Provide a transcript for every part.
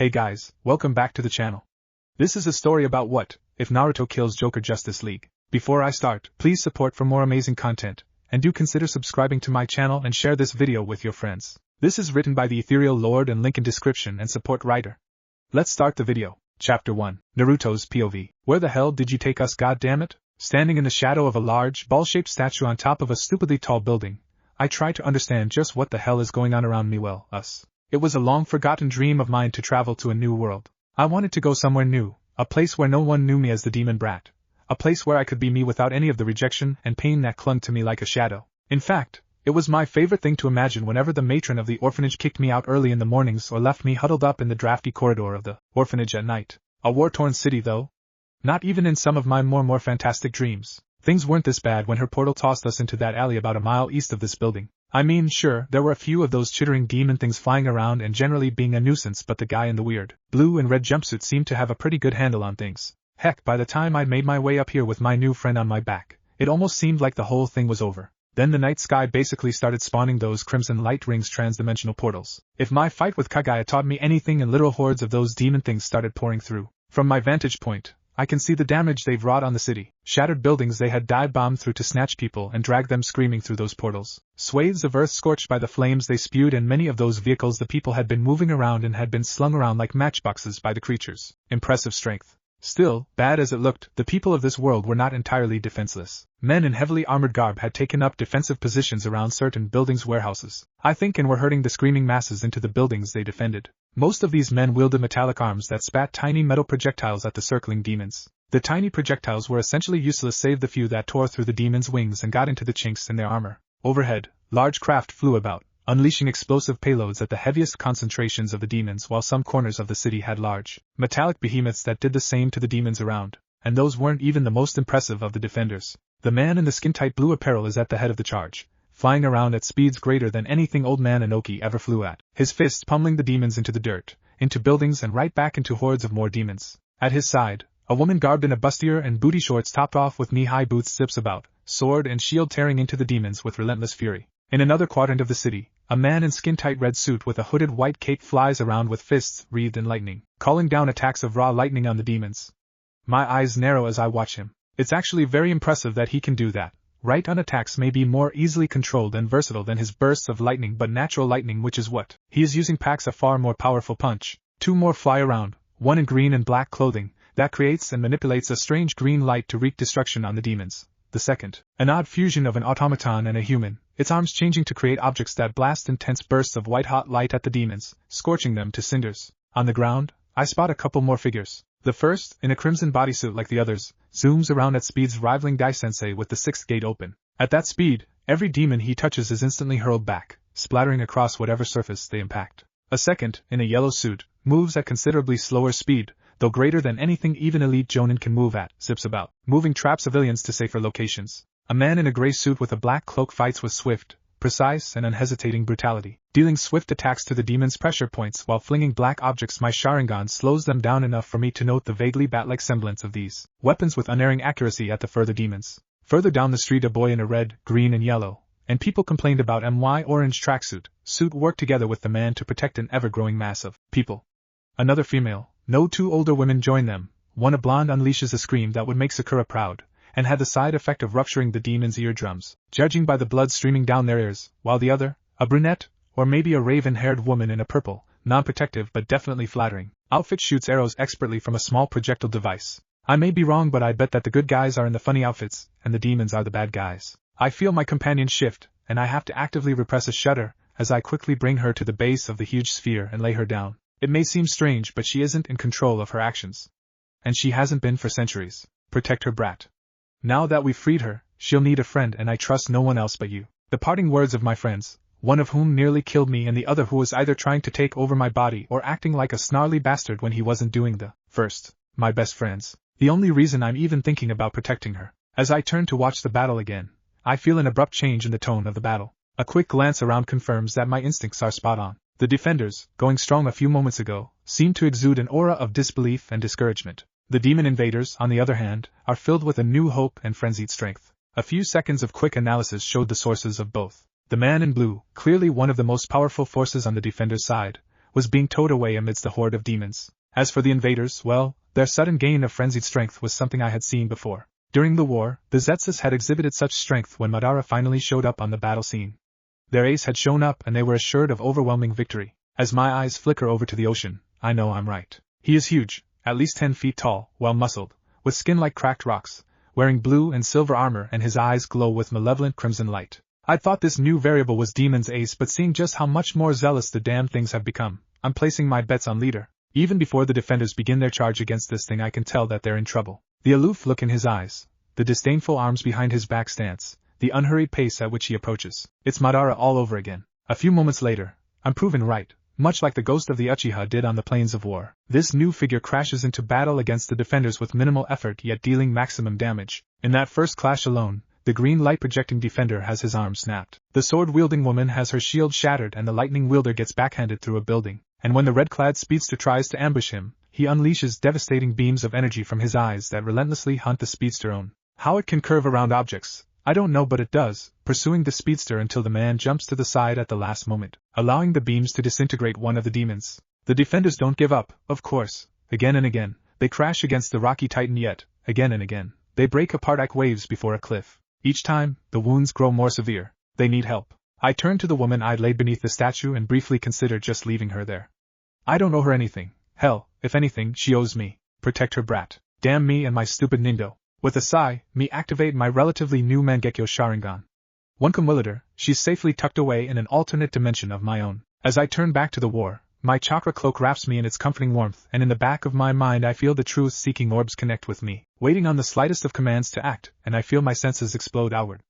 Hey guys, welcome back to the channel. This is a story about what if Naruto kills Joker Justice League. Before I start, please support for more amazing content, and do consider subscribing to my channel and share this video with your friends. This is written by the Ethereal Lord and link in description and support writer. Let's start the video. Chapter 1, Naruto's POV. Where the hell did you take us, goddammit? Standing in the shadow of a large, ball-shaped statue on top of a stupidly tall building, I try to understand just what the hell is going on around me. It was a long-forgotten dream of mine to travel to a new world. I wanted to go somewhere new, a place where no one knew me as the demon brat, a place where I could be me without any of the rejection and pain that clung to me like a shadow. In fact, it was my favorite thing to imagine whenever the matron of the orphanage kicked me out early in the mornings or left me huddled up in the drafty corridor of the orphanage at night. A war-torn city, though? Not even in some of my more fantastic dreams. Things weren't this bad when her portal tossed us into that alley about a mile east of this building. I mean, sure, there were a few of those chittering demon things flying around and generally being a nuisance, but the guy in the weird blue and red jumpsuit seemed to have a pretty good handle on things. Heck, by the time I'd made my way up here with my new friend on my back, it almost seemed like the whole thing was over. Then the night sky basically started spawning those crimson light rings, transdimensional portals. If my fight with Kagaya taught me anything, and literal hordes of those demon things started pouring through. From my vantage point, I can see the damage they've wrought on the city. Shattered buildings they had dive-bombed through to snatch people and drag them screaming through those portals. Swathes of earth scorched by the flames they spewed, and many of those vehicles the people had been moving around and had been slung around like matchboxes by the creatures. Impressive strength. Still, bad as it looked, the people of this world were not entirely defenseless. Men in heavily armored garb had taken up defensive positions around certain buildings' warehouses, I think, and were herding the screaming masses into the buildings they defended. Most of these men wielded metallic arms that spat tiny metal projectiles at the circling demons. The tiny projectiles were essentially useless save the few that tore through the demons' wings and got into the chinks in their armor. Overhead, large craft flew about, unleashing explosive payloads at the heaviest concentrations of the demons, while some corners of the city had large, metallic behemoths that did the same to the demons around, and those weren't even the most impressive of the defenders. The man in the skin-tight blue apparel is at the head of the charge, flying around at speeds greater than anything old man Inoki ever flew at, his fists pummeling the demons into the dirt, into buildings and right back into hordes of more demons. At his side, a woman garbed in a bustier and booty shorts topped off with knee-high boots zips about, sword and shield tearing into the demons with relentless fury. In another quadrant of the city, a man in skin-tight red suit with a hooded white cape flies around with fists wreathed in lightning, calling down attacks of raw lightning on the demons. My eyes narrow as I watch him. It's actually very impressive that he can do that. Right-on attacks may be more easily controlled and versatile than his bursts of lightning, but natural lightning, which is what he is using, packs a far more powerful punch. Two more fly around, one in green and black clothing, that creates and manipulates a strange green light to wreak destruction on the demons. The second, an odd fusion of an automaton and a human, its arms changing to create objects that blast intense bursts of white-hot light at the demons, scorching them to cinders. On the ground, I spot a couple more figures. The first, in a crimson bodysuit like the others, zooms around at speeds rivaling Dai-sensei with the sixth gate open. At that speed, every demon he touches is instantly hurled back, splattering across whatever surface they impact. A second, in a yellow suit, moves at considerably slower speed, though greater than anything even elite jonin can move at, zips about, moving trap civilians to safer locations. A man in a gray suit with a black cloak fights with swift, precise and unhesitating brutality, dealing swift attacks to the demons' pressure points while flinging black objects. My Sharingan slows them down enough for me to note the vaguely bat-like semblance of these weapons with unerring accuracy at the further demons. Further down the street, a boy in a red, green and yellow, and people complained about my orange tracksuit, worked together with the man to protect an ever-growing mass of people. Another female, no two older women join them. One, a blonde, unleashes a scream that would make Sakura proud, and had the side effect of rupturing the demons' eardrums, judging by the blood streaming down their ears, while the other, a brunette, or maybe a raven-haired woman in a purple, non-protective but definitely flattering outfit, shoots arrows expertly from a small projectile device. I may be wrong, but I bet that the good guys are in the funny outfits, and the demons are the bad guys. I feel my companion shift, and I have to actively repress a shudder, as I quickly bring her to the base of the huge sphere and lay her down. It may seem strange, but she isn't in control of her actions. And she hasn't been for centuries. Protect her, brat. Now that we've freed her, she'll need a friend, and I trust no one else but you. The parting words of my friends, one of whom nearly killed me and the other who was either trying to take over my body or acting like a snarly bastard when he wasn't doing the first. My best friends. The only reason I'm even thinking about protecting her. As I turn to watch the battle again, I feel an abrupt change in the tone of the battle. A quick glance around confirms that my instincts are spot on. The defenders, going strong a few moments ago, seem to exude an aura of disbelief and discouragement. The demon invaders, on the other hand, are filled with a new hope and frenzied strength. A few seconds of quick analysis showed the sources of both. The man in blue, clearly one of the most powerful forces on the defender's side, was being towed away amidst the horde of demons. As for the invaders, well, their sudden gain of frenzied strength was something I had seen before. During the war, the Zetsus had exhibited such strength when Madara finally showed up on the battle scene. Their ace had shown up and they were assured of overwhelming victory. As my eyes flicker over to the ocean, I know I'm right. He is huge, at least 10 feet tall, well-muscled, with skin like cracked rocks, wearing blue and silver armor and his eyes glow with malevolent crimson light. I'd thought this new variable was Demon's ace, but seeing just how much more zealous the damn things have become, I'm placing my bets on Leader. Even before the defenders begin their charge against this thing, I can tell that they're in trouble. The aloof look in his eyes, the disdainful arms behind his back stance, the unhurried pace at which he approaches. It's Madara all over again. A few moments later, I'm proven right, much like the ghost of the Uchiha did on the plains of war. This new figure crashes into battle against the defenders with minimal effort yet dealing maximum damage. In that first clash alone, the green light-projecting defender has his arm snapped. The sword-wielding woman has her shield shattered and the lightning wielder gets backhanded through a building. And when the red-clad speedster tries to ambush him, he unleashes devastating beams of energy from his eyes that relentlessly hunt the speedster on. How it can curve around objects, I don't know, but it does, pursuing the speedster until the man jumps to the side at the last moment, allowing the beams to disintegrate one of the demons. The defenders don't give up, of course. Again and again, they crash against the rocky titan, yet, again and again, they break apart like waves before a cliff. Each time, the wounds grow more severe. They need help. I turn to the woman I'd laid beneath the statue and briefly consider just leaving her there. I don't owe her anything. Hell, if anything, she owes me. Protect her brat. Damn me and my stupid Nindo. With a sigh, me activate my relatively new Mangekyo Sharingan. One Kumulator, she's safely tucked away in an alternate dimension of my own. As I turn back to the war, my chakra cloak wraps me in its comforting warmth, and in the back of my mind I feel the truth-seeking orbs connect with me, waiting on the slightest of commands to act, and I feel my senses explode outward.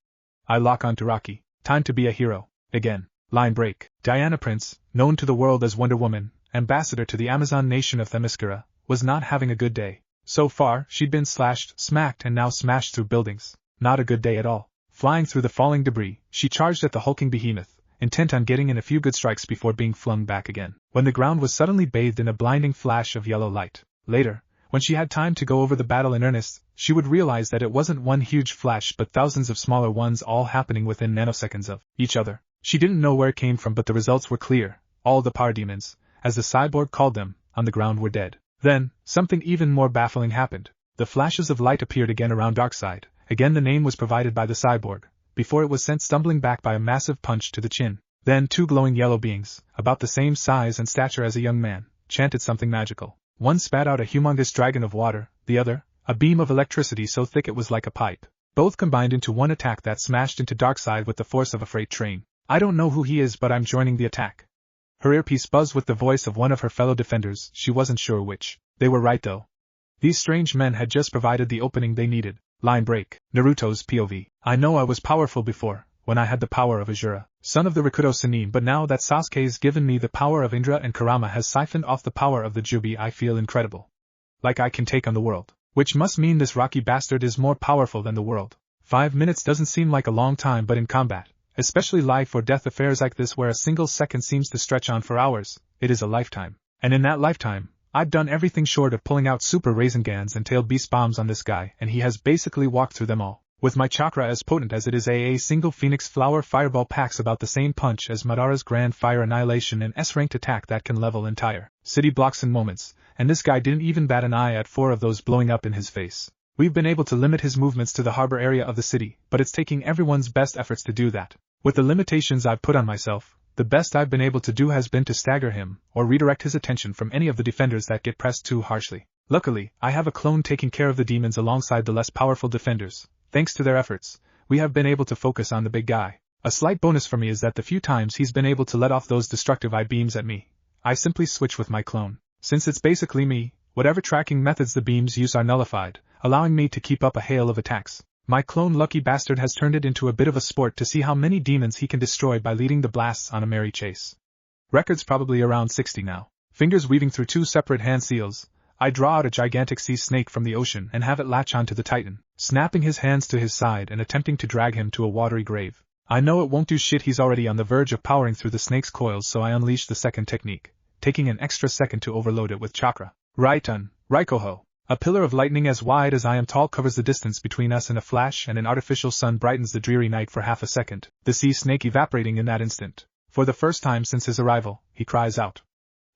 I lock onto Rocky. Time to be a hero. Again. Line break. Diana Prince, known to the world as Wonder Woman, ambassador to the Amazon nation of Themyscira, was not having a good day. So far, she'd been slashed, smacked, and now smashed through buildings. Not a good day at all. Flying through the falling debris, she charged at the hulking behemoth, intent on getting in a few good strikes before being flung back again, when the ground was suddenly bathed in a blinding flash of yellow light. Later, when she had time to go over the battle in earnest, she would realize that it wasn't one huge flash but thousands of smaller ones all happening within nanoseconds of each other. She didn't know where it came from, but the results were clear. All the parademons, as the cyborg called them, on the ground were dead. Then, something even more baffling happened. The flashes of light appeared again around Darkseid. Again the name was provided by the cyborg, before it was sent stumbling back by a massive punch to the chin. Then two glowing yellow beings, about the same size and stature as a young man, chanted something magical. One spat out a humongous dragon of water, the other, a beam of electricity so thick it was like a pipe. Both combined into one attack that smashed into Darkseid with the force of a freight train. I don't know who he is, but I'm joining the attack. Her earpiece buzzed with the voice of one of her fellow defenders, she wasn't sure which. They were right though. These strange men had just provided the opening they needed. Line break. Naruto's POV. I know I was powerful before, when I had the power of Azura, son of the Rikudo Sannin, but now that Sasuke's given me the power of Indra and Kurama has siphoned off the power of the Jubi, I feel incredible. Like I can take on the world. Which must mean this rocky bastard is more powerful than the world. 5 minutes doesn't seem like a long time, but in combat, especially life or death affairs like this where a single second seems to stretch on for hours, it is a lifetime. And in that lifetime, I've done everything short of pulling out super Raisengans and tailed beast bombs on this guy, and he has basically walked through them all. With my chakra as potent as it is, a single Phoenix Flower Fireball packs about the same punch as Madara's Grand Fire Annihilation, an S-ranked attack that can level entire city blocks in moments, and this guy didn't even bat an eye at 4 of those blowing up in his face. We've been able to limit his movements to the harbor area of the city, but it's taking everyone's best efforts to do that. With the limitations I've put on myself, the best I've been able to do has been to stagger him, or redirect his attention from any of the defenders that get pressed too harshly. Luckily, I have a clone taking care of the demons alongside the less powerful defenders. Thanks to their efforts, we have been able to focus on the big guy. A slight bonus for me is that the few times he's been able to let off those destructive eye beams at me, I simply switch with my clone. Since it's basically me, whatever tracking methods the beams use are nullified, allowing me to keep up a hail of attacks. My clone lucky bastard has turned it into a bit of a sport to see how many demons he can destroy by leading the blasts on a merry chase. Record's probably around 60 now. Fingers weaving through 2 separate hand seals, I draw out a gigantic sea snake from the ocean and have it latch onto the titan, snapping his hands to his side and attempting to drag him to a watery grave. I know it won't do shit, he's already on the verge of powering through the snake's coils, so I unleash the second technique, taking an extra second to overload it with chakra. Raikoho. A pillar of lightning as wide as I am tall covers the distance between us in a flash, and an artificial sun brightens the dreary night for half a second, the sea snake evaporating in that instant. For the first time since his arrival, he cries out.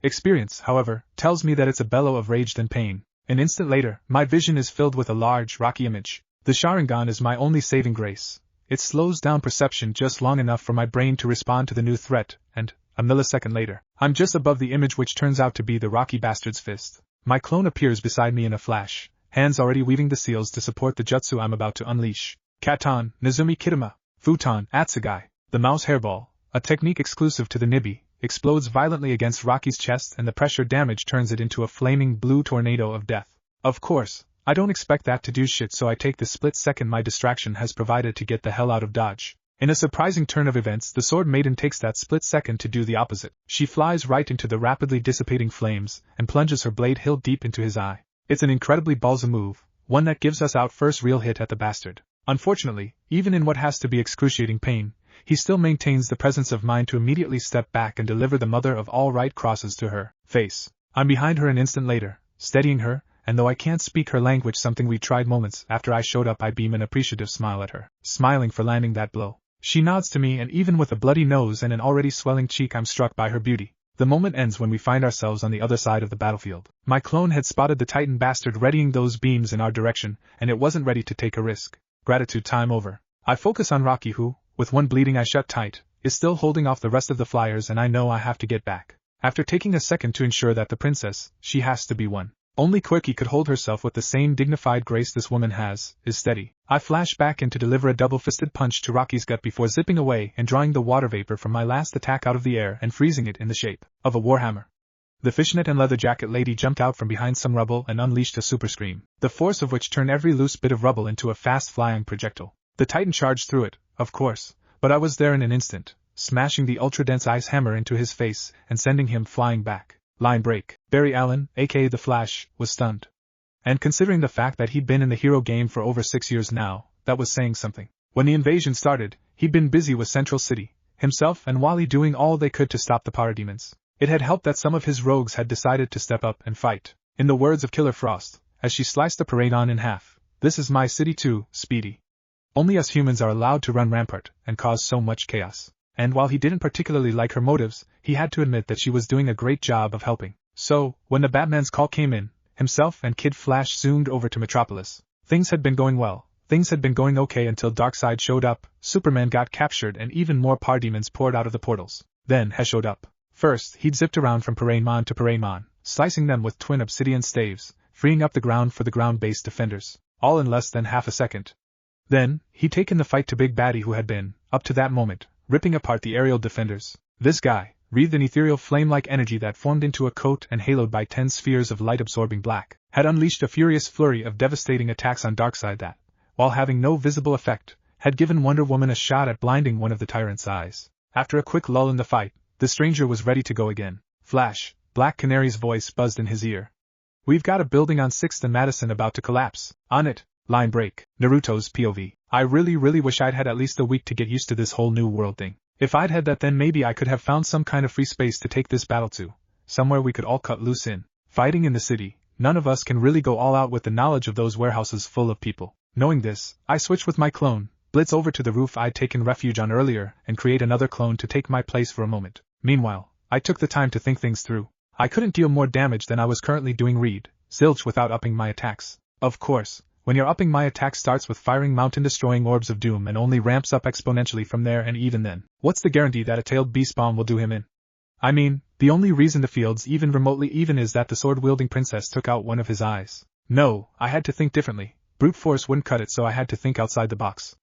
Experience, however, tells me that it's a bellow of rage and pain. An instant later, my vision is filled with a large, rocky image. The Sharingan is my only saving grace. It slows down perception just long enough for my brain to respond to the new threat, and, a millisecond later, I'm just above the image which turns out to be the rocky bastard's fist. My clone appears beside me in a flash, hands already weaving the seals to support the jutsu I'm about to unleash. Katon, Nezumi Kitama, Futon, Atsugai, the mouse hairball, a technique exclusive to the Nibi, explodes violently against Rocky's chest and the pressure damage turns it into a flaming blue tornado of death. Of course, I don't expect that to do shit, so I take the split second my distraction has provided to get the hell out of dodge. In a surprising turn of events, the Sword Maiden takes that split second to do the opposite. She flies right into the rapidly dissipating flames and plunges her blade hilt deep into his eye. It's an incredibly ballsy move, one that gives us our first real hit at the bastard. Unfortunately, even in what has to be excruciating pain, he still maintains the presence of mind to immediately step back and deliver the mother of all right crosses to her face. I'm behind her an instant later, steadying her, and though I can't speak her language, something we tried moments after I showed up, I beam an appreciative smile at her, smiling for landing that blow. She nods to me, and even with a bloody nose and an already swelling cheek, I'm struck by her beauty. The moment ends when we find ourselves on the other side of the battlefield. My clone had spotted the Titan bastard readying those beams in our direction, and it wasn't ready to take a risk. Gratitude time over. I focus on Rocky, who, with one bleeding eye shut tight, is still holding off the rest of the flyers, and I know I have to get back. After taking a second to ensure that the princess, she has to be one. Only Quirky could hold herself with the same dignified grace this woman has, is steady. I flash back in to deliver a double-fisted punch to Rocky's gut before zipping away and drawing the water vapor from my last attack out of the air and freezing it in the shape of a warhammer. The fishnet and leather jacket lady jumped out from behind some rubble and unleashed a super scream, the force of which turned every loose bit of rubble into a fast-flying projectile. The Titan charged through it, of course, but I was there in an instant, smashing the ultra-dense ice hammer into his face and sending him flying back. Line break. Barry Allen, aka The Flash, was stunned. And considering the fact that he'd been in the hero game for over 6 years now, that was saying something. When the invasion started, he'd been busy with Central City, himself and Wally doing all they could to stop the parademons. It had helped that some of his rogues had decided to step up and fight. In the words of Killer Frost, as she sliced the Paradon in half, "This is my city too, Speedy. Only us humans are allowed to run rampart and cause so much chaos." And while he didn't particularly like her motives, he had to admit that she was doing a great job of helping. So, when the Batman's call came in, himself and Kid Flash zoomed over to Metropolis. Things had been going well. Things had been going okay until Darkseid showed up, Superman got captured, and even more parademons poured out of the portals. Then He showed up. First, he'd zipped around from Paramon to Paramon, slicing them with twin obsidian staves, freeing up the ground for the ground-based defenders, all in less than half a second. Then, he'd taken the fight to Big Baddie, who had been, up to that moment, ripping apart the aerial defenders. This guy, wreathed in ethereal flame-like energy that formed into a coat and haloed by 10 spheres of light-absorbing black, had unleashed a furious flurry of devastating attacks on Darkseid that, while having no visible effect, had given Wonder Woman a shot at blinding one of the tyrant's eyes. After a quick lull in the fight, the stranger was ready to go again. "Flash," Black Canary's voice buzzed in his ear. "We've got a building on 6th and Madison about to collapse. On it." Line break. Naruto's POV. I really wish I'd had at least a week to get used to this whole new world thing. If I'd had that, then maybe I could have found some kind of free space to take this battle to. Somewhere we could all cut loose in. Fighting in the city, none of us can really go all out with the knowledge of those warehouses full of people. Knowing this, I switch with my clone, blitz over to the roof I'd taken refuge on earlier, and create another clone to take my place for a moment. Meanwhile, I took the time to think things through. I couldn't deal more damage than I was currently doing Zilch without upping my attacks. Of course, when you're upping, my attack starts with firing mountain-destroying orbs of doom and only ramps up exponentially from there, and even then, what's the guarantee that a tailed beast bomb will do him in? I mean, the only reason the field's even remotely even is that the sword-wielding princess took out one of his eyes. No, I had to think differently. Brute force wouldn't cut it, so I had to think outside the box.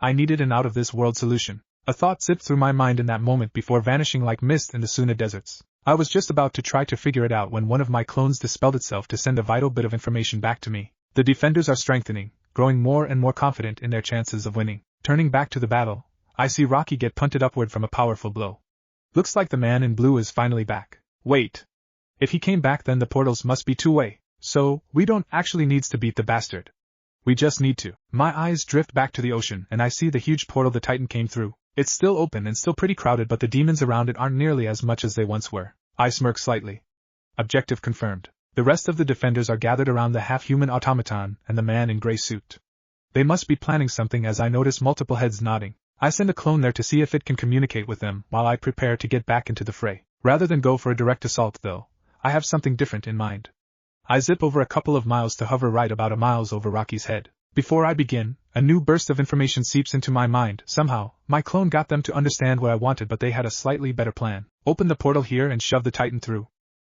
I needed an out-of-this-world solution. A thought zipped through my mind in that moment before vanishing like mist in the Suna deserts. I was just about to try to figure it out when one of my clones dispelled itself to send a vital bit of information back to me. The defenders are strengthening, growing more and more confident in their chances of winning. Turning back to the battle, I see Rocky get punted upward from a powerful blow. Looks like the man in blue is finally back. Wait. If he came back, then the portals must be two-way. So, we don't actually need to beat the bastard. We just need to. My eyes drift back to the ocean and I see the huge portal the Titan came through. It's still open and still pretty crowded, but the demons around it aren't nearly as much as they once were. I smirk slightly. Objective confirmed. The rest of the defenders are gathered around the half-human automaton and the man in gray suit. They must be planning something, as I notice multiple heads nodding. I send a clone there to see if it can communicate with them while I prepare to get back into the fray. Rather than go for a direct assault, though, I have something different in mind. I zip over a couple of miles to hover right about a miles over Rocky's head. Before I begin, a new burst of information seeps into my mind. Somehow, my clone got them to understand what I wanted, but they had a slightly better plan. Open the portal here and shove the Titan through.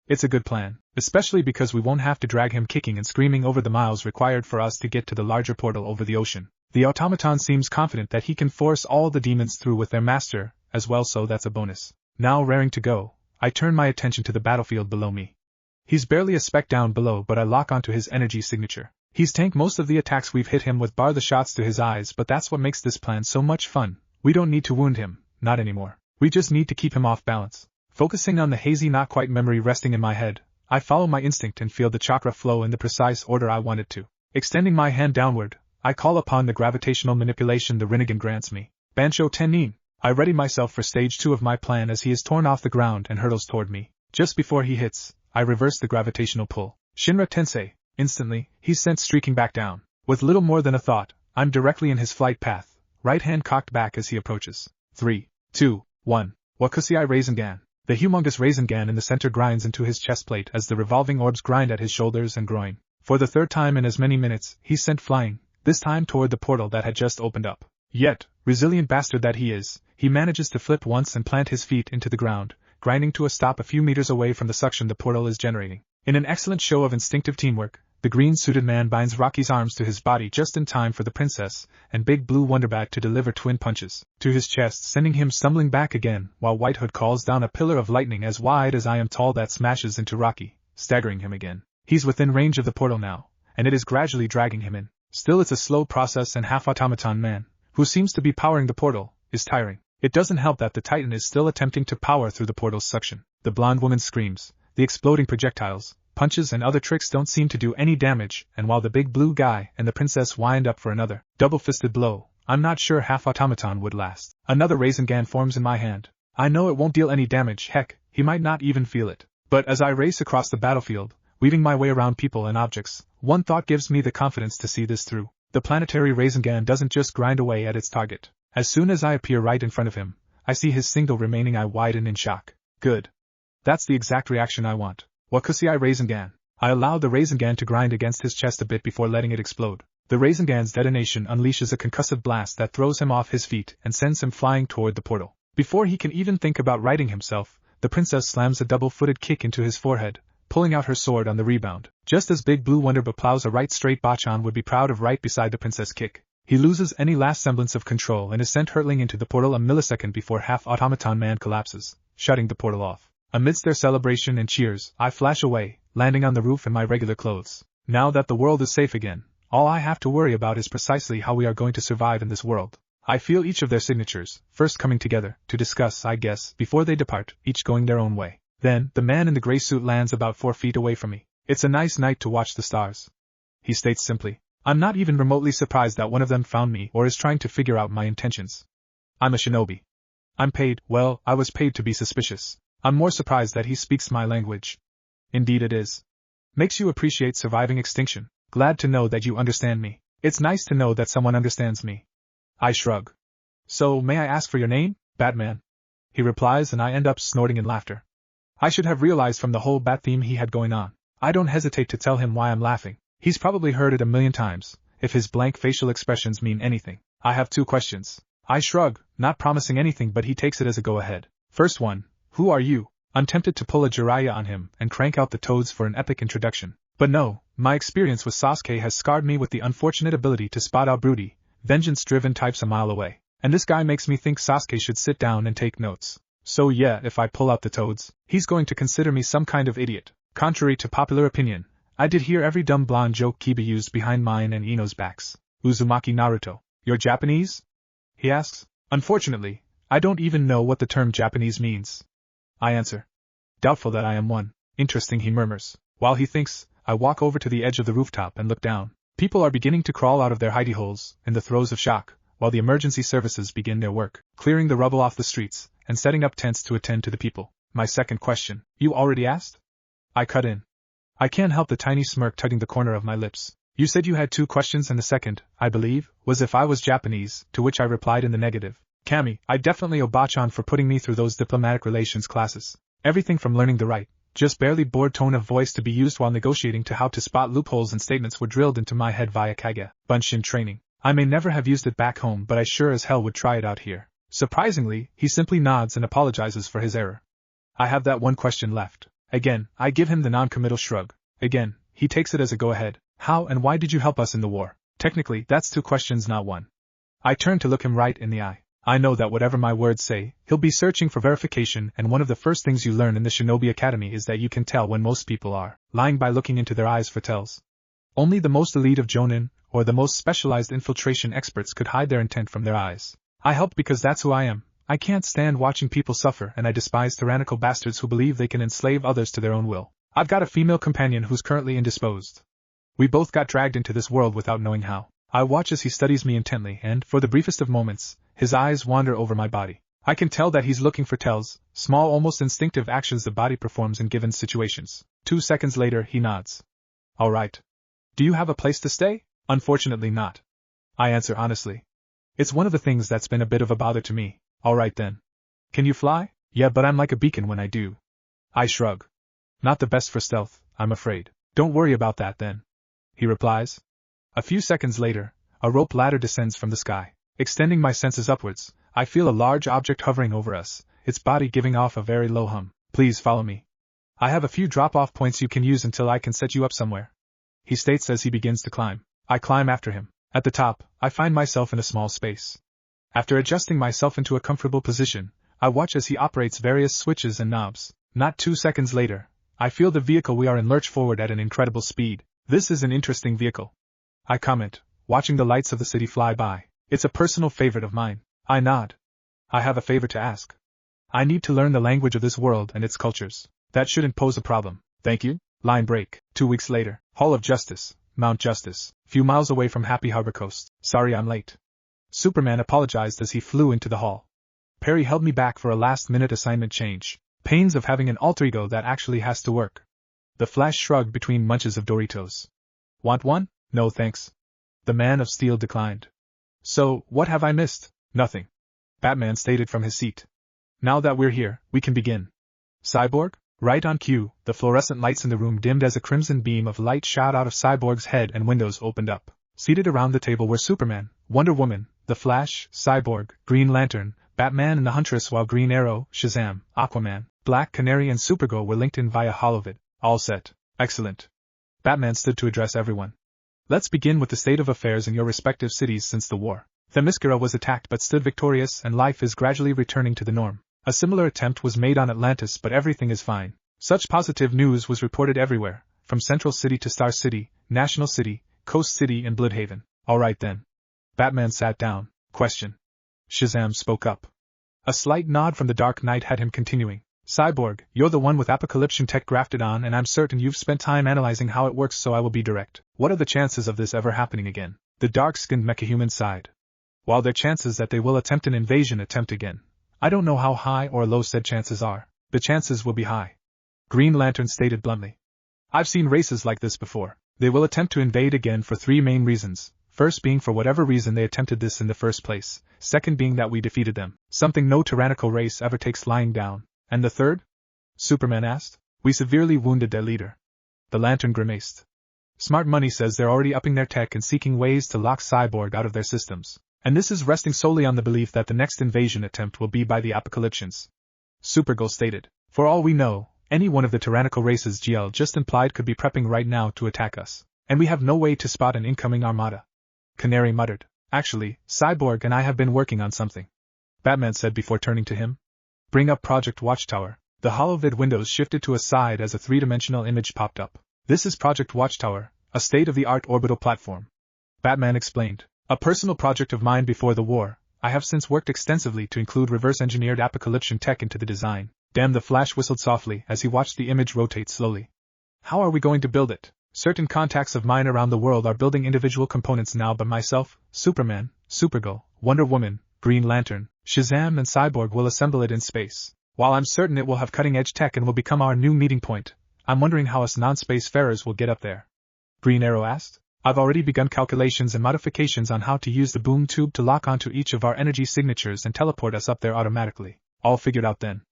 It's a good plan, especially because we won't have to drag him kicking and screaming over the miles required for us to get to the larger portal over the ocean. The automaton seems confident that he can force all the demons through with their master, as well, so that's a bonus. Now raring to go, I turn my attention to the battlefield below me. He's barely a speck down below, but I lock onto his energy signature. He's tanked most of the attacks we've hit him with, bar the shots to his eyes, but that's what makes this plan so much fun. We don't need to wound him, not anymore. We just need to keep him off balance. Focusing on the hazy not-quite memory resting in my head, I follow my instinct and feel the chakra flow in the precise order I want it to. Extending my hand downward, I call upon the gravitational manipulation the Rinnegan grants me. Bancho Tenin. I ready myself for stage 2 of my plan as he is torn off the ground and hurtles toward me. Just before he hits, I reverse the gravitational pull. Shinra Tensei. Instantly, he's sent streaking back down. With little more than a thought, I'm directly in his flight path, right hand cocked back as he approaches. 3, 2, 1. Wakusei Rasengan. The humongous Rasengan in the center grinds into his chest plate as the revolving orbs grind at his shoulders and groin. For the third time in as many minutes, he's sent flying, this time toward the portal that had just opened up. Yet, resilient bastard that he is, he manages to flip once and plant his feet into the ground, grinding to a stop a few meters away from the suction the portal is generating. In an excellent show of instinctive teamwork, the green-suited man binds Rocky's arms to his body just in time for the princess and Big Blue Wonderbat to deliver twin punches to his chest, sending him stumbling back again, while White Hood calls down a pillar of lightning as wide as I am tall that smashes into Rocky, staggering him again. He's within range of the portal now, and it is gradually dragging him in. Still, it's a slow process, and half-automaton man, who seems to be powering the portal, is tiring. It doesn't help that the Titan is still attempting to power through the portal's suction. The blonde woman screams. The exploding projectiles, punches and other tricks don't seem to do any damage, and while the big blue guy and the princess wind up for another double-fisted blow, I'm not sure half-automaton would last. Another Rasengan forms in my hand. I know it won't deal any damage, heck, he might not even feel it. But as I race across the battlefield, weaving my way around people and objects, one thought gives me the confidence to see this through. The planetary Rasengan doesn't just grind away at its target. As soon as I appear right in front of him, I see his single remaining eye widen in shock. Good. That's the exact reaction I want. Wakusei Rasengan. I allow the Rasengan to grind against his chest a bit before letting it explode. The Rasengan's detonation unleashes a concussive blast that throws him off his feet and sends him flying toward the portal. Before he can even think about righting himself, the princess slams a double-footed kick into his forehead, pulling out her sword on the rebound. Just as Big Blue Wonderbat plows a right straight, Bachan would be proud of right beside the princess kick. He loses any last semblance of control and is sent hurtling into the portal a millisecond before half-automaton man collapses, shutting the portal off. Amidst their celebration and cheers, I flash away, landing on the roof in my regular clothes. Now that the world is safe again, all I have to worry about is precisely how we are going to survive in this world. I feel each of their signatures, first coming together, to discuss, I guess, before they depart, each going their own way. Then, the man in the gray suit lands about 4 feet away from me. It's a nice night to watch the stars. He states simply. I'm not even remotely surprised that one of them found me or is trying to figure out my intentions. I'm a shinobi. I'm paid, well, I was paid to be suspicious. I'm more surprised that he speaks my language. Indeed it is. Makes you appreciate surviving extinction. Glad to know that you understand me. It's nice to know that someone understands me. I shrug. So, may I ask for your name, Batman? He replies, and I end up snorting in laughter. I should have realized from the whole bat theme he had going on. I don't hesitate to tell him why I'm laughing. He's probably heard it a million times, if his blank facial expressions mean anything. I have 2 questions. I shrug, not promising anything, but he takes it as a go-ahead. First one, who are you? I'm tempted to pull a Jiraiya on him and crank out the toads for an epic introduction. But no, my experience with Sasuke has scarred me with the unfortunate ability to spot out broody, vengeance-driven types a mile away. And this guy makes me think Sasuke should sit down and take notes. So yeah, if I pull out the toads, he's going to consider me some kind of idiot. Contrary to popular opinion, I did hear every dumb blonde joke Kiba used behind mine and Ino's backs. Uzumaki Naruto. You're Japanese? He asks. Unfortunately, I don't even know what the term Japanese means. I answer. Doubtful that I am one. Interesting, he murmurs. While he thinks, I walk over to the edge of the rooftop and look down. People are beginning to crawl out of their hidey holes, in the throes of shock, while the emergency services begin their work, clearing the rubble off the streets, and setting up tents to attend to the people. My second question, you already asked? I cut in. I can't help the tiny smirk tugging the corner of my lips. You said you had 2 questions, and the second, I believe, was if I was Japanese, to which I replied in the negative. Cammy, I definitely owe Bachan for putting me through those diplomatic relations classes. Everything from learning the right, just barely bored tone of voice to be used while negotiating to how to spot loopholes in statements were drilled into my head via Kagaya Bunshin training. I may never have used it back home, but I sure as hell would try it out here. Surprisingly, he simply nods and apologizes for his error. I have that one question left. Again, I give him the non-committal shrug. Again, he takes it as a go-ahead. How and why did you help us in the war? Technically, that's 2 questions, not 1. I turn to look him right in the eye. I know that whatever my words say, he'll be searching for verification, and one of the first things you learn in the Shinobi Academy is that you can tell when most people are lying by looking into their eyes for tells. Only the most elite of Jonin, or the most specialized infiltration experts could hide their intent from their eyes. I help because that's who I am. I can't stand watching people suffer, and I despise tyrannical bastards who believe they can enslave others to their own will. I've got a female companion who's currently indisposed. We both got dragged into this world without knowing how. I watch as he studies me intently, and, for the briefest of moments, his eyes wander over my body. I can tell that he's looking for tells, small, almost instinctive actions the body performs in given situations. 2 seconds later, he nods. All right. Do you have a place to stay? Unfortunately not. I answer honestly. It's one of the things that's been a bit of a bother to me. All right then. Can you fly? Yeah, but I'm like a beacon when I do. I shrug. Not the best for stealth, I'm afraid. Don't worry about that then. He replies. A few seconds later, a rope ladder descends from the sky. Extending my senses upwards, I feel a large object hovering over us, its body giving off a very low hum. Please follow me. I have a few drop-off points you can use until I can set you up somewhere. He states as he begins to climb. I climb after him. At the top, I find myself in a small space. After adjusting myself into a comfortable position, I watch as he operates various switches and knobs. Not 2 seconds later, I feel the vehicle we are in lurch forward at an incredible speed. This is an interesting vehicle. I comment, watching the lights of the city fly by. It's a personal favorite of mine. I nod. I have a favor to ask. I need to learn the language of this world and its cultures. That shouldn't pose a problem. Thank you. Line break. 2 weeks later. Hall of Justice, Mount Justice, few miles away from Happy Harbor Coast. Sorry I'm late. Superman apologized as he flew into the hall. Perry held me back for a last-minute assignment change. Pains of having an alter ego that actually has to work. The Flash shrugged between munches of Doritos. Want one? No thanks. The Man of Steel declined. So, what have I missed? Nothing. Batman stated from his seat. Now that we're here, we can begin. Cyborg? Right on cue, the fluorescent lights in the room dimmed as a crimson beam of light shot out of Cyborg's head and windows opened up. Seated around the table were Superman, Wonder Woman, the Flash, Cyborg, Green Lantern, Batman and the Huntress, while Green Arrow, Shazam, Aquaman, Black Canary and Supergirl were linked in via holovid. All set. Excellent. Batman stood to address everyone. Let's begin with the state of affairs in your respective cities since the war. Themyscira was attacked but stood victorious, and life is gradually returning to the norm. A similar attempt was made on Atlantis, but everything is fine. Such positive news was reported everywhere, from Central City to Star City, National City, Coast City and Bloodhaven. All right then. Batman sat down. Question. Shazam spoke up. A slight nod from the Dark Knight had him continuing. Cyborg, you're the one with apocalyption tech grafted on, and I'm certain you've spent time analyzing how it works, so I will be direct. What are the chances of this ever happening again? The dark-skinned mecha-human sighed. While there are chances that they will attempt an invasion again, I don't know how high or low said chances are. The chances will be high. Green Lantern stated bluntly. I've seen races like this before. They will attempt to invade again for 3 main reasons. First being for whatever reason they attempted this in the first place. Second being that we defeated them. Something no tyrannical race ever takes lying down. And the third? Superman asked. We severely wounded their leader. The Lantern grimaced. Smart Money says they're already upping their tech and seeking ways to lock Cyborg out of their systems. And this is resting solely on the belief that the next invasion attempt will be by the Apocalyptians. Supergirl stated. For all we know, any one of the tyrannical races GL just implied could be prepping right now to attack us. And we have no way to spot an incoming armada. Canary muttered. Actually, Cyborg and I have been working on something. Batman said before turning to him. Bring up Project Watchtower. The holovid windows shifted to a side as a 3-dimensional image popped up. This is Project Watchtower, a state-of-the-art orbital platform. Batman explained. A personal project of mine before the war. I have since worked extensively to include reverse-engineered apocalyptian tech into the design. Damn, the Flash whistled softly as he watched the image rotate slowly. How are we going to build it? Certain contacts of mine around the world are building individual components now, but myself, Superman, Supergirl, Wonder Woman, Green Lantern, Shazam and Cyborg will assemble it in space. While I'm certain it will have cutting-edge tech and will become our new meeting point, I'm wondering how us non-spacefarers will get up there. Green Arrow asked. I've already begun calculations and modifications on how to use the boom tube to lock onto each of our energy signatures and teleport us up there automatically. All figured out then.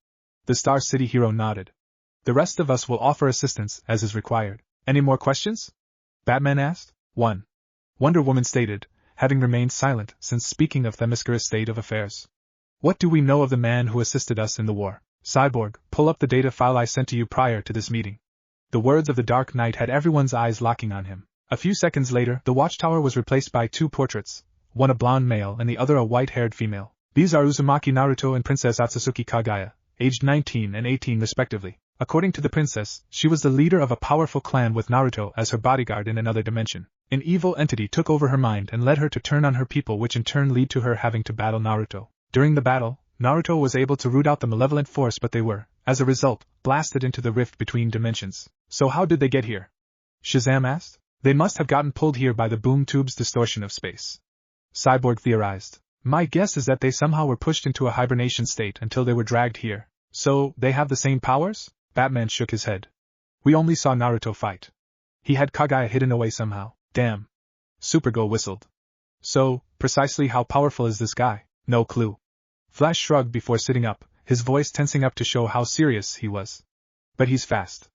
The Star City hero nodded. The rest of us will offer assistance as is required. Any more questions? Batman asked. 1. Wonder Woman stated, having remained silent since speaking of Themyscira's state of affairs. What do we know of the man who assisted us in the war? Cyborg, pull up the data file I sent to you prior to this meeting. The words of the Dark Knight had everyone's eyes locking on him. A few seconds later, the watchtower was replaced by 2 portraits, one a blonde male and the other a white-haired female. These are Uzumaki Naruto and Princess Atsutsuki Kagaya, aged 19 and 18 respectively. According to the princess, she was the leader of a powerful clan with Naruto as her bodyguard in another dimension. An evil entity took over her mind and led her to turn on her people, which in turn led to her having to battle Naruto. During the battle, Naruto was able to root out the malevolent force, but they were, as a result, blasted into the rift between dimensions. So how did they get here? Shazam asked. They must have gotten pulled here by the boom tube's distortion of space. Cyborg theorized. My guess is that they somehow were pushed into a hibernation state until they were dragged here. So, they have the same powers? Batman shook his head. We only saw Naruto fight. He had Kagaya hidden away somehow. Damn. Supergirl whistled. So, precisely how powerful is this guy? No clue. Flash shrugged before sitting up, his voice tensing up to show how serious he was. But he's fast.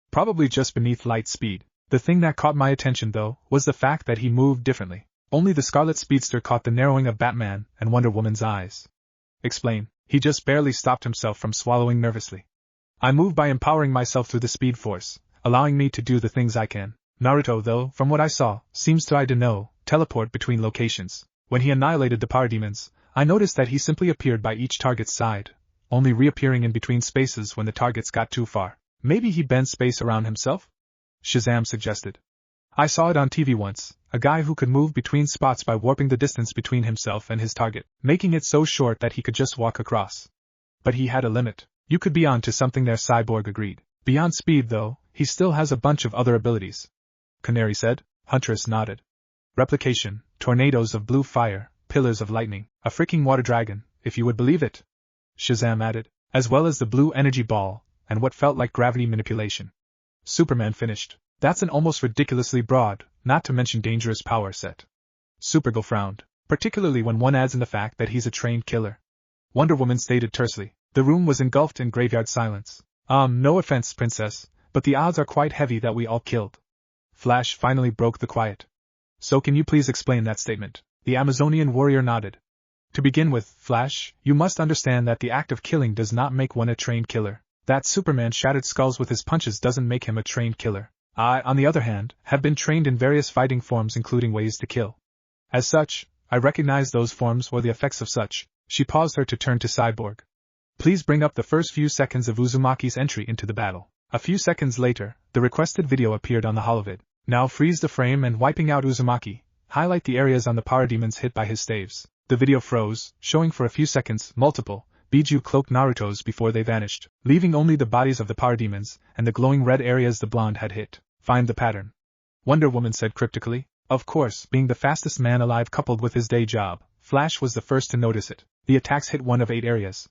Probably just beneath light speed. The thing that caught my attention, though, was the fact that he moved differently. Only the Scarlet Speedster caught the narrowing of Batman and Wonder Woman's eyes. Explain. He just barely stopped himself from swallowing nervously. I move by empowering myself through the Speed Force, allowing me to do the things I can. Naruto, though, from what I saw, seems to teleport between locations. When he annihilated the parademons, I noticed that he simply appeared by each target's side, only reappearing in between spaces when the targets got too far. Maybe he bends space around himself? Shazam suggested. I saw it on TV once, a guy who could move between spots by warping the distance between himself and his target, making it so short that he could just walk across. But he had a limit. You could be on to something there, Cyborg agreed. Beyond speed, though, he still has a bunch of other abilities. Canary said. Huntress nodded. Replication, tornadoes of blue fire, pillars of lightning, a freaking water dragon, if you would believe it. Shazam added, as well as the blue energy ball, and what felt like gravity manipulation. Superman finished. That's an almost ridiculously broad, not to mention dangerous power set. Supergirl frowned, particularly when one adds in the fact that he's a trained killer. Wonder Woman stated tersely. The room was engulfed in graveyard silence. No offense, Princess, but the odds are quite heavy that we all killed. Flash finally broke the quiet. So can you please explain that statement? The Amazonian warrior nodded. To begin with, Flash, you must understand that the act of killing does not make one a trained killer. That Superman shattered skulls with his punches doesn't make him a trained killer. I, on the other hand, have been trained in various fighting forms, including ways to kill. As such, I recognize those forms or the effects of such. She paused her to turn to Cyborg. Please bring up the first few seconds of Uzumaki's entry into the battle. A few seconds later, the requested video appeared on the holovid. Now freeze the frame and wiping out Uzumaki, highlight the areas on the parademons hit by his staves. The video froze, showing for a few seconds multiple Biju-cloaked Narutos before they vanished, leaving only the bodies of the parademons and the glowing red areas the blonde had hit. Find the pattern. Wonder Woman said cryptically. Of course, being the fastest man alive coupled with his day job, Flash was the first to notice it. The attacks hit one of 8 areas.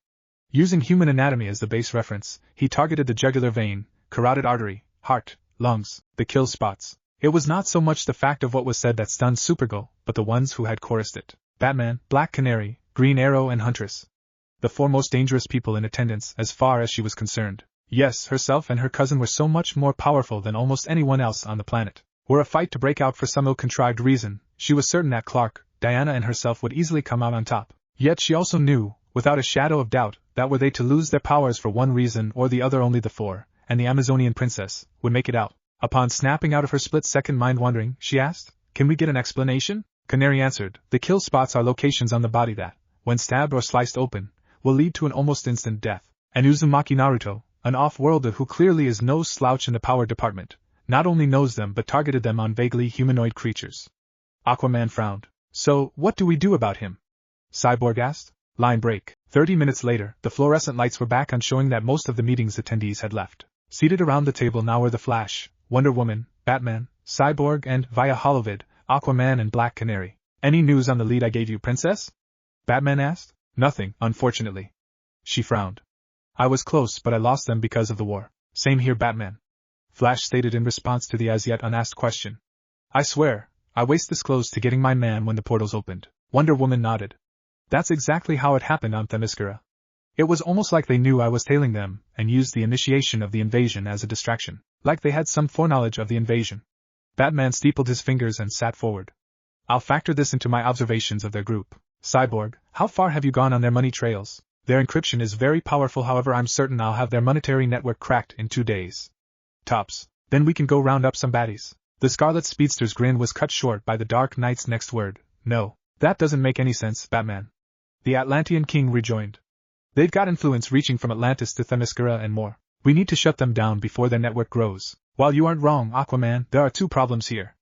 Using human anatomy as the base reference, he targeted the jugular vein, carotid artery, heart, lungs, the kill spots. It was not so much the fact of what was said that stunned Supergirl, but the ones who had chorused it. Batman, Black Canary, Green Arrow and Huntress. The 4 most dangerous people in attendance as far as she was concerned. Yes, herself and her cousin were so much more powerful than almost anyone else on the planet. Were a fight to break out for some ill-contrived reason, she was certain that Clark, Diana and herself would easily come out on top. Yet she also knew, without a shadow of doubt, that were they to lose their powers for one reason or the other, only the 4, and the Amazonian princess, would make it out. Upon snapping out of her split-second mind-wandering, she asked, "Can we get an explanation?" Canary answered, "The kill spots are locations on the body that, when stabbed or sliced open, will lead to an almost instant death. And Uzumaki Naruto, an off-worlder who clearly is no slouch in the power department, not only knows them but targeted them on vaguely humanoid creatures." Aquaman frowned. "So, what do we do about him?" Cyborg asked. Line break. 30 minutes later, the fluorescent lights were back on, showing that most of the meeting's attendees had left. Seated around the table now were the Flash, Wonder Woman, Batman, Cyborg and, via holovid, Aquaman and Black Canary. "Any news on the lead I gave you, Princess?" Batman asked. "Nothing, unfortunately." She frowned. "I was close, but I lost them because of the war." "Same here, Batman," Flash stated in response to the as-yet unasked question. "I swear, I wasted this close to getting my man when the portals opened." Wonder Woman nodded. "That's exactly how it happened on Themyscira. It was almost like they knew I was tailing them, and used the initiation of the invasion as a distraction, like they had some foreknowledge of the invasion. Batman steepled his fingers and sat forward. I'll factor this into my observations of their group. Cyborg, how far have you gone on their money trails? Their encryption is very powerful, however I'm certain I'll have their monetary network cracked in 2 days. Tops. Then we can go round up some baddies. The Scarlet Speedster's grin was cut short by the Dark Knight's next word. No, that doesn't make any sense, Batman. The Atlantean King rejoined. They've got influence reaching from Atlantis to Themyscira and more. We need to shut them down before their network grows. While you aren't wrong, Aquaman, there are 2 problems here.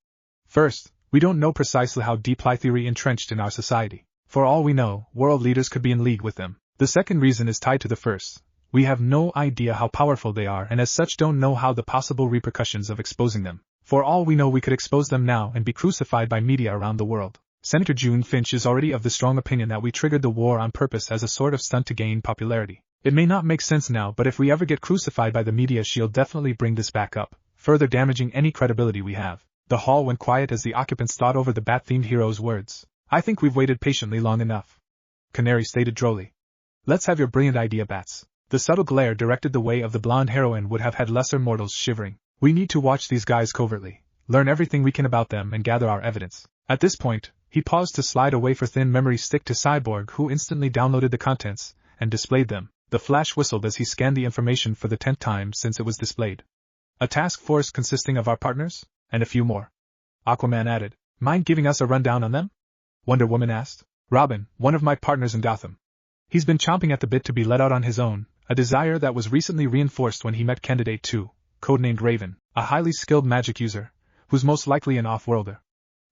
First, we don't know precisely how deep theory entrenched in our society. For all we know, world leaders could be in league with them. The second reason is tied to the first. We have no idea how powerful they are and as such don't know how the possible repercussions of exposing them. For all we know, we could expose them now and be crucified by media around the world. Senator June Finch is already of the strong opinion that we triggered the war on purpose as a sort of stunt to gain popularity. It may not make sense now, but if we ever get crucified by the media, she'll definitely bring this back up, further damaging any credibility we have. The hall went quiet as the occupants thought over the bat-themed hero's words. I think we've waited patiently long enough. Canary stated drolly. Let's have your brilliant idea, Bats. The subtle glare directed the way of the blonde heroine would have had lesser mortals shivering. We need to watch these guys covertly, learn everything we can about them and gather our evidence. At this point, he paused to slide a wafer-thin memory stick to Cyborg, who instantly downloaded the contents and displayed them. The flash whistled as he scanned the information for the 10th time since it was displayed. A task force consisting of our partners? And a few more. Aquaman added. Mind giving us a rundown on them? Wonder Woman asked. Robin, one of my partners in Gotham. He's been chomping at the bit to be let out on his own, a desire that was recently reinforced when he met Candidate 2, codenamed Raven, a highly skilled magic user, who's most likely an off-worlder.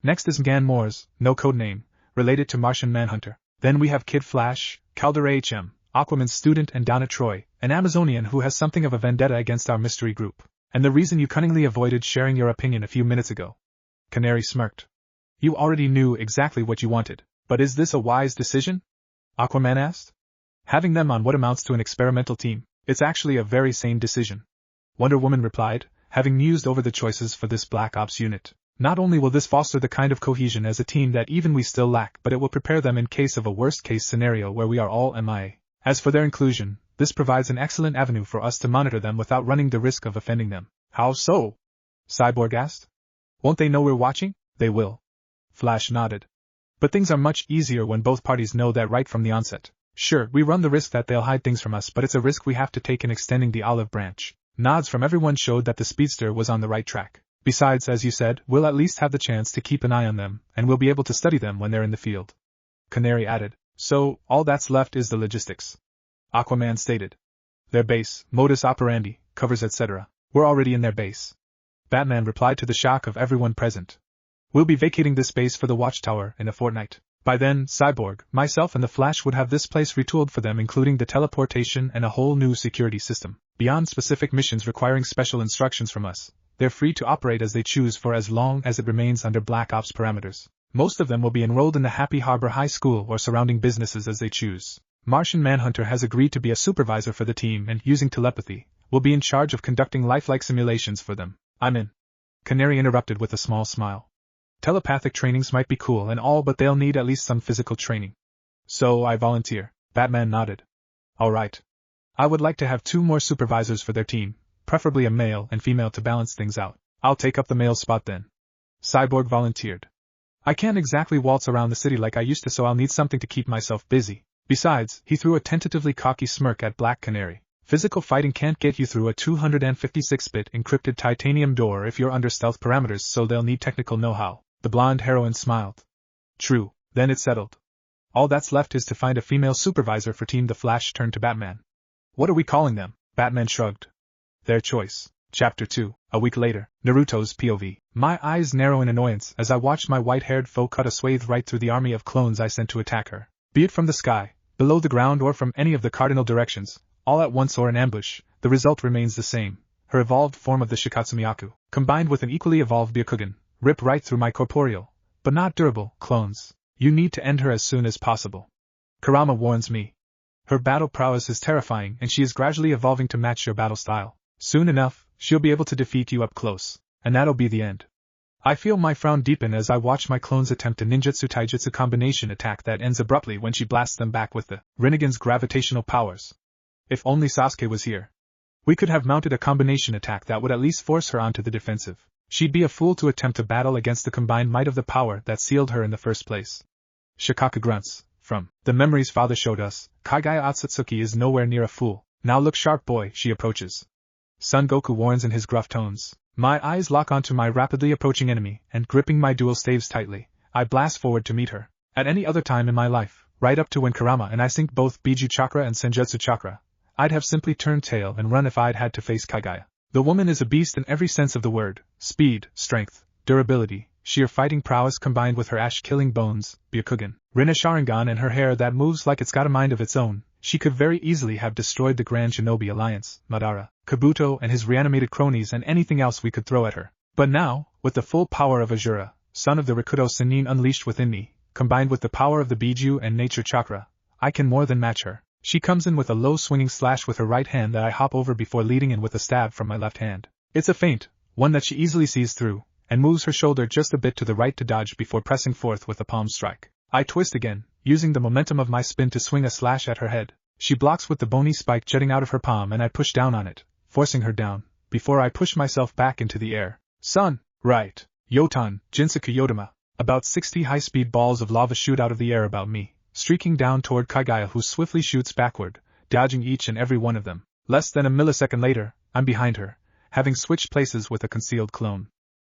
Next is Gan Moores, no codename, related to Martian Manhunter. Then we have Kid Flash, Calder HM, Aquaman's student, and Donna Troy, an Amazonian who has something of a vendetta against our mystery group. And the reason you cunningly avoided sharing your opinion a few minutes ago. Canary smirked. You already knew exactly what you wanted, but is this a wise decision? Aquaman asked. Having them on what amounts to an experimental team, it's actually a very sane decision. Wonder Woman replied, having mused over the choices for this Black Ops unit. Not only will this foster the kind of cohesion as a team that even we still lack, but it will prepare them in case of a worst-case scenario where we are all MIA. As for their inclusion, this provides an excellent avenue for us to monitor them without running the risk of offending them. How so? Cyborg asked. Won't they know we're watching? They will. Flash nodded. But things are much easier when both parties know that right from the onset. Sure, we run the risk that they'll hide things from us, but it's a risk we have to take in extending the olive branch. Nods from everyone showed that the speedster was on the right track. Besides, as you said, we'll at least have the chance to keep an eye on them, and we'll be able to study them when they're in the field. Canary added. So, all that's left is the logistics. Aquaman stated. Their base, modus operandi, covers etc. We're already in their base. Batman replied to the shock of everyone present. We'll be vacating this base for the Watchtower in a fortnight. By then, Cyborg, myself and the Flash would have this place retooled for them, including the teleportation and a whole new security system. Beyond specific missions requiring special instructions from us, they're free to operate as they choose for as long as it remains under Black Ops parameters. Most of them will be enrolled in the Happy Harbor High School or surrounding businesses as they choose. Martian Manhunter has agreed to be a supervisor for the team and, using telepathy, will be in charge of conducting lifelike simulations for them. I'm in. Canary interrupted with a small smile. Telepathic trainings might be cool and all, but they'll need at least some physical training. So I volunteer. Batman nodded. All right. I would like to have 2 more supervisors for their team, preferably a male and female to balance things out. I'll take up the male spot then. Cyborg volunteered. I can't exactly waltz around the city like I used to, so I'll need something to keep myself busy. Besides, he threw a tentatively cocky smirk at Black Canary. Physical fighting can't get you through a 256-bit encrypted titanium door if you're under stealth parameters, so they'll need technical know-how. The blonde heroine smiled. True, then it's settled. All that's left is to find a female supervisor for Team. The Flash turned to Batman. What are we calling them? Batman shrugged. Their choice. Chapter 2. A week later, Naruto's POV. My eyes narrow in annoyance as I watched my white-haired foe cut a swathe right through the army of clones I sent to attack her. Be it from the sky, below the ground, or from any of the cardinal directions, all at once or in ambush, the result remains the same. Her evolved form of the Shikatsumiyaku, combined with an equally evolved Byakugan, rip right through my corporeal, but not durable, clones. You need to end her as soon as possible. Kurama warns me. Her battle prowess is terrifying, and she is gradually evolving to match your battle style. Soon enough, she'll be able to defeat you up close, and that'll be the end. I feel my frown deepen as I watch my clones attempt a ninjutsu taijutsu combination attack that ends abruptly when she blasts them back with the Rinnegan's gravitational powers. If only Sasuke was here. We could have mounted a combination attack that would at least force her onto the defensive. She'd be a fool to attempt to battle against the combined might of the power that sealed her in the first place. Shikaka grunts. From the memories father showed us, Kagaya Otsutsuki is nowhere near a fool. Now look sharp, boy, she approaches. Son Goku warns in his gruff tones. My eyes lock onto my rapidly approaching enemy, and gripping my dual staves tightly, I blast forward to meet her. At any other time in my life, right up to when Kurama and I synced both Biju Chakra and Senjutsu Chakra, I'd have simply turned tail and run if I'd had to face Kagaya. The woman is a beast in every sense of the word: speed, strength, durability, sheer fighting prowess combined with her ash-killing bones, Byakugan, Rinna Sharingan, and her hair that moves like it's got a mind of its own. She could very easily have destroyed the Grand Shinobi Alliance, Madara, Kabuto and his reanimated cronies, and anything else we could throw at her. But now, with the full power of Azura, son of the Rikudo Sennin unleashed within me, combined with the power of the Biju and Nature Chakra, I can more than match her. She comes in with a low swinging slash with her right hand that I hop over before leading in with a stab from my left hand. It's a feint, one that she easily sees through, and moves her shoulder just a bit to the right to dodge before pressing forth with a palm strike. I twist again, using the momentum of my spin to swing a slash at her head. She blocks with the bony spike jutting out of her palm, and I push down on it, forcing her down, before I push myself back into the air. Son! Right. Yotan, Jinsaku Yodama. About 60 high-speed balls of lava shoot out of the air about me, streaking down toward Kagaya, who swiftly shoots backward, dodging each and every one of them. Less than a millisecond later, I'm behind her, having switched places with a concealed clone.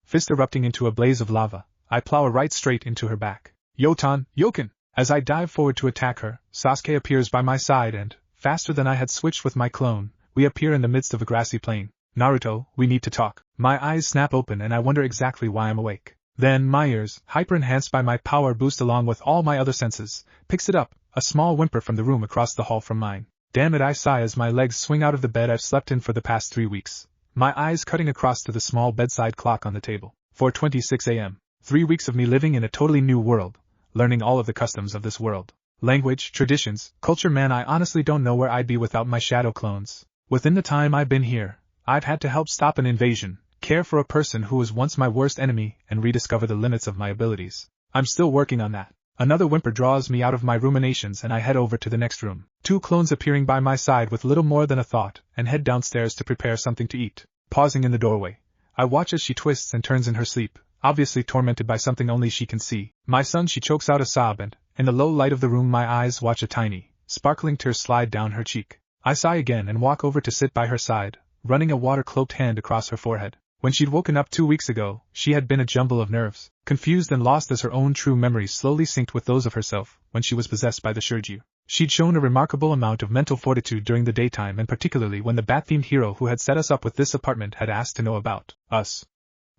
Fist erupting into a blaze of lava, I plow a right straight into her back. Yotan, Yoken! As I dive forward to attack her, Sasuke appears by my side and, faster than I had switched with my clone, we appear in the midst of a grassy plain. Naruto, we need to talk. My eyes snap open and I wonder exactly why I'm awake. Then my ears, hyper-enhanced by my power boost along with all my other senses, picks it up, a small whimper from the room across the hall from mine. Damn it, I sigh as my legs swing out of the bed I've slept in for the past 3 weeks. My eyes cutting across to the small bedside clock on the table. 4:26 a.m. 3 weeks of me living in a totally new world, learning all of the customs of this world. Language, traditions, culture, man, I honestly don't know where I'd be without my shadow clones. Within the time I've been here, I've had to help stop an invasion, care for a person who was once my worst enemy, and rediscover the limits of my abilities. I'm still working on that. Another whimper draws me out of my ruminations and I head over to the next room. 2 clones appearing by my side with little more than a thought, and head downstairs to prepare something to eat. Pausing in the doorway, I watch as she twists and turns in her sleep, obviously tormented by something only she can see. My son, she chokes out a sob, and, in the low light of the room, my eyes watch a tiny, sparkling tear slide down her cheek. I sigh again and walk over to sit by her side, running a water-cloaked hand across her forehead. When she'd woken up 2 weeks ago, she had been a jumble of nerves, confused and lost as her own true memories slowly synced with those of herself when she was possessed by the Shirju. She'd shown a remarkable amount of mental fortitude during the daytime, and particularly when the bat-themed hero who had set us up with this apartment had asked to know about us.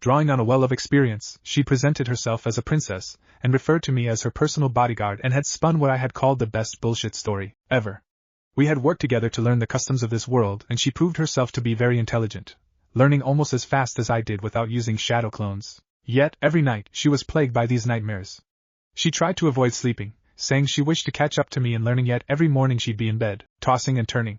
Drawing on a well of experience, she presented herself as a princess, and referred to me as her personal bodyguard, and had spun what I had called the best bullshit story ever. We had worked together to learn the customs of this world, and she proved herself to be very intelligent, learning almost as fast as I did without using shadow clones. Yet, every night, she was plagued by these nightmares. She tried to avoid sleeping, saying she wished to catch up to me in learning, yet every morning she'd be in bed, tossing and turning.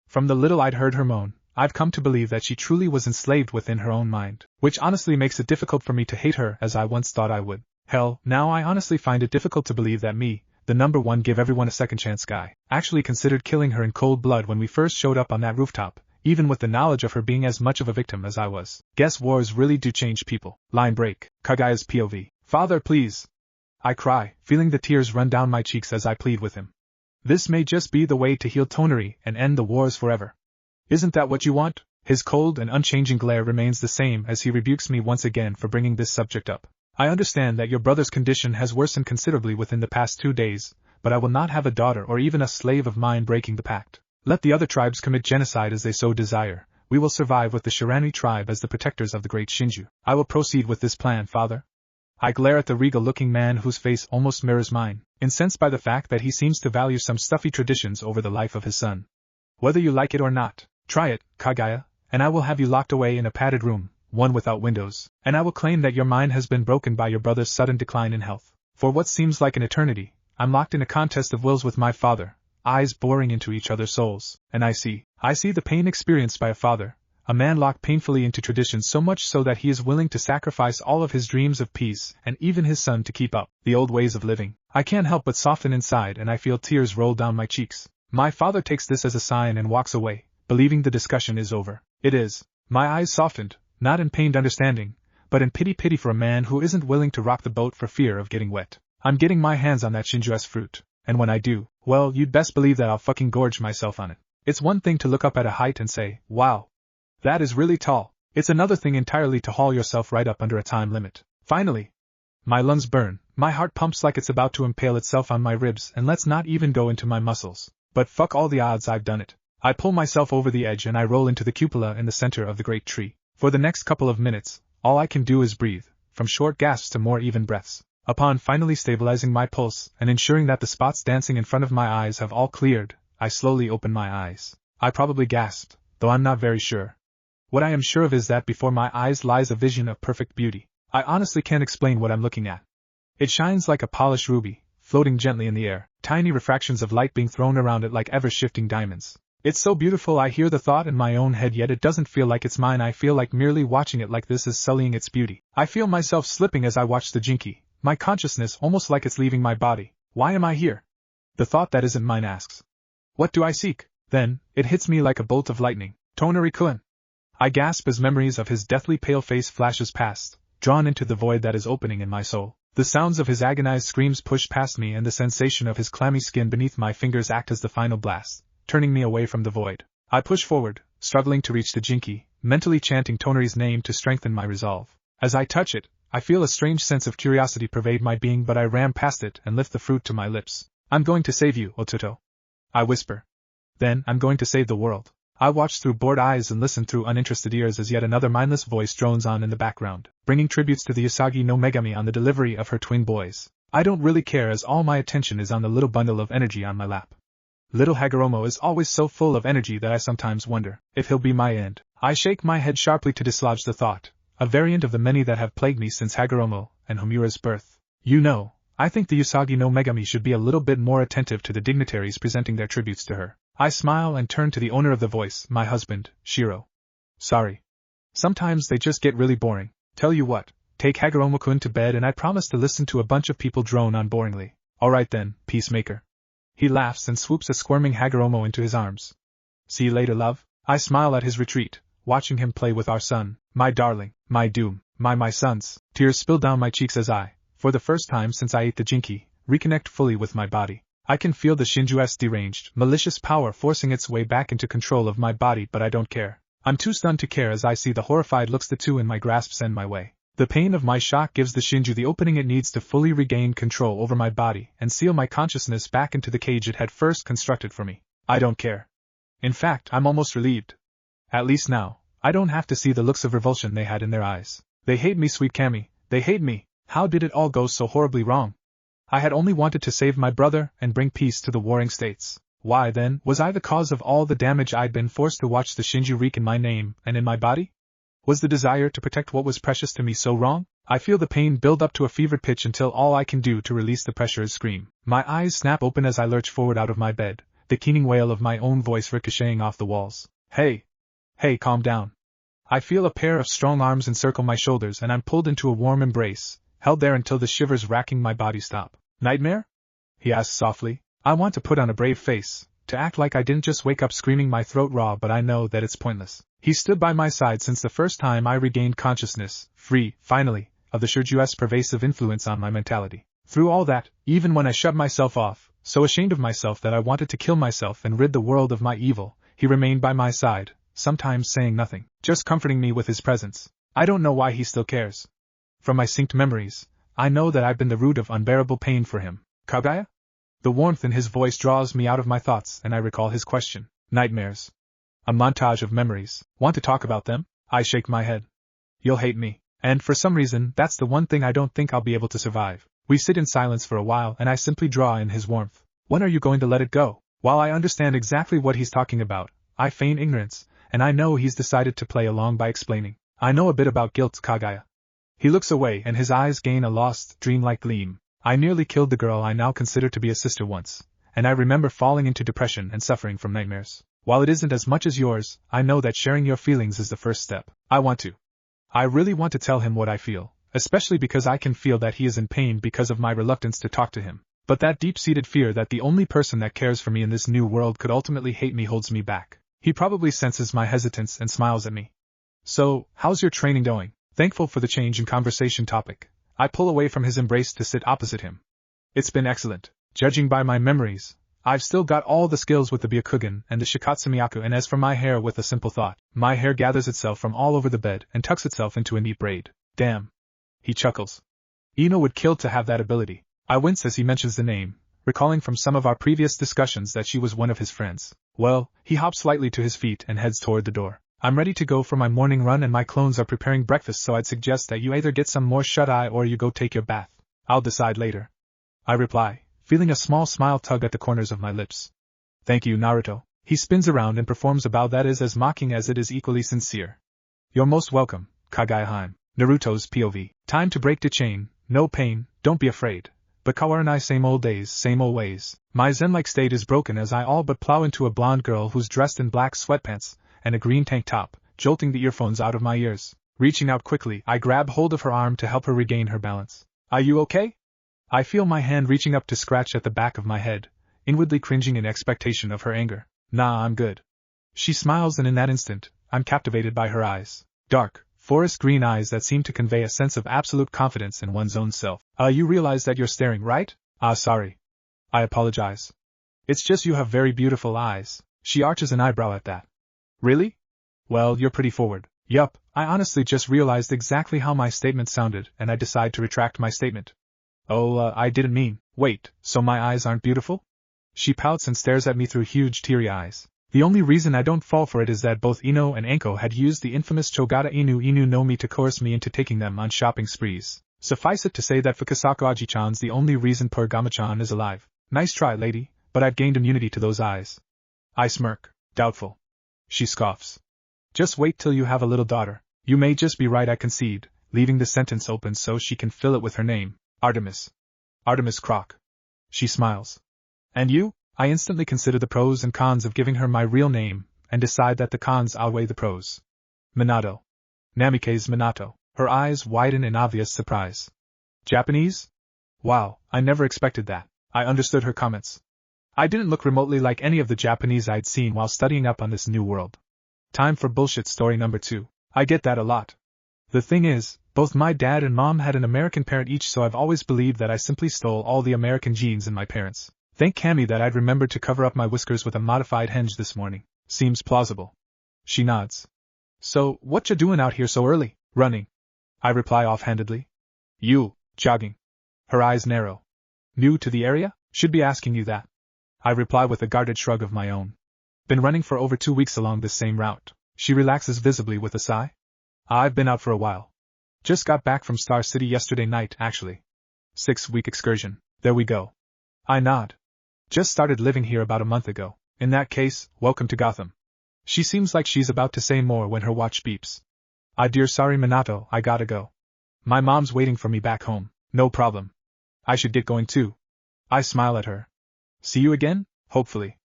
From the little I'd heard her moan, I've come to believe that she truly was enslaved within her own mind, which honestly makes it difficult for me to hate her as I once thought I would. Hell, now I honestly find it difficult to believe that me, the #1 give everyone a second chance guy, actually considered killing her in cold blood when we first showed up on that rooftop, even with the knowledge of her being as much of a victim as I was. Guess wars really do change people. Line break. Kagaya's POV. Father, please! I cry, feeling the tears run down my cheeks as I plead with him. This may just be the way to heal Tonari and end the wars forever. Isn't that what you want? His cold and unchanging glare remains the same as he rebukes me once again for bringing this subject up. I understand that your brother's condition has worsened considerably within the past 2 days, but I will not have a daughter or even a slave of mine breaking the pact. Let the other tribes commit genocide as they so desire. We will survive with the Shirani tribe as the protectors of the great Shinju. I will proceed with this plan, father. I glare at the regal-looking man whose face almost mirrors mine, incensed by the fact that he seems to value some stuffy traditions over the life of his son. Whether you like it or not, try it, Kagaya, and I will have you locked away in a padded room, one without windows, and I will claim that your mind has been broken by your brother's sudden decline in health. For what seems like an eternity, I'm locked in a contest of wills with my father, eyes boring into each other's souls, and I see the pain experienced by a father, a man locked painfully into tradition so much so that he is willing to sacrifice all of his dreams of peace and even his son to keep up the old ways of living. I can't help but soften inside and I feel tears roll down my cheeks. My father takes this as a sign and walks away, believing the discussion is over. It is. My eyes softened, not in pained understanding, but in pity for a man who isn't willing to rock the boat for fear of getting wet. I'm getting my hands on that Shinju's fruit, and when I do, well, you'd best believe that I'll fucking gorge myself on it. It's one thing to look up at a height and say, wow, that is really tall. It's another thing entirely to haul yourself right up under a time limit. Finally, my lungs burn, my heart pumps like it's about to impale itself on my ribs, and let's not even go into my muscles. But fuck all the odds, I've done it. I pull myself over the edge and I roll into the cupola in the center of the great tree. For the next couple of minutes, all I can do is breathe, from short gasps to more even breaths. Upon finally stabilizing my pulse and ensuring that the spots dancing in front of my eyes have all cleared, I slowly open my eyes. I probably gasped, though I'm not very sure. What I am sure of is that before my eyes lies a vision of perfect beauty. I honestly can't explain what I'm looking at. It shines like a polished ruby, floating gently in the air, tiny refractions of light being thrown around it like ever-shifting diamonds. It's so beautiful I hear the thought in my own head, yet it doesn't feel like it's mine. I feel like merely watching it like this is sullying its beauty. I feel myself slipping as I watch the jinky, my consciousness almost like it's leaving my body. Why am I here? The thought that isn't mine asks. What do I seek? Then, it hits me like a bolt of lightning. Tonari-kun. I gasp as memories of his deathly pale face flashes past, drawn into the void that is opening in my soul. The sounds of his agonized screams push past me, and the sensation of his clammy skin beneath my fingers act as the final blast, turning me away from the void. I push forward, struggling to reach the jinky, mentally chanting Tonari's name to strengthen my resolve. As I touch it, I feel a strange sense of curiosity pervade my being, but I ram past it and lift the fruit to my lips. I'm going to save you, Ototo. I whisper. Then, I'm going to save the world. I watch through bored eyes and listen through uninterested ears as yet another mindless voice drones on in the background, bringing tributes to the Usagi no Megami on the delivery of her twin boys. I don't really care, as all my attention is on the little bundle of energy on my lap. Little Hagoromo is always so full of energy that I sometimes wonder if he'll be my end. I shake my head sharply to dislodge the thought, a variant of the many that have plagued me since Hagoromo and Homura's birth. You know, I think the Usagi no Megami should be a little bit more attentive to the dignitaries presenting their tributes to her. I smile and turn to the owner of the voice, my husband, Shiro. Sorry. Sometimes they just get really boring. Tell you what, take Hagoromo-kun to bed and I promise to listen to a bunch of people drone on boringly. Alright then, peacemaker. He laughs and swoops a squirming Hagoromo into his arms. See you later, love. I smile at his retreat, watching him play with our son, my darling, my doom, my sons. Tears spill down my cheeks as I, for the first time since I ate the jinky, reconnect fully with my body. I can feel the Shinju's deranged, malicious power forcing its way back into control of my body, but I don't care. I'm too stunned to care as I see the horrified looks the two in my grasp send my way. The pain of my shock gives the Shinju the opening it needs to fully regain control over my body and seal my consciousness back into the cage it had first constructed for me. I don't care. In fact, I'm almost relieved. At least now, I don't have to see the looks of revulsion they had in their eyes. They hate me, sweet Cammy, they hate me. How did it all go so horribly wrong? I had only wanted to save my brother and bring peace to the warring states. Why, then, was I the cause of all the damage I'd been forced to watch the Shinju wreak in my name and in my body? Was the desire to protect what was precious to me so wrong? I feel the pain build up to a fevered pitch until all I can do to release the pressure is scream. My eyes snap open as I lurch forward out of my bed, the keening wail of my own voice ricocheting off the walls. Hey! Hey, calm down. I feel a pair of strong arms encircle my shoulders and I'm pulled into a warm embrace, held there until the shivers racking my body stop. Nightmare? He asks softly. I want to put on a brave face, to act like I didn't just wake up screaming my throat raw, but I know that it's pointless. He stood by my side since the first time I regained consciousness, free, finally, of the Shinju's pervasive influence on my mentality. Through all that, even when I shut myself off, so ashamed of myself that I wanted to kill myself and rid the world of my evil, he remained by my side, sometimes saying nothing, just comforting me with his presence. I don't know why he still cares. From my synced memories, I know that I've been the root of unbearable pain for him. Kagaya? The warmth in his voice draws me out of my thoughts and I recall his question. Nightmares. A montage of memories. Want to talk about them? I shake my head. You'll hate me. And for some reason, that's the one thing I don't think I'll be able to survive. We sit in silence for a while and I simply draw in his warmth. When are you going to let it go? While I understand exactly what he's talking about, I feign ignorance, and I know he's decided to play along by explaining. I know a bit about guilt, Kagaya. He looks away and his eyes gain a lost, dreamlike gleam. I nearly killed the girl I now consider to be a sister once, and I remember falling into depression and suffering from nightmares. While it isn't as much as yours, I know that sharing your feelings is the first step. I really want to tell him what I feel, especially because I can feel that he is in pain because of my reluctance to talk to him. But that deep-seated fear that the only person that cares for me in this new world could ultimately hate me holds me back. He probably senses my hesitance and smiles at me. So, how's your training going? Thankful for the change in conversation topic, I pull away from his embrace to sit opposite him. It's been excellent. Judging by my memories, I've still got all the skills with the Byakugan and the Shikatsumiyaku, and as for my hair, with a simple thought, my hair gathers itself from all over the bed and tucks itself into a neat braid. Damn. He chuckles. Ino would kill to have that ability. I wince as he mentions the name, recalling from some of our previous discussions that she was one of his friends. Well, he hops slightly to his feet and heads toward the door. I'm ready to go for my morning run and my clones are preparing breakfast, so I'd suggest that you either get some more shut-eye or you go take your bath. I'll decide later. I reply, feeling a small smile tug at the corners of my lips. Thank you, Naruto. He spins around and performs a bow that is as mocking as it is equally sincere. You're most welcome, Kagaya. Naruto's POV. Time to break the chain, no pain, don't be afraid. But Kawaranai, same old days, same old ways. My zen-like state is broken as I all but plow into a blonde girl who's dressed in black sweatpants and a green tank top, jolting the earphones out of my ears. Reaching out quickly, I grab hold of her arm to help her regain her balance. Are you okay? I feel my hand reaching up to scratch at the back of my head, inwardly cringing in expectation of her anger. Nah, I'm good. She smiles, and in that instant, I'm captivated by her eyes. Dark, forest green eyes that seem to convey a sense of absolute confidence in one's own self. You realize that you're staring, right? Sorry. I apologize. It's just you have very beautiful eyes. She arches an eyebrow at that. Really? Well, you're pretty forward. Yup, I honestly just realized exactly how my statement sounded, and I decide to retract my statement. I didn't mean. Wait, so my eyes aren't beautiful? She pouts and stares at me through huge teary eyes. The only reason I don't fall for it is that both Ino and Anko had used the infamous Chogata Inu no Mi to coerce me into taking them on shopping sprees. Suffice it to say that Fukasaku Aji-chan's the only reason Kurama-chan is alive. Nice try, lady, but I've gained immunity to those eyes. I smirk, doubtful. She scoffs. Just wait till you have a little daughter. You may just be right, I concede, leaving the sentence open so she can fill it with her name. Artemis. Artemis Croc. She smiles. And you? I instantly consider the pros and cons of giving her my real name, and decide that the cons outweigh the pros. Minato. Namike's Minato. Her eyes widen in obvious surprise. Japanese? Wow, I never expected that. I understood her comments. I didn't look remotely like any of the Japanese I'd seen while studying up on this new world. Time for bullshit story number 2. I get that a lot. The thing is, both my dad and mom had an American parent each, so I've always believed that I simply stole all the American genes in my parents. Thank Cammy that I'd remembered to cover up my whiskers with a modified henge this morning. Seems plausible. She nods. So, what ya doing out here so early? Running. I reply offhandedly. You, jogging. Her eyes narrow. New to the area? Should be asking you that. I reply with a guarded shrug of my own. Been running for over 2 weeks along this same route. She relaxes visibly with a sigh. I've been out for a while. Just got back from Star City yesterday night, actually. 6-week excursion. There we go. I nod. Just started living here about a month ago. In that case, welcome to Gotham. She seems like she's about to say more when her watch beeps. Dear sorry Minato, I gotta go. My mom's waiting for me back home. No problem. I should get going too. I smile at her. See you again, hopefully.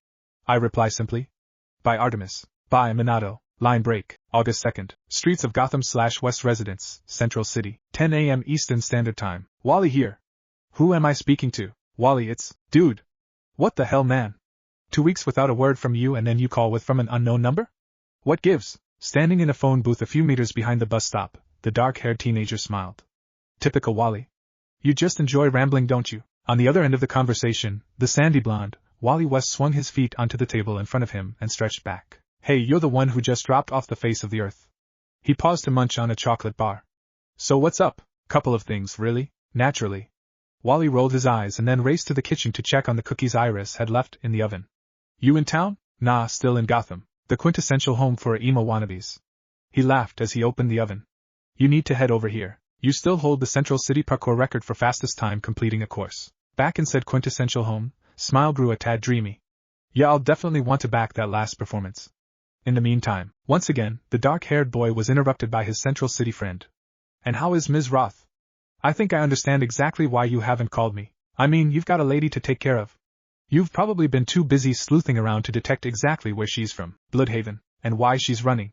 I reply simply. Bye Artemis. Bye Minato. Line break, August 2nd. Streets of Gotham/West Residence, Central City. 10 a.m. Eastern Standard Time. Wally here. Who am I speaking to? Wally, it's, dude. What the hell, man? 2 weeks without a word from you and then you call from an unknown number? What gives? Standing in a phone booth a few meters behind the bus stop, the dark-haired teenager smiled. Typical Wally. You just enjoy rambling, don't you? On the other end of the conversation, the sandy blonde, Wally West swung his feet onto the table in front of him and stretched back. Hey, you're the one who just dropped off the face of the earth. He paused to munch on a chocolate bar. So what's up? Couple of things, really, naturally. Wally rolled his eyes and then raced to the kitchen to check on the cookies Iris had left in the oven. You in town? Nah, still in Gotham, the quintessential home for emo wannabes. He laughed as he opened the oven. You need to head over here. You still hold the Central City parkour record for fastest time completing a course. Back in said quintessential home, smile grew a tad dreamy. Yeah, I'll definitely want to back that last performance. In the meantime, once again, the dark-haired boy was interrupted by his Central City friend. And how is Ms. Roth? I think I understand exactly why you haven't called me. I mean, you've got a lady to take care of. You've probably been too busy sleuthing around to detect exactly where she's from, Bloodhaven, and why she's running.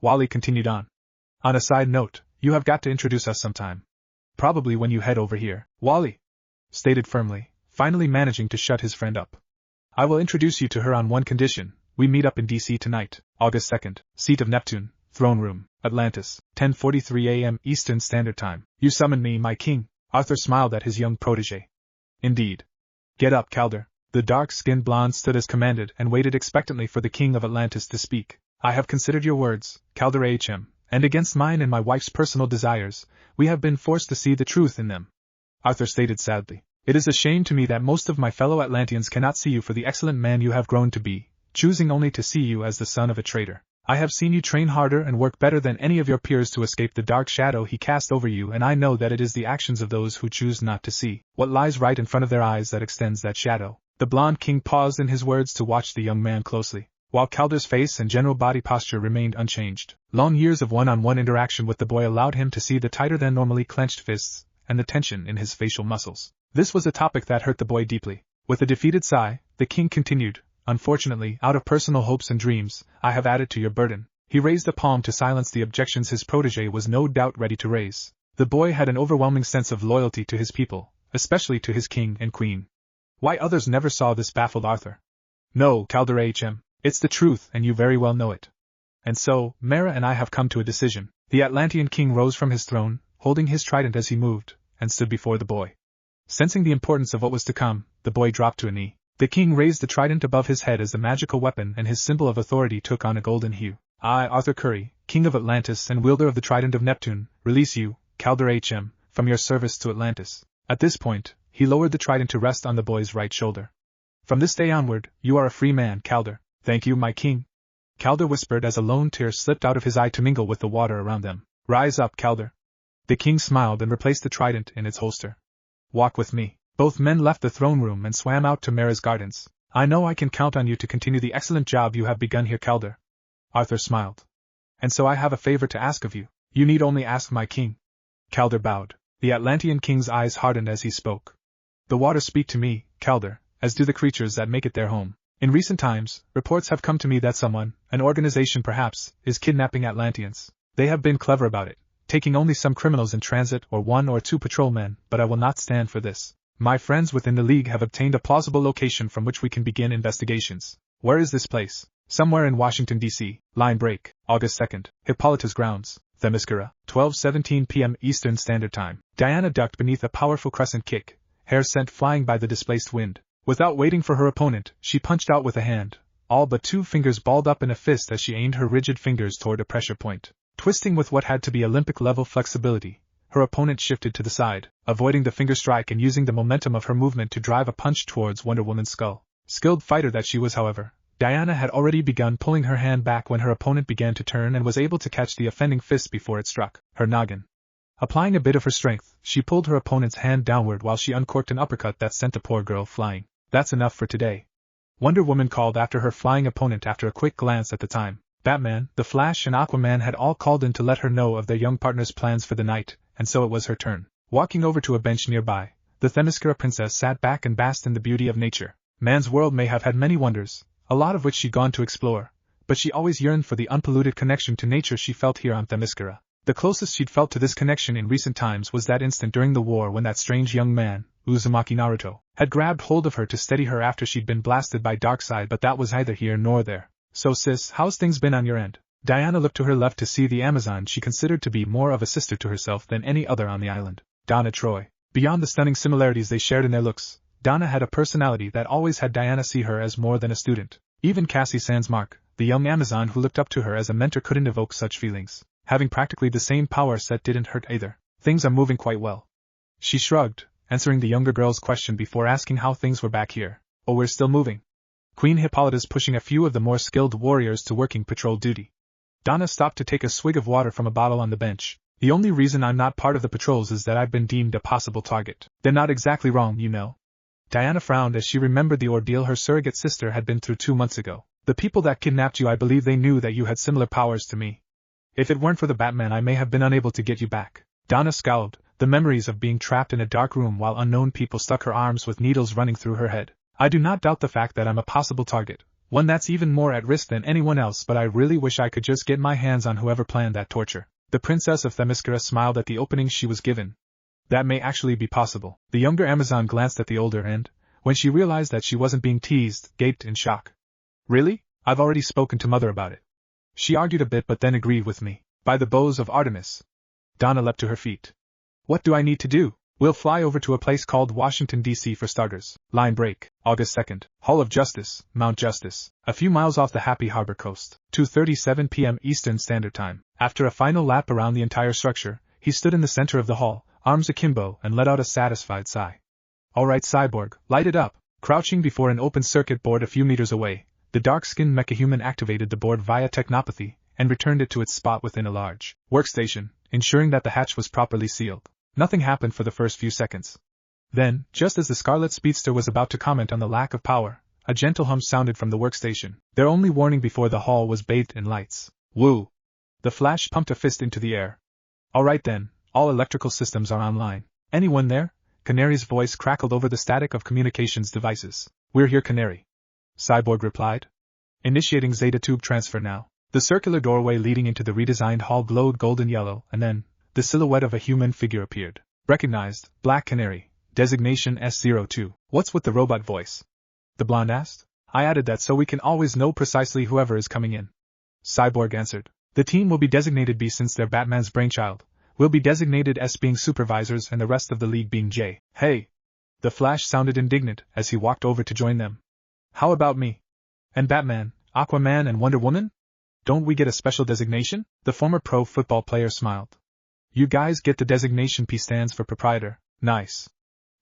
Wally continued on. On a side note, you have got to introduce us sometime. Probably when you head over here. Wally stated firmly, finally managing to shut his friend up. I will introduce you to her on one condition. We meet up in DC tonight, August 2nd, seat of Neptune, throne room, Atlantis, 10:43 a.m. Eastern Standard Time. You summoned me, my king. Arthur smiled at his young protege. Indeed. Get up, Calder. The dark-skinned blonde stood as commanded and waited expectantly for the king of Atlantis to speak. I have considered your words, Calder Ahm, and against mine and my wife's personal desires, we have been forced to see the truth in them. Arthur stated sadly. It is a shame to me that most of my fellow Atlanteans cannot see you for the excellent man you have grown to be, choosing only to see you as the son of a traitor. I have seen you train harder and work better than any of your peers to escape the dark shadow he cast over you, and I know that it is the actions of those who choose not to see what lies right in front of their eyes that extends that shadow. The blonde king paused in his words to watch the young man closely, while Calder's face and general body posture remained unchanged. Long years of one-on-one interaction with the boy allowed him to see the tighter than normally clenched fists, and the tension in his facial muscles. This was a topic that hurt the boy deeply. With a defeated sigh, the king continued, Unfortunately, out of personal hopes and dreams, I have added to your burden. He raised a palm to silence the objections his protege was no doubt ready to raise. The boy had an overwhelming sense of loyalty to his people, especially to his king and queen. Why others never saw this baffled Arthur. No, Calder Ahm, it's the truth and you very well know it. And so, Mara and I have come to a decision. The Atlantean king rose from his throne, holding his trident as he moved, and stood before the boy. Sensing the importance of what was to come, the boy dropped to a knee. The king raised the trident above his head as the magical weapon and his symbol of authority took on a golden hue. I, Arthur Curry, king of Atlantis and wielder of the trident of Neptune, release you, Calder Ahm, from your service to Atlantis. At this point, he lowered the trident to rest on the boy's right shoulder. From this day onward, you are a free man, Calder. Thank you, my king. Calder whispered as a lone tear slipped out of his eye to mingle with the water around them. Rise up, Calder. The king smiled and replaced the trident in its holster. Walk with me. Both men left the throne room and swam out to Mara's gardens. I know I can count on you to continue the excellent job you have begun here, Calder. Arthur smiled. And so I have a favor to ask of you. You need only ask my king. Calder bowed. The Atlantean king's eyes hardened as he spoke. The waters speak to me, Calder, as do the creatures that make it their home. In recent times, reports have come to me that someone, an organization perhaps, is kidnapping Atlanteans. They have been clever about it, taking only some criminals in transit or 1 or 2 patrolmen, but I will not stand for this. My friends within the League have obtained a plausible location from which we can begin investigations. Where is this place? Somewhere in Washington, D.C. Line break, August 2nd, Hippolyta's grounds, Themyscira, 12:17 p.m. Eastern Standard Time. Diana ducked beneath a powerful crescent kick, hair sent flying by the displaced wind. Without waiting for her opponent, she punched out with a hand, all but 2 fingers balled up in a fist as she aimed her rigid fingers toward a pressure point. Twisting with what had to be Olympic-level flexibility, her opponent shifted to the side, avoiding the finger strike and using the momentum of her movement to drive a punch towards Wonder Woman's skull. Skilled fighter that she was, however, Diana had already begun pulling her hand back when her opponent began to turn and was able to catch the offending fist before it struck her noggin. Applying a bit of her strength, she pulled her opponent's hand downward while she uncorked an uppercut that sent the poor girl flying. That's enough for today. Wonder Woman called after her flying opponent after a quick glance at the time. Batman, the Flash and Aquaman had all called in to let her know of their young partner's plans for the night, and so it was her turn. Walking over to a bench nearby, the Themyscira princess sat back and basked in the beauty of nature. Man's world may have had many wonders, a lot of which she'd gone to explore, but she always yearned for the unpolluted connection to nature she felt here on Themyscira. The closest she'd felt to this connection in recent times was that instant during the war when that strange young man, Uzumaki Naruto, had grabbed hold of her to steady her after she'd been blasted by Darkseid, but that was neither here nor there. So sis, how's things been on your end? Diana looked to her left to see the Amazon she considered to be more of a sister to herself than any other on the island, Donna Troy. Beyond the stunning similarities they shared in their looks, Donna had a personality that always had Diana see her as more than a student. Even Cassie Sandsmark, the young Amazon who looked up to her as a mentor, couldn't evoke such feelings. Having practically the same power set didn't hurt either. Things are moving quite well. She shrugged, answering the younger girl's question before asking how things were back here. Oh, we're still moving. Queen Hippolyta's pushing a few of the more skilled warriors to working patrol duty. Donna stopped to take a swig of water from a bottle on the bench. The only reason I'm not part of the patrols is that I've been deemed a possible target. They're not exactly wrong, you know. Diana frowned as she remembered the ordeal her surrogate sister had been through 2 months ago. The people that kidnapped you, I believe they knew that you had similar powers to me. If it weren't for the Batman, I may have been unable to get you back. Donna scowled, the memories of being trapped in a dark room while unknown people stuck her arms with needles running through her head. I do not doubt the fact that I'm a possible target, one that's even more at risk than anyone else, but I really wish I could just get my hands on whoever planned that torture. The Princess of Themyscira smiled at the opening she was given. That may actually be possible. The younger Amazon glanced at the older and, when she realized that she wasn't being teased, gaped in shock. Really? I've already spoken to Mother about it. She argued a bit but then agreed with me. By the bows of Artemis. Donna leapt to her feet. What do I need to do? We'll fly over to a place called Washington, D.C. for starters. Line break, August 2nd. Hall of Justice, Mount Justice. A few miles off the Happy Harbor coast. 2:37 p.m. Eastern Standard Time. After a final lap around the entire structure, he stood in the center of the hall, arms akimbo, and let out a satisfied sigh. All right, Cyborg, light it up. Crouching before an open circuit board a few meters away, the dark-skinned mechahuman activated the board via technopathy and returned it to its spot within a large workstation, ensuring that the hatch was properly sealed. Nothing happened for the first few seconds. Then, just as the Scarlet Speedster was about to comment on the lack of power, a gentle hum sounded from the workstation, their only warning before the hall was bathed in lights. Woo! The Flash pumped a fist into the air. All right then, all electrical systems are online. Anyone there? Canary's voice crackled over the static of communications devices. We're here, Canary. Cyborg replied. Initiating Zeta tube transfer now. The circular doorway leading into the redesigned hall glowed golden yellow, and then, the silhouette of a human figure appeared. Recognized, Black Canary, designation S02. What's with the robot voice? The blonde asked. I added that so we can always know precisely whoever is coming in. Cyborg answered. The team will be designated B since they're Batman's brainchild. We'll be designated S being supervisors and the rest of the league being J. Hey! The Flash sounded indignant as he walked over to join them. How about me? And Batman, Aquaman and Wonder Woman? Don't we get a special designation? The former pro football player smiled. You guys get the designation. P stands for proprietor. Nice.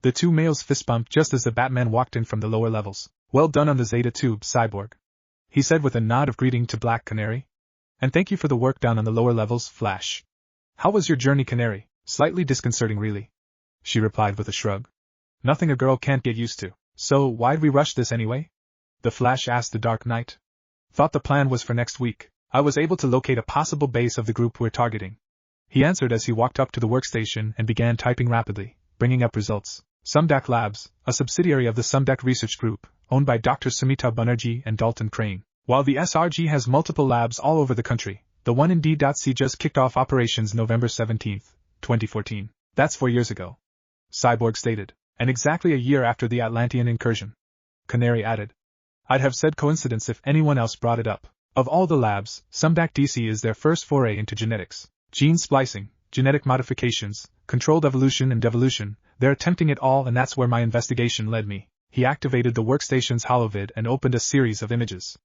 The two males fist bumped just as the Batman walked in from the lower levels. Well done on the Zeta tube, Cyborg. He said with a nod of greeting to Black Canary. And thank you for the work done on the lower levels, Flash. How was your journey, Canary? Slightly disconcerting, really. She replied with a shrug. Nothing a girl can't get used to. So, why'd we rush this anyway? The Flash asked the Dark Knight. Thought the plan was for next week. I was able to locate a possible base of the group we're targeting. He answered as he walked up to the workstation and began typing rapidly, bringing up results. Sumdac Labs, a subsidiary of the Sumdac Research Group, owned by Dr. Sumita Banerjee and Dalton Crane. While the SRG has multiple labs all over the country, the one in D.C. just kicked off operations November 17, 2014. That's 4 years ago. Cyborg stated, and exactly a year after the Atlantean incursion. Canary added. I'd have said coincidence if anyone else brought it up. Of all the labs, Sumdac DC is their first foray into genetics. Gene splicing, genetic modifications, controlled evolution and devolution, they're attempting it all, and that's where my investigation led me. He activated the workstation's holovid and opened a series of images.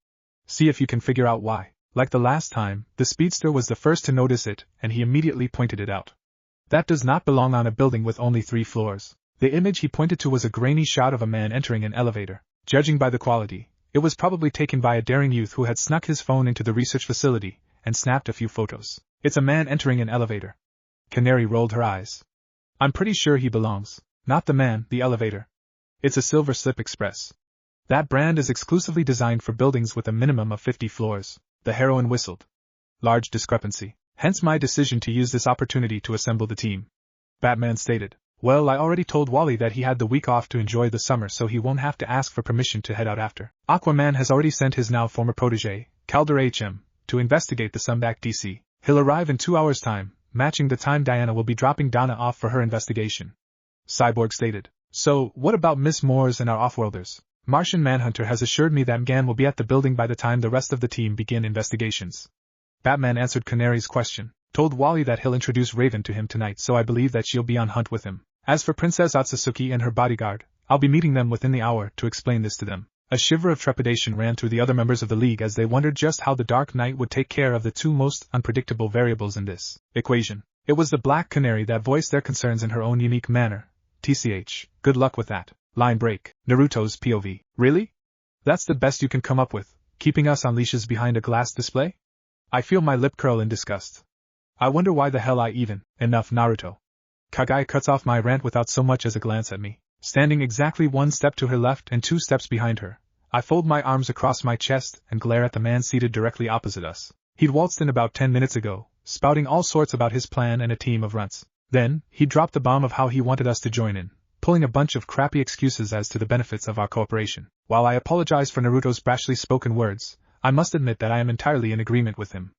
See if you can figure out why. Like the last time, the Speedster was the first to notice it, and he immediately pointed it out. That does not belong on a building with only 3 floors. The image he pointed to was a grainy shot of a man entering an elevator. Judging by the quality, it was probably taken by a daring youth who had snuck his phone into the research facility and snapped a few photos. It's a man entering an elevator. Canary rolled her eyes. I'm pretty sure he belongs. Not the man, the elevator. It's a Silver Slip Express. That brand is exclusively designed for buildings with a minimum of 50 floors. The heroine whistled. Large discrepancy. Hence my decision to use this opportunity to assemble the team. Batman stated. Well, I already told Wally that he had the week off to enjoy the summer, so he won't have to ask for permission to head out after. Aquaman has already sent his now former protege, Calder HM, to investigate the Sumdac DC. He'll arrive in 2 hours' time, matching the time Diana will be dropping Donna off for her investigation. Cyborg stated. So, what about Miss Moores and our offworlders? Martian Manhunter has assured me that Mgan will be at the building by the time the rest of the team begin investigations. Batman answered Canary's question. Told Wally that he'll introduce Raven to him tonight, so I believe that she'll be on hunt with him. As for Princess Otsutsuki and her bodyguard, I'll be meeting them within the hour to explain this to them. A shiver of trepidation ran through the other members of the League as they wondered just how the Dark Knight would take care of the two most unpredictable variables in this equation. It was the Black Canary that voiced their concerns in her own unique manner. TCH, good luck with that. Line break. Naruto's POV. Really? That's the best you can come up with, keeping us on leashes behind a glass display? I feel my lip curl in disgust. I wonder why the hell I even. Enough, Naruto. Kagaya cuts off my rant without so much as a glance at me. Standing exactly 1 step to her left and 2 steps behind her, I fold my arms across my chest and glare at the man seated directly opposite us. He'd waltzed in about 10 minutes ago, spouting all sorts about his plan and a team of runts. Then, he dropped the bomb of how he wanted us to join in, pulling a bunch of crappy excuses as to the benefits of our cooperation. While I apologize for Naruto's brashly spoken words, I must admit that I am entirely in agreement with him.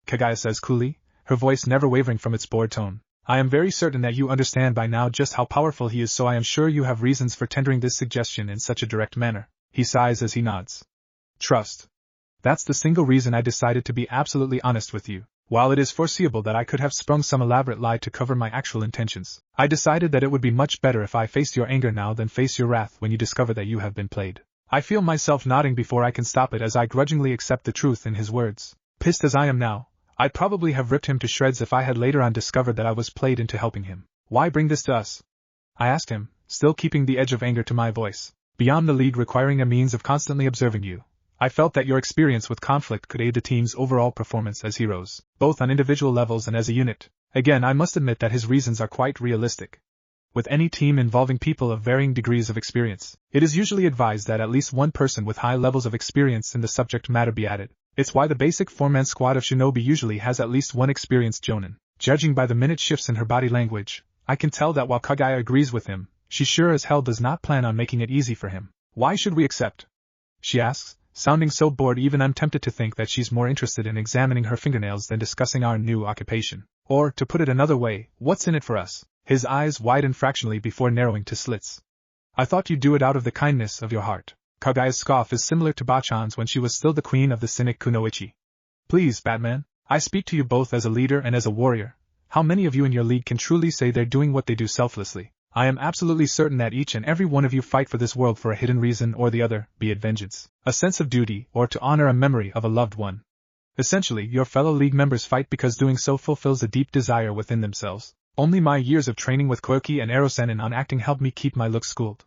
Kagaya says coolly, her voice never wavering from its bored tone. I am very certain that you understand by now just how powerful he is, so I am sure you have reasons for tendering this suggestion in such a direct manner. He sighs as he nods. Trust. That's the single reason I decided to be absolutely honest with you. While it is foreseeable that I could have sprung some elaborate lie to cover my actual intentions, I decided that it would be much better if I faced your anger now than face your wrath when you discover that you have been played. I feel myself nodding before I can stop it as I grudgingly accept the truth in his words. Pissed as I am now, I'd probably have ripped him to shreds if I had later on discovered that I was played into helping him. Why bring this to us? I asked him, still keeping the edge of anger to my voice. Beyond the league requiring a means of constantly observing you, I felt that your experience with conflict could aid the team's overall performance as heroes, both on individual levels and as a unit. Again, I must admit that his reasons are quite realistic. With any team involving people of varying degrees of experience, it is usually advised that at least one person with high levels of experience in the subject matter be added. It's why the basic 4-man squad of shinobi usually has at least one experienced jonin. Judging by the minute shifts in her body language, I can tell that while Kagaya agrees with him, she sure as hell does not plan on making it easy for him. Why should we accept? She asks, sounding so bored even I'm tempted to think that she's more interested in examining her fingernails than discussing our new occupation. Or, to put it another way, what's in it for us? His eyes widen fractionally before narrowing to slits. I thought you'd do it out of the kindness of your heart. Kagaya's scoff is similar to Bachan's when she was still the queen of the cynic Kunoichi. Please, Batman, I speak to you both as a leader and as a warrior. How many of you in your league can truly say they're doing what they do selflessly? I am absolutely certain that each and every one of you fight for this world for a hidden reason or the other, be it vengeance, a sense of duty, or to honor a memory of a loved one. Essentially, your fellow league members fight because doing so fulfills a deep desire within themselves. Only my years of training with Koki and Erosenin on acting helped me keep my looks schooled.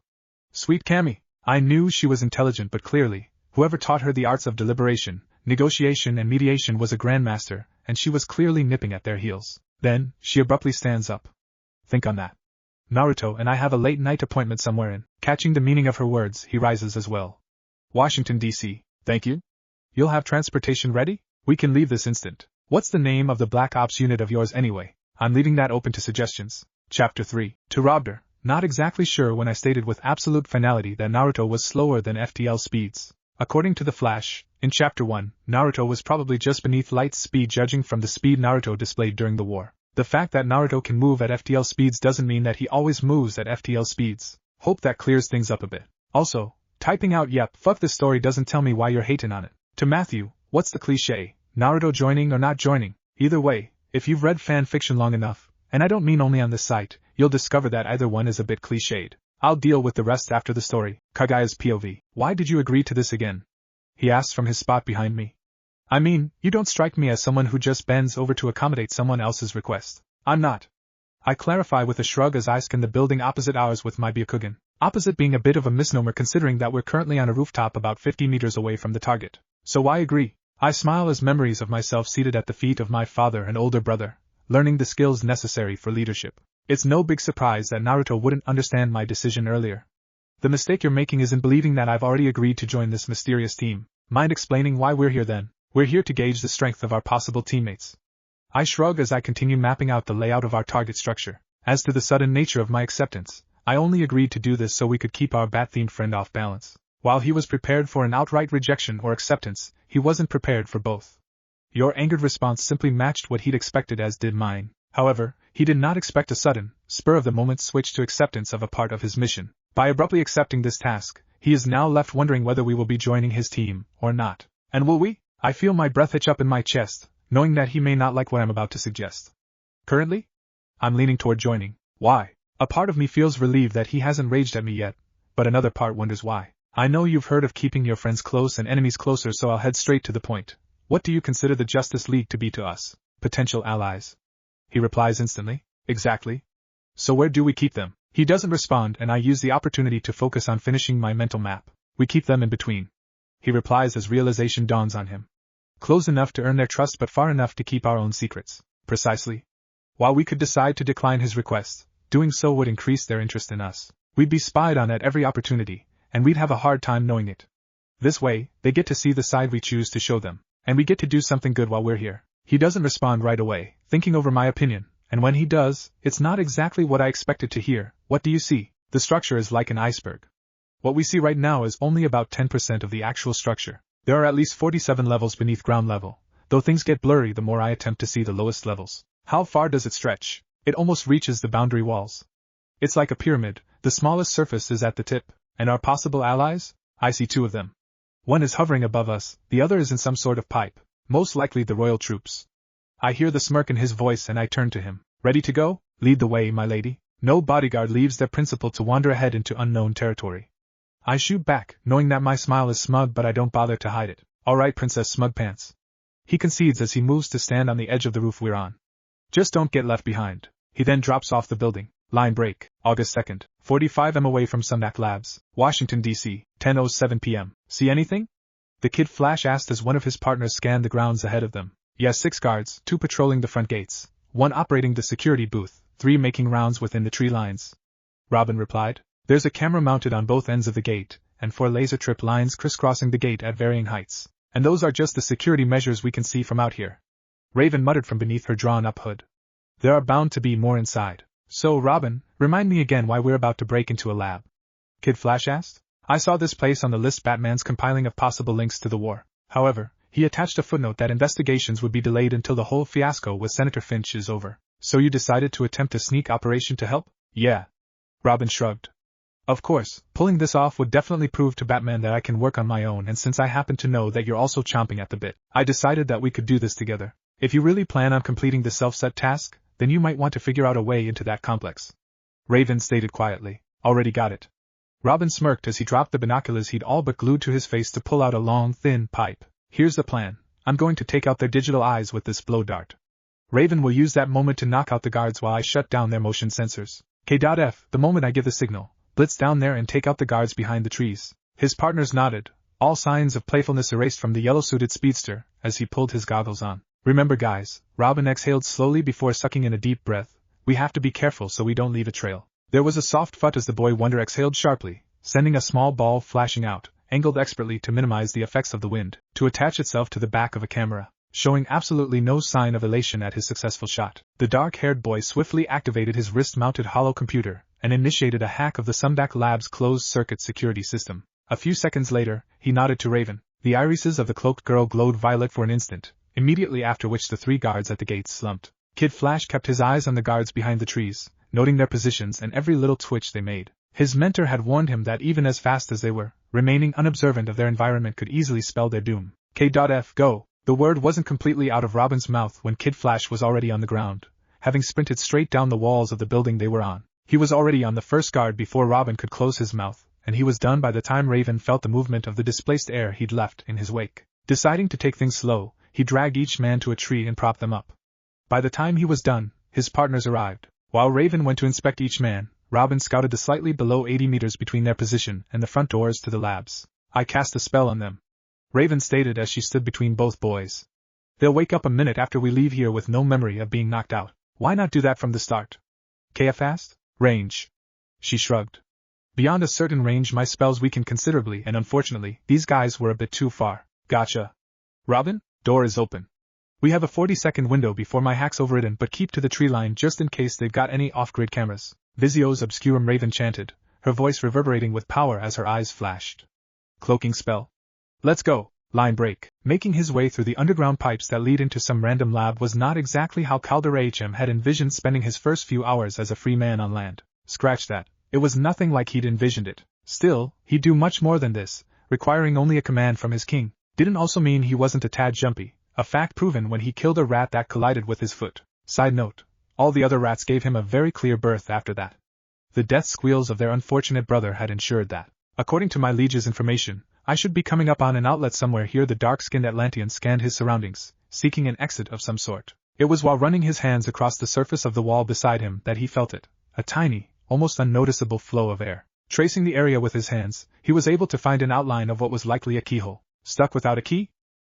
Sweet Kami. I knew she was intelligent, but clearly, whoever taught her the arts of deliberation, negotiation and mediation was a grandmaster, and she was clearly nipping at their heels. Then, she abruptly stands up. Think on that. Naruto and I have a late-night appointment somewhere in. Catching the meaning of her words, he rises as well. Washington, D.C. Thank you. You'll have transportation ready? We can leave this instant. What's the name of the Black Ops unit of yours anyway? I'm leaving that open to suggestions. Chapter 3. To Robder. Not exactly sure when I stated with absolute finality that Naruto was slower than FTL speeds. According to the Flash, in Chapter 1, Naruto was probably just beneath light speed judging from the speed Naruto displayed during the war. The fact that Naruto can move at FTL speeds doesn't mean that he always moves at FTL speeds. Hope that clears things up a bit. Also, typing out yep, fuck this story doesn't tell me why you're hating on it. To Matthew, what's the cliche? Naruto joining or not joining? Either way, if you've read fanfiction long enough, and I don't mean only on this site, you'll discover that either one is a bit cliched. I'll deal with the rest after the story. Kagaya's POV. Why did you agree to this again? He asks from his spot behind me. I mean, you don't strike me as someone who just bends over to accommodate someone else's request. I'm not. I clarify with a shrug as I scan the building opposite ours with my Byakugan. Opposite being a bit of a misnomer considering that we're currently on a rooftop about 50 meters away from the target. So why agree? I smile as memories of myself seated at the feet of my father and older brother, learning the skills necessary for leadership. It's no big surprise that Naruto wouldn't understand my decision earlier. The mistake you're making is in believing that I've already agreed to join this mysterious team. Mind explaining why we're here then? We're here to gauge the strength of our possible teammates. I shrug as I continue mapping out the layout of our target structure. As to the sudden nature of my acceptance, I only agreed to do this so we could keep our bat-themed friend off balance. While he was prepared for an outright rejection or acceptance, he wasn't prepared for both. Your angered response simply matched what he'd expected, as did mine. However, he did not expect a sudden, spur-of-the-moment switch to acceptance of a part of his mission. By abruptly accepting this task, he is now left wondering whether we will be joining his team, or not. And will we? I feel my breath hitch up in my chest, knowing that he may not like what I'm about to suggest. Currently? I'm leaning toward joining. Why? A part of me feels relieved that he hasn't raged at me yet, but another part wonders why. I know you've heard of keeping your friends close and enemies closer, so I'll head straight to the point. What do you consider the Justice League to be to us? Potential allies. He replies instantly. Exactly. So where do we keep them? He doesn't respond, and I use the opportunity to focus on finishing my mental map. We keep them in between. He replies as realization dawns on him. Close enough to earn their trust but far enough to keep our own secrets. Precisely. While we could decide to decline his request, doing so would increase their interest in us. We'd be spied on at every opportunity, and we'd have a hard time knowing it. This way, they get to see the side we choose to show them, and we get to do something good while we're here. He doesn't respond right away, thinking over my opinion, and when he does, it's not exactly what I expected to hear. What do you see? The structure is like an iceberg. What we see right now is only about 10% of the actual structure. There are at least 47 levels beneath ground level, though things get blurry the more I attempt to see the lowest levels. How far does it stretch? It almost reaches the boundary walls. It's like a pyramid, the smallest surface is at the tip, and our possible allies? I see 2 of them. One is hovering above us, the other is in some sort of pipe, most likely the royal troops. I hear the smirk in his voice and I turn to him. Ready to go? Lead the way, my lady. No bodyguard leaves their principal to wander ahead into unknown territory. I shoot back, knowing that my smile is smug, but I don't bother to hide it. All right, Princess Smugpants. He concedes as he moves to stand on the edge of the roof we're on. Just don't get left behind. He then drops off the building. Line break, August 2nd, 45 m away from Sumnak Labs, Washington, D.C., 10:07 p.m. See anything? The Kid Flash asked as one of his partners scanned the grounds ahead of them. Yes, 6 guards, 2 patrolling the front gates, 1 operating the security booth, 3 making rounds within the tree lines. Robin replied. There's a camera mounted on both ends of the gate, and 4 laser trip lines crisscrossing the gate at varying heights. And those are just the security measures we can see from out here. Raven muttered from beneath her drawn-up hood. There are bound to be more inside. So, Robin, remind me again why we're about to break into a lab. Kid Flash asked. I saw this place on the list Batman's compiling of possible links to the war. However, he attached a footnote that investigations would be delayed until the whole fiasco with Senator Finch is over. So you decided to attempt a sneak operation to help? Yeah. Robin shrugged. Of course, pulling this off would definitely prove to Batman that I can work on my own, and since I happen to know that you're also chomping at the bit, I decided that we could do this together. If you really plan on completing the self-set task, then you might want to figure out a way into that complex. Raven stated quietly. Already got it. Robin smirked as he dropped the binoculars he'd all but glued to his face to pull out a long, thin pipe. Here's the plan. I'm going to take out their digital eyes with this blow dart. Raven will use that moment to knock out the guards while I shut down their motion sensors. K.F. The moment I give the signal, blitz down there and take out the guards behind the trees. His partners nodded, all signs of playfulness erased from the yellow-suited speedster, as he pulled his goggles on. Remember guys, Robin exhaled slowly before sucking in a deep breath, we have to be careful so we don't leave a trail. There was a soft fut as the boy wonder exhaled sharply, sending a small ball flashing out, angled expertly to minimize the effects of the wind, to attach itself to the back of a camera, showing absolutely no sign of elation at his successful shot. The dark-haired boy swiftly activated his wrist-mounted hollow computer, and initiated a hack of the Sumnak Lab's closed-circuit security system. A few seconds later, he nodded to Raven. The irises of the cloaked girl glowed violet for an instant, immediately after which the 3 guards at the gates slumped. Kid Flash kept his eyes on the guards behind the trees, noting their positions and every little twitch they made. His mentor had warned him that even as fast as they were, remaining unobservant of their environment could easily spell their doom. K.F. Go! The word wasn't completely out of Robin's mouth when Kid Flash was already on the ground, having sprinted straight down the walls of the building they were on. He was already on the first guard before Robin could close his mouth, and he was done by the time Raven felt the movement of the displaced air he'd left in his wake. Deciding to take things slow, he dragged each man to a tree and propped them up. By the time he was done, his partners arrived. While Raven went to inspect each man, Robin scouted the slightly below 80 meters between their position and the front doors to the labs. I cast a spell on them. Raven stated as she stood between both boys. They'll wake up a minute after we leave here with no memory of being knocked out. Why not do that from the start? KF asked. Range. She shrugged. Beyond a certain range my spells weaken considerably and unfortunately, these guys were a bit too far. Gotcha. Robin, door is open. We have a 40-second window before my hacks over it but keep to the tree line just in case they've got any off-grid cameras. Visios obscurum Raven chanted, her voice reverberating with power as her eyes flashed. Cloaking spell. Let's go. Line break. Making his way through the underground pipes that lead into some random lab was not exactly how Calder HM had envisioned spending his first few hours as a free man on land. Scratch that. It was nothing like he'd envisioned it. Still, he'd do much more than this, requiring only a command from his king. Didn't also mean he wasn't a tad jumpy, a fact proven when he killed a rat that collided with his foot. Side note, all the other rats gave him a very clear berth after that. The death squeals of their unfortunate brother had ensured that. According to my liege's information, I should be coming up on an outlet somewhere here. The dark-skinned Atlantean scanned his surroundings, seeking an exit of some sort. It was while running his hands across the surface of the wall beside him that he felt it, a tiny, almost unnoticeable flow of air. Tracing the area with his hands, he was able to find an outline of what was likely a keyhole. Stuck without a key?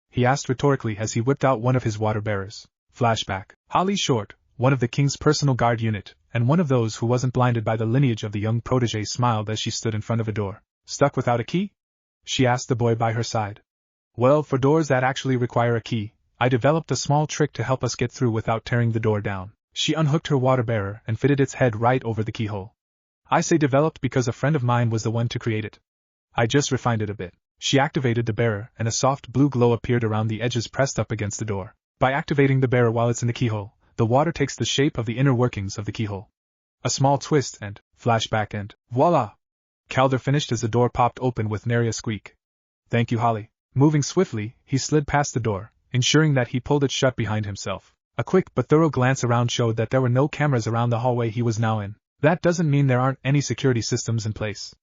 He asked rhetorically as he whipped out one of his water bearers. Flashback. Holly Short, one of the king's personal guard unit, and one of those who wasn't blinded by the lineage of the young protege, smiled as she stood in front of a door. Stuck without a key? She asked the boy by her side. Well, for doors that actually require a key, I developed a small trick to help us get through without tearing the door down. She unhooked her water bearer and fitted its head right over the keyhole. I say developed because a friend of mine was the one to create it. I just refined it a bit. She activated the bearer and a soft blue glow appeared around the edges pressed up against the door. By activating the bearer while it's in the keyhole, the water takes the shape of the inner workings of the keyhole. A small twist and flashback and voila! Calder finished as the door popped open with nary a squeak. Thank you, Holly. Moving swiftly, he slid past the door, ensuring that he pulled it shut behind himself. A quick but thorough glance around showed that there were no cameras around the hallway he was now in. That doesn't mean there aren't any security systems in place,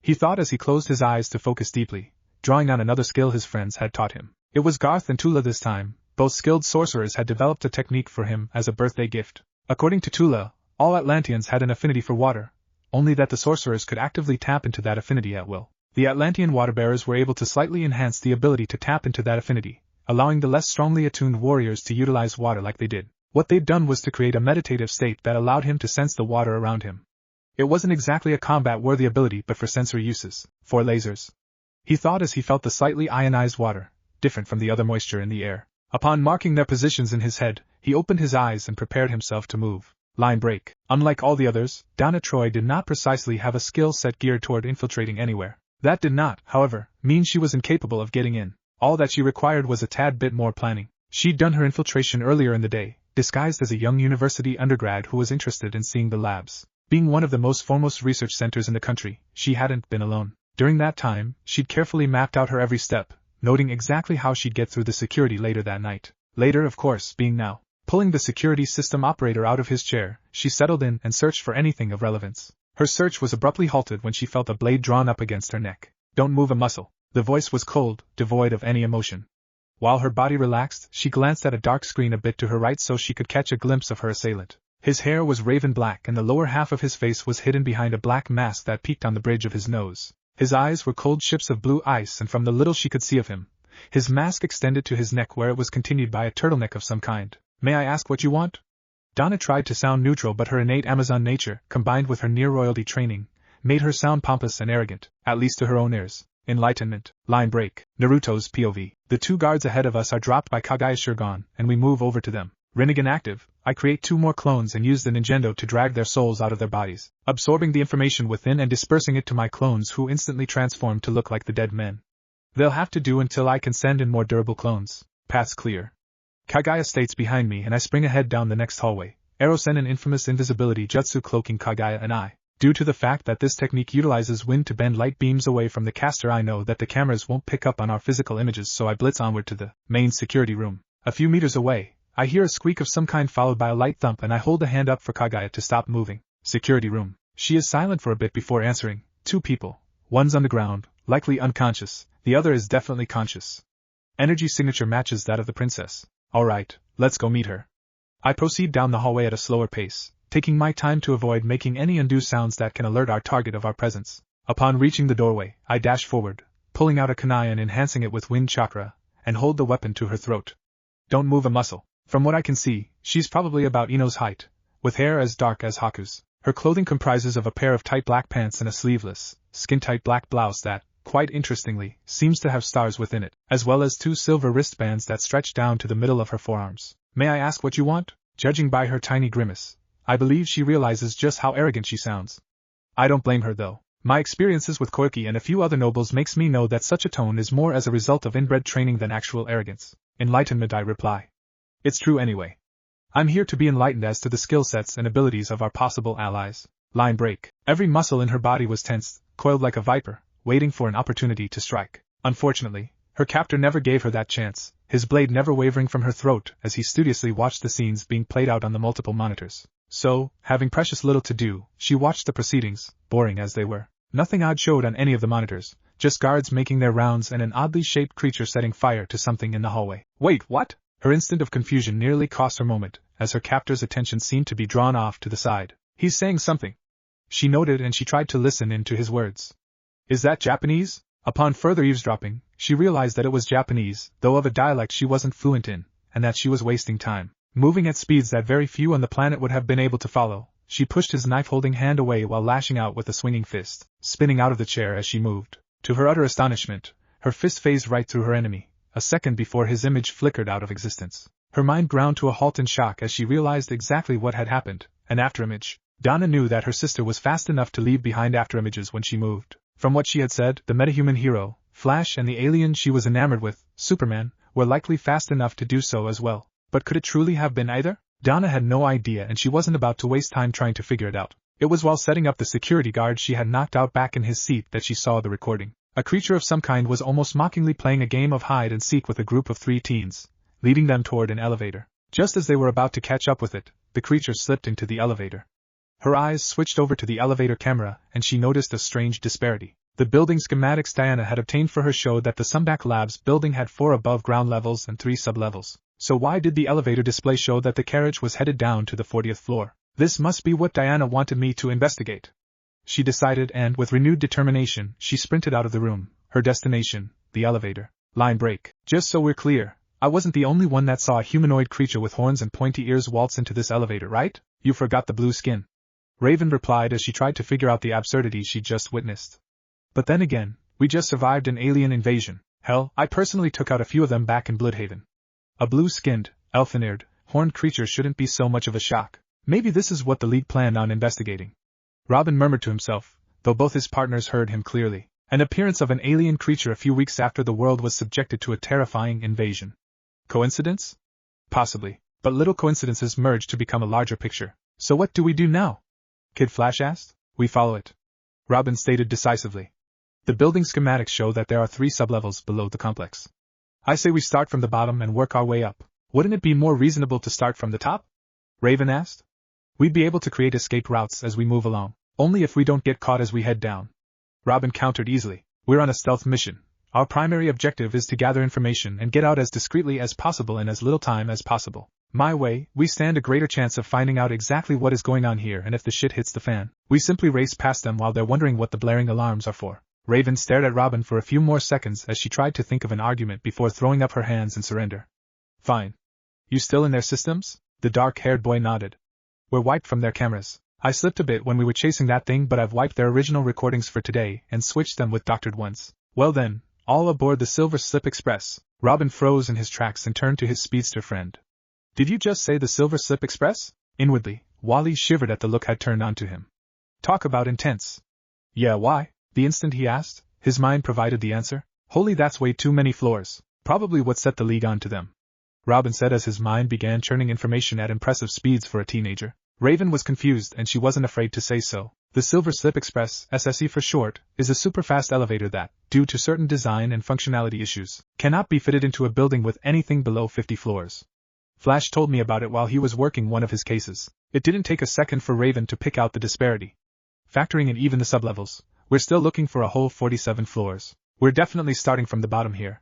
he thought as he closed his eyes to focus deeply, drawing on another skill his friends had taught him. It was Garth and Tula this time. Both skilled sorcerers had developed a technique for him as a birthday gift. According to Tula, all Atlanteans had an affinity for water, only that the sorcerers could actively tap into that affinity at will. The Atlantean waterbearers were able to slightly enhance the ability to tap into that affinity, allowing the less strongly attuned warriors to utilize water like they did. What they'd done was to create a meditative state that allowed him to sense the water around him. It wasn't exactly a combat-worthy ability but for sensory uses, for lasers, he thought as he felt the slightly ionized water, different from the other moisture in the air. Upon marking their positions in his head, he opened his eyes and prepared himself to move. Line break. Unlike all the others, Donna Troy did not precisely have a skill set geared toward infiltrating anywhere. That did not, however, mean she was incapable of getting in. All that she required was a tad bit more planning. She'd done her infiltration earlier in the day, disguised as a young university undergrad who was interested in seeing the labs. Being one of the most foremost research centers in the country, she hadn't been alone. During that time, she'd carefully mapped out her every step, noting exactly how she'd get through the security later that night. Later, of course, being now. Pulling the security system operator out of his chair, she settled in and searched for anything of relevance. Her search was abruptly halted when she felt a blade drawn up against her neck. Don't move a muscle. The voice was cold, devoid of any emotion. While her body relaxed, she glanced at a dark screen a bit to her right so she could catch a glimpse of her assailant. His hair was raven black and the lower half of his face was hidden behind a black mask that peaked on the bridge of his nose. His eyes were cold ships of blue ice, and from the little she could see of him, his mask extended to his neck where it was continued by a turtleneck of some kind. May I ask what you want? Donna tried to sound neutral, but her innate Amazon nature, combined with her near-royalty training, made her sound pompous and arrogant, at least to her own ears. Enlightenment. Line break. Naruto's POV. The two guards ahead of us are dropped by Kagaya Shurgon, and we move over to them. Rinnegan active, I create 2 more clones and use the Nintendo to drag their souls out of their bodies, absorbing the information within and dispersing it to my clones who instantly transform to look like the dead men. They'll have to do until I can send in more durable clones. Path's clear. Kagaya states behind me and I spring ahead down the next hallway, Erosen and infamous invisibility jutsu cloaking Kagaya and I. Due to the fact that this technique utilizes wind to bend light beams away from the caster, I know that the cameras won't pick up on our physical images, so I blitz onward to the main security room. A few meters away, I hear a squeak of some kind followed by a light thump and I hold a hand up for Kagaya to stop moving. Security room. She is silent for a bit before answering. 2 people. One's on the ground, likely unconscious, the other is definitely conscious. Energy signature matches that of the princess. Alright, let's go meet her. I proceed down the hallway at a slower pace, taking my time to avoid making any undue sounds that can alert our target of our presence. Upon reaching the doorway, I dash forward, pulling out a kunai and enhancing it with wind chakra, and hold the weapon to her throat. Don't move a muscle. From what I can see, she's probably about Ino's height, with hair as dark as Haku's. Her clothing comprises of a pair of tight black pants and a sleeveless, skin-tight black blouse that, quite interestingly, seems to have stars within it, as well as 2 silver wristbands that stretch down to the middle of her forearms. May I ask what you want? Judging by her tiny grimace, I believe she realizes just how arrogant she sounds. I don't blame her though. My experiences with Koiki and a few other nobles makes me know that such a tone is more as a result of inbred training than actual arrogance. Enlightenment, I reply. It's true anyway. I'm here to be enlightened as to the skill sets and abilities of our possible allies. Line break. Every muscle in her body was tensed, coiled like a viper, waiting for an opportunity to strike. Unfortunately, her captor never gave her that chance, his blade never wavering from her throat as he studiously watched the scenes being played out on the multiple monitors. So, having precious little to do, she watched the proceedings, boring as they were. Nothing odd showed on any of the monitors, just guards making their rounds and an oddly shaped creature setting fire to something in the hallway. Wait, what? Her instant of confusion nearly cost her moment, as her captor's attention seemed to be drawn off to the side. He's saying something. She noted and she tried to listen in to his words. Is that Japanese? Upon further eavesdropping, she realized that it was Japanese, though of a dialect she wasn't fluent in, and that she was wasting time. Moving at speeds that very few on the planet would have been able to follow, she pushed his knife-holding hand away while lashing out with a swinging fist, spinning out of the chair as she moved. To her utter astonishment, her fist phased right through her enemy, a second before his image flickered out of existence. Her mind ground to a halt in shock as she realized exactly what had happened. An afterimage. Donna knew that her sister was fast enough to leave behind afterimages when she moved. From what she had said, the metahuman hero, Flash, and the alien she was enamored with, Superman, were likely fast enough to do so as well. But could it truly have been either? Donna had no idea and she wasn't about to waste time trying to figure it out. It was while setting up the security guard she had knocked out back in his seat that she saw the recording. A creature of some kind was almost mockingly playing a game of hide and seek with a group of 3 teens, leading them toward an elevator. Just as they were about to catch up with it, the creature slipped into the elevator. Her eyes switched over to the elevator camera and she noticed a strange disparity. The building schematics Diana had obtained for her showed that the Sumbak Labs building had 4 above-ground levels and 3 sublevels. So why did the elevator display show that the carriage was headed down to the 40th floor? This must be what Diana wanted me to investigate. She decided and, with renewed determination, she sprinted out of the room. Her destination, the elevator. Line break. Just so we're clear, I wasn't the only one that saw a humanoid creature with horns and pointy ears waltz into this elevator, right? You forgot the blue skin. Raven replied as she tried to figure out the absurdity she'd just witnessed. But then again, we just survived an alien invasion. Hell, I personally took out a few of them back in Bloodhaven. A blue-skinned, elfin-eared, horned creature shouldn't be so much of a shock. Maybe this is what the League planned on investigating. Robin murmured to himself, though both his partners heard him clearly. An appearance of an alien creature a few weeks after the world was subjected to a terrifying invasion. Coincidence? Possibly, but little coincidences merge to become a larger picture. So what do we do now? Kid Flash asked. We follow it. Robin stated decisively. The building schematics show that there are 3 sublevels below the complex. I say we start from the bottom and work our way up. Wouldn't it be more reasonable to start from the top? Raven asked. We'd be able to create escape routes as we move along, only if we don't get caught as we head down. Robin countered easily. We're on a stealth mission. Our primary objective is to gather information and get out as discreetly as possible in as little time as possible. My way, we stand a greater chance of finding out exactly what is going on here, and if the shit hits the fan, we simply race past them while they're wondering what the blaring alarms are for. Raven stared at Robin for a few more seconds as she tried to think of an argument before throwing up her hands in surrender. Fine. You still in their systems? The dark-haired boy nodded. We're wiped from their cameras. I slipped a bit when we were chasing that thing, but I've wiped their original recordings for today and switched them with doctored ones. Well then, all aboard the Silver Slip Express. Robin froze in his tracks and turned to his speedster friend. Did you just say the Silver Slip Express? Inwardly, Wally shivered at the look had turned onto him. Talk about intense. Yeah, why? The instant he asked, his mind provided the answer. Holy, that's way too many floors. Probably what set the League on to them. Robin said as his mind began churning information at impressive speeds for a teenager. Raven was confused and she wasn't afraid to say so. The Silver Slip Express, SSE for short, is a super-fast elevator that, due to certain design and functionality issues, cannot be fitted into a building with anything below 50 floors. Flash told me about it while he was working one of his cases. It didn't take a second for Raven to pick out the disparity. Factoring in even the sublevels, we're still looking for a whole 47 floors. We're definitely starting from the bottom here.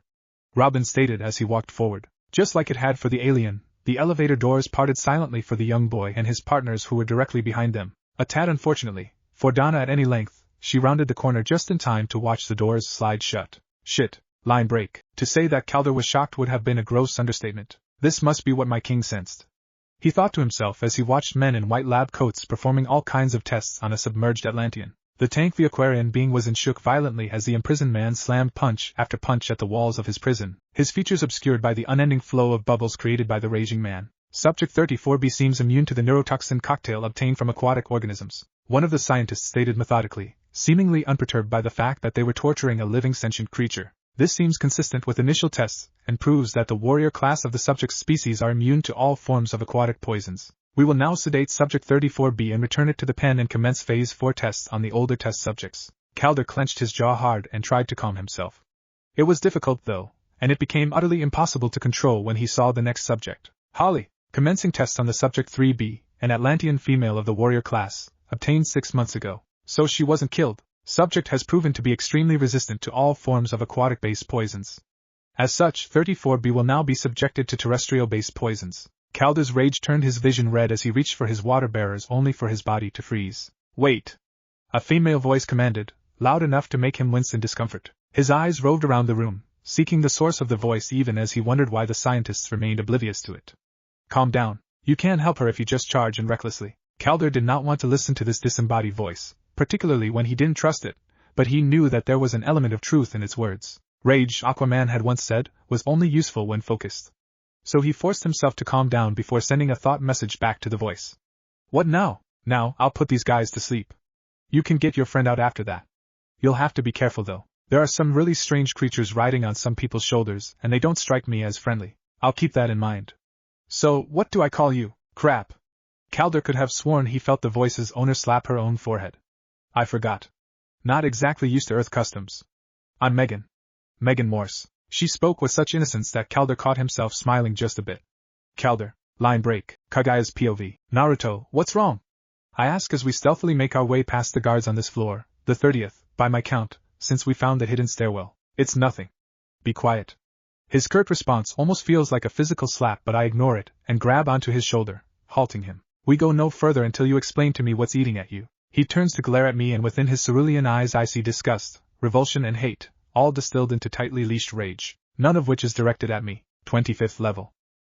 Robin stated as he walked forward. Just like it had for the alien, the elevator doors parted silently for the young boy and his partners who were directly behind them. A tad unfortunately, for Donna at any length, she rounded the corner just in time to watch the doors slide shut. Shit. Line break. To say that Calder was shocked would have been a gross understatement. This must be what my king sensed. He thought to himself as he watched men in white lab coats performing all kinds of tests on a submerged Atlantean. The tank the Aquarian being was shook violently as the imprisoned man slammed punch after punch at the walls of his prison, his features obscured by the unending flow of bubbles created by the raging man. Subject 34B seems immune to the neurotoxin cocktail obtained from aquatic organisms, one of the scientists stated methodically, seemingly unperturbed by the fact that they were torturing a living sentient creature. This seems consistent with initial tests, and proves that the warrior class of the subject's species are immune to all forms of aquatic poisons. We will now sedate Subject 34B and return it to the pen and commence Phase 4 tests on the older test subjects. Calder clenched his jaw hard and tried to calm himself. It was difficult though, and it became utterly impossible to control when he saw the next subject. Holly, commencing tests on the Subject 3B, an Atlantean female of the warrior class, obtained 6 months ago. So she wasn't killed. Subject has proven to be extremely resistant to all forms of aquatic-based poisons. As such, 34B will now be subjected to terrestrial-based poisons. Calder's rage turned his vision red as he reached for his water bearers only for his body to freeze. Wait! A female voice commanded, loud enough to make him wince in discomfort. His eyes roved around the room, seeking the source of the voice even as he wondered why the scientists remained oblivious to it. Calm down. You can't help her if you just charge in recklessly. Calder did not want to listen to this disembodied voice, particularly when he didn't trust it, but he knew that there was an element of truth in its words. Rage, Aquaman had once said, was only useful when focused. So he forced himself to calm down before sending a thought message back to the voice. What now? Now, I'll put these guys to sleep. You can get your friend out after that. You'll have to be careful though. There are some really strange creatures riding on some people's shoulders, and they don't strike me as friendly. I'll keep that in mind. So, what do I call you? Crap. Calder could have sworn he felt the voice's owner slap her own forehead. I forgot. Not exactly used to Earth customs. I'm Megan. Megan Morse. She spoke with such innocence that Calder caught himself smiling just a bit. Calder. Line break. Kagaya's POV. Naruto, what's wrong? I ask as we stealthily make our way past the guards on this floor, the 30th, by my count, since we found the hidden stairwell. It's nothing. Be quiet. His curt response almost feels like a physical slap, but I ignore it and grab onto his shoulder, halting him. We go no further until you explain to me what's eating at you. He turns to glare at me, and within his cerulean eyes I see disgust, revulsion and hate, all distilled into tightly leashed rage, none of which is directed at me. 25th level.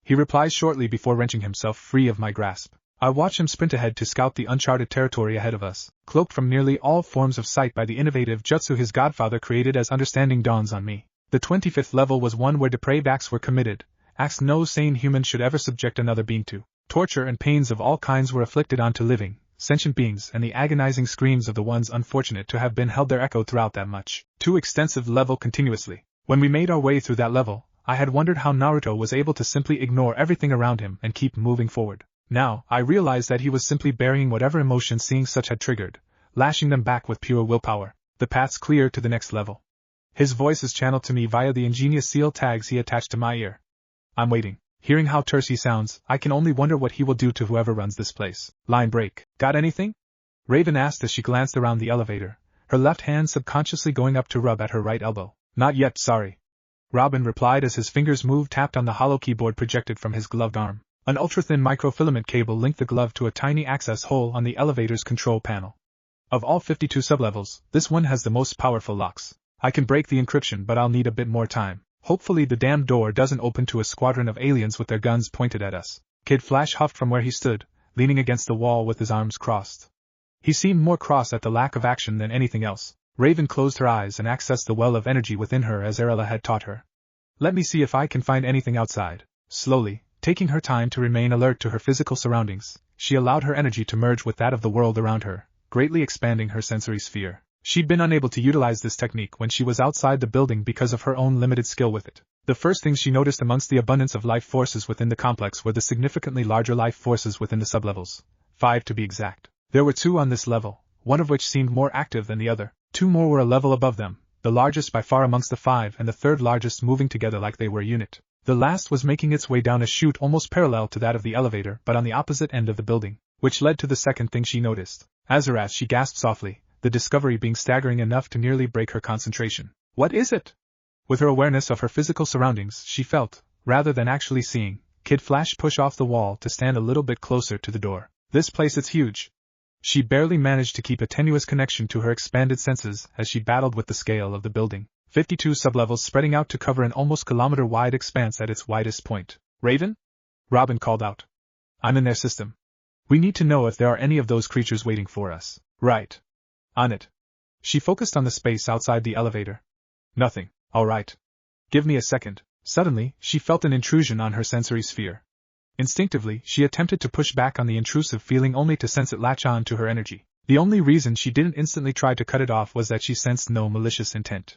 He replies shortly before wrenching himself free of my grasp. I watch him sprint ahead to scout the uncharted territory ahead of us, cloaked from nearly all forms of sight by the innovative jutsu his godfather created as understanding dawns on me. The 25th level was one where depraved acts were committed, acts no sane human should ever subject another being to. Torture and pains of all kinds were inflicted onto living, sentient beings, and the agonizing screams of the ones unfortunate to have been held there echoed throughout that much too extensive level continuously. When we made our way through that level, I had wondered how Naruto was able to simply ignore everything around him and keep moving forward. Now, I realized that he was simply burying whatever emotions seeing such had triggered, lashing them back with pure willpower. The path's clear to the next level. His voice is channeled to me via the ingenious seal tags he attached to my ear. I'm waiting. Hearing how terse he sounds, I can only wonder what he will do to whoever runs this place. Line break. Got anything? Raven asked as she glanced around the elevator, her left hand subconsciously going up to rub at her right elbow. Not yet, sorry. Robin replied as his fingers tapped on the hollow keyboard projected from his gloved arm. An ultra-thin microfilament cable linked the glove to a tiny access hole on the elevator's control panel. Of all 52 sublevels, this one has the most powerful locks. I can break the encryption, but I'll need a bit more time. Hopefully the damn door doesn't open to a squadron of aliens with their guns pointed at us. Kid Flash huffed from where he stood, leaning against the wall with his arms crossed. He seemed more cross at the lack of action than anything else. Raven closed her eyes and accessed the well of energy within her as Arella had taught her. Let me see if I can find anything outside. Slowly, taking her time to remain alert to her physical surroundings, she allowed her energy to merge with that of the world around her, greatly expanding her sensory sphere. She'd been unable to utilize this technique when she was outside the building because of her own limited skill with it. The first things she noticed amongst the abundance of life forces within the complex were the significantly larger life forces within the sublevels. 5 to be exact. There were 2 on this level, one of which seemed more active than the other. 2 more were a level above them, the largest by far amongst the 5 and the third largest moving together like they were a unit. The last was making its way down a chute almost parallel to that of the elevator but on the opposite end of the building, which led to the second thing she noticed. As she gasped softly, the discovery being staggering enough to nearly break her concentration. What is it? With her awareness of her physical surroundings, she felt, rather than actually seeing, Kid Flash push off the wall to stand a little bit closer to the door. This place is huge. She barely managed to keep a tenuous connection to her expanded senses as she battled with the scale of the building. 52 sublevels spreading out to cover an almost kilometer-wide expanse at its widest point. Raven? Robin called out. I'm in their system. We need to know if there are any of those creatures waiting for us. Right. On it. She focused on the space outside the elevator. Nothing. All right. Give me a second. Suddenly, she felt an intrusion on her sensory sphere. Instinctively, she attempted to push back on the intrusive feeling only to sense it latch on to her energy. The only reason she didn't instantly try to cut it off was that she sensed no malicious intent.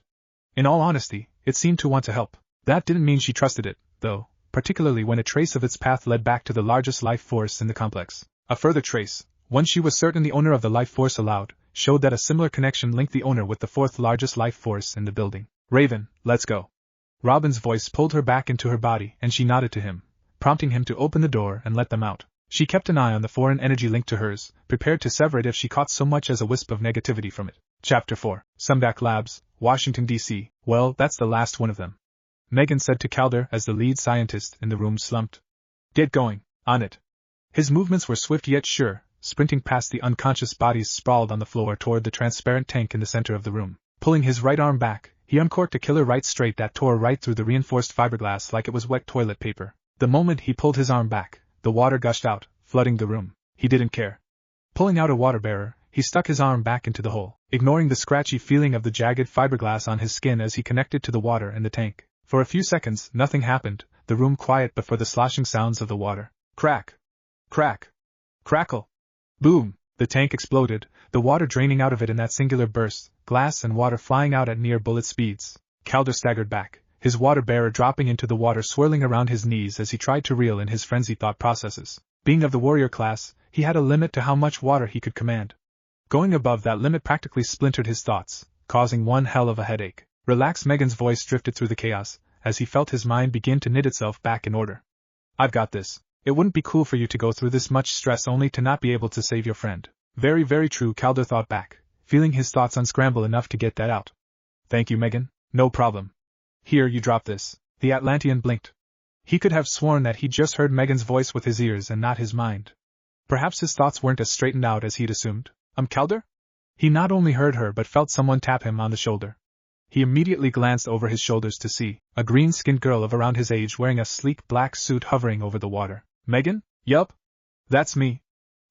In all honesty, it seemed to want to help. That didn't mean she trusted it, though, particularly when a trace of its path led back to the largest life force in the complex. A further trace, one she was certain the owner of the life force allowed, showed that a similar connection linked the owner with the 4th largest life force in the building. Raven, let's go. Robin's voice pulled her back into her body and she nodded to him, prompting him to open the door and let them out. She kept an eye on the foreign energy linked to hers, prepared to sever it if she caught so much as a wisp of negativity from it. Chapter 4. Sumdac Labs, Washington, D.C. Well, that's the last one of them. Megan said to Calder as the lead scientist in the room slumped. Get going. On it. His movements were swift yet sure, sprinting past the unconscious bodies sprawled on the floor toward the transparent tank in the center of the room. Pulling his right arm back, he uncorked a killer right straight that tore right through the reinforced fiberglass like it was wet toilet paper. The moment he pulled his arm back, the water gushed out, flooding the room. He didn't care. Pulling out a water bearer, he stuck his arm back into the hole, ignoring the scratchy feeling of the jagged fiberglass on his skin as he connected to the water in the tank. For a few seconds, nothing happened, the room quiet but for the sloshing sounds of the water. Crack! Crack! Crackle! Boom! The tank exploded, the water draining out of it in that singular burst, glass and water flying out at near bullet speeds. Calder staggered back, his water bearer dropping into the water swirling around his knees as he tried to reel in his frenzied thought processes. Being of the warrior class, he had a limit to how much water he could command. Going above that limit practically splintered his thoughts, causing one hell of a headache. Relax. Megan's voice drifted through the chaos, as he felt his mind begin to knit itself back in order. I've got this. It wouldn't be cool for you to go through this much stress only to not be able to save your friend. Very, very true, Calder thought back, feeling his thoughts unscramble enough to get that out. Thank you, Megan. No problem. Here, you drop this. The Atlantean blinked. He could have sworn that he just heard Megan's voice with his ears and not his mind. Perhaps his thoughts weren't as straightened out as he'd assumed. Calder? He not only heard her but felt someone tap him on the shoulder. He immediately glanced over his shoulders to see a green-skinned girl of around his age wearing a sleek black suit hovering over the water. Megan? Yup. That's me.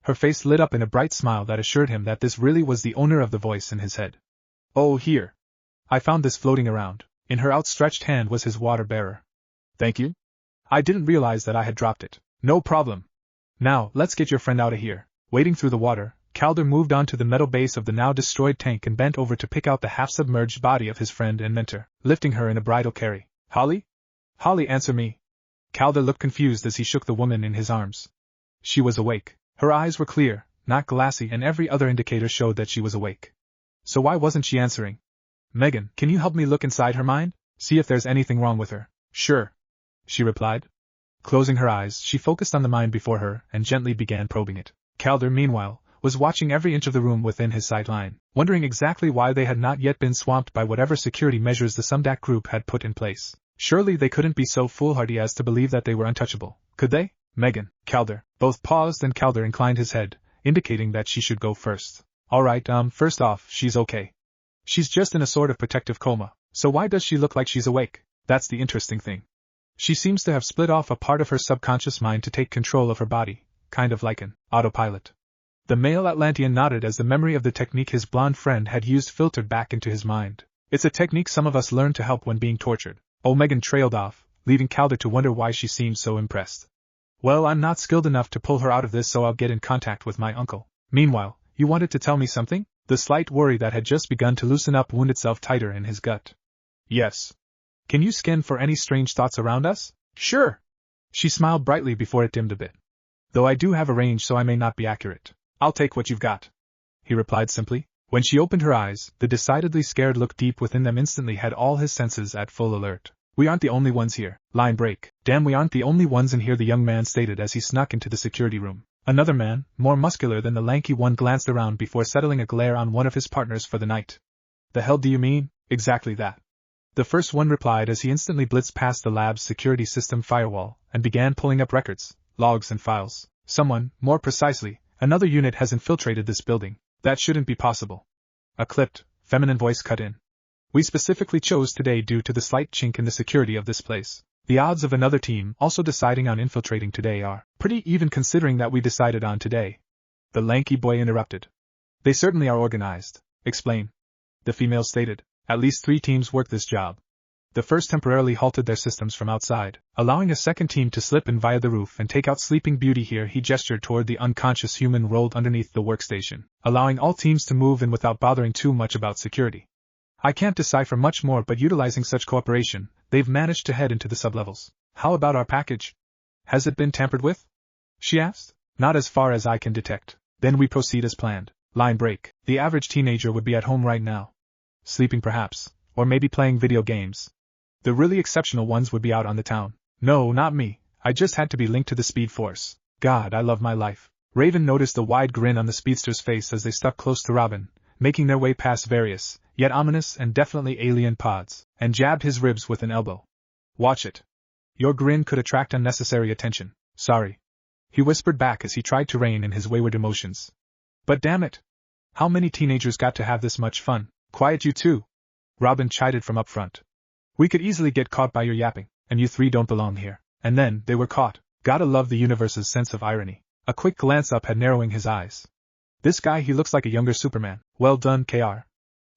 Her face lit up in a bright smile that assured him that this really was the owner of the voice in his head. Oh, here. I found this floating around. In her outstretched hand was his water bearer. Thank you. I didn't realize that I had dropped it. No problem. Now, let's get your friend out of here. Wading through the water, Calder moved on to the metal base of the now destroyed tank and bent over to pick out the half-submerged body of his friend and mentor, lifting her in a bridal carry. Holly? Holly, answer me. Calder looked confused as he shook the woman in his arms. She was awake. Her eyes were clear, not glassy, and every other indicator showed that she was awake. So why wasn't she answering? Megan, can you help me look inside her mind? See if there's anything wrong with her. Sure. She replied. Closing her eyes, she focused on the mind before her and gently began probing it. Calder, meanwhile, was watching every inch of the room within his sight line, wondering exactly why they had not yet been swamped by whatever security measures the Sumdak group had put in place. Surely they couldn't be so foolhardy as to believe that they were untouchable, could they? Megan, Calder, both paused and Calder inclined his head, indicating that she should go first. Alright, first off, she's okay. She's just in a sort of protective coma, so why does she look like she's awake? That's the interesting thing. She seems to have split off a part of her subconscious mind to take control of her body, kind of like an autopilot. The male Atlantean nodded as the memory of the technique his blonde friend had used filtered back into his mind. It's a technique some of us learn to help when being tortured. Oh, Megan trailed off, leaving Calder to wonder why she seemed so impressed. Well, I'm not skilled enough to pull her out of this, so I'll get in contact with my uncle. Meanwhile, you wanted to tell me something? The slight worry that had just begun to loosen up wound itself tighter in his gut. Yes. Can you scan for any strange thoughts around us? Sure. She smiled brightly before it dimmed a bit. Though I do have a range, so I may not be accurate. I'll take what you've got, he replied simply. When she opened her eyes, the decidedly scared look deep within them instantly had all his senses at full alert. We aren't the only ones here. Line break. Damn, we aren't the only ones in here, the young man stated as he snuck into the security room. Another man, more muscular than the lanky one, glanced around before settling a glare on one of his partners for the night. The hell do you mean? Exactly that. The first one replied as he instantly blitzed past the lab's security system firewall and began pulling up records, logs and files. Someone, more precisely, another unit has infiltrated this building. That shouldn't be possible. A clipped, feminine voice cut in. We specifically chose today due to the slight chink in the security of this place. The odds of another team also deciding on infiltrating today are pretty even, considering that we decided on today. The lanky boy interrupted. They certainly are organized. Explain. The female stated. At least 3 teams work this job. The first temporarily halted their systems from outside, allowing a second team to slip in via the roof and take out Sleeping Beauty. Here he gestured toward the unconscious human rolled underneath the workstation, allowing all teams to move in without bothering too much about security. I can't decipher much more, but utilizing such cooperation, they've managed to head into the sublevels. How about our package? Has it been tampered with? She asked. Not as far as I can detect. Then we proceed as planned. Line break. The average teenager would be at home right now. Sleeping perhaps, or maybe playing video games. The really exceptional ones would be out on the town. No, not me. I just had to be linked to the Speed Force. God, I love my life. Raven noticed the wide grin on the speedster's face as they stuck close to Robin, making their way past various, yet ominous and definitely alien pods, and jabbed his ribs with an elbow. Watch it. Your grin could attract unnecessary attention. Sorry. He whispered back as he tried to rein in his wayward emotions. But damn it. How many teenagers got to have this much fun? Quiet, you two. Robin chided from up front. We could easily get caught by your yapping, and you 3 don't belong here. And then, they were caught. Gotta love the universe's sense of irony. A quick glance up had narrowing his eyes. This guy, he looks like a younger Superman. Well done, KR.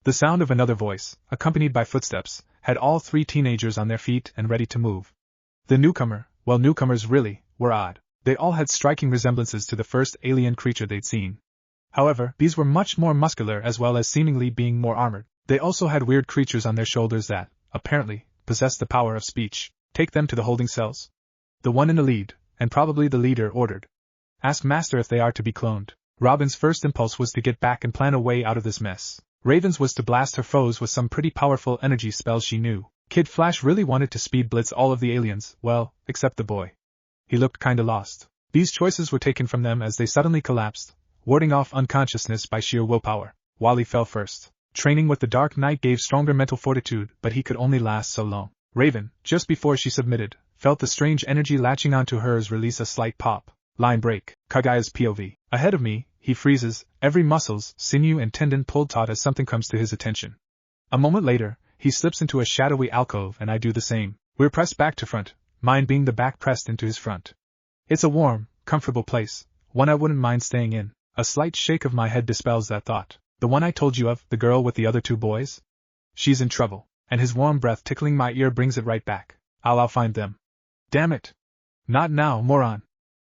The sound of another voice, accompanied by footsteps, had all 3 teenagers on their feet and ready to move. The newcomer, well, newcomers really, were odd. They all had striking resemblances to the first alien creature they'd seen. However, these were much more muscular as well as seemingly being more armored. They also had weird creatures on their shoulders that, apparently, possessed the power of speech. Take them to the holding cells. The one in the lead, and probably the leader, ordered. Ask Master if they are to be cloned. Robin's first impulse was to get back and plan a way out of this mess. Raven's was to blast her foes with some pretty powerful energy spells she knew. Kid Flash really wanted to speed blitz all of the aliens, well, except the boy. He looked kinda lost. These choices were taken from them as they suddenly collapsed, warding off unconsciousness by sheer willpower. Wally fell first. Training with the Dark Knight gave stronger mental fortitude, but he could only last so long. Raven, just before she submitted, felt the strange energy latching onto hers release a slight pop. Line break. Kagaya's POV. Ahead of me, he freezes, every muscles, sinew and tendon pulled taut as something comes to his attention. A moment later, he slips into a shadowy alcove and I do the same. We're pressed back to front, mine being the back pressed into his front. It's a warm, comfortable place, one I wouldn't mind staying in. A slight shake of my head dispels that thought. The one I told you of, the girl with the other two boys? She's in trouble, and his warm breath tickling my ear brings it right back. I'll find them. Damn it. Not now, moron.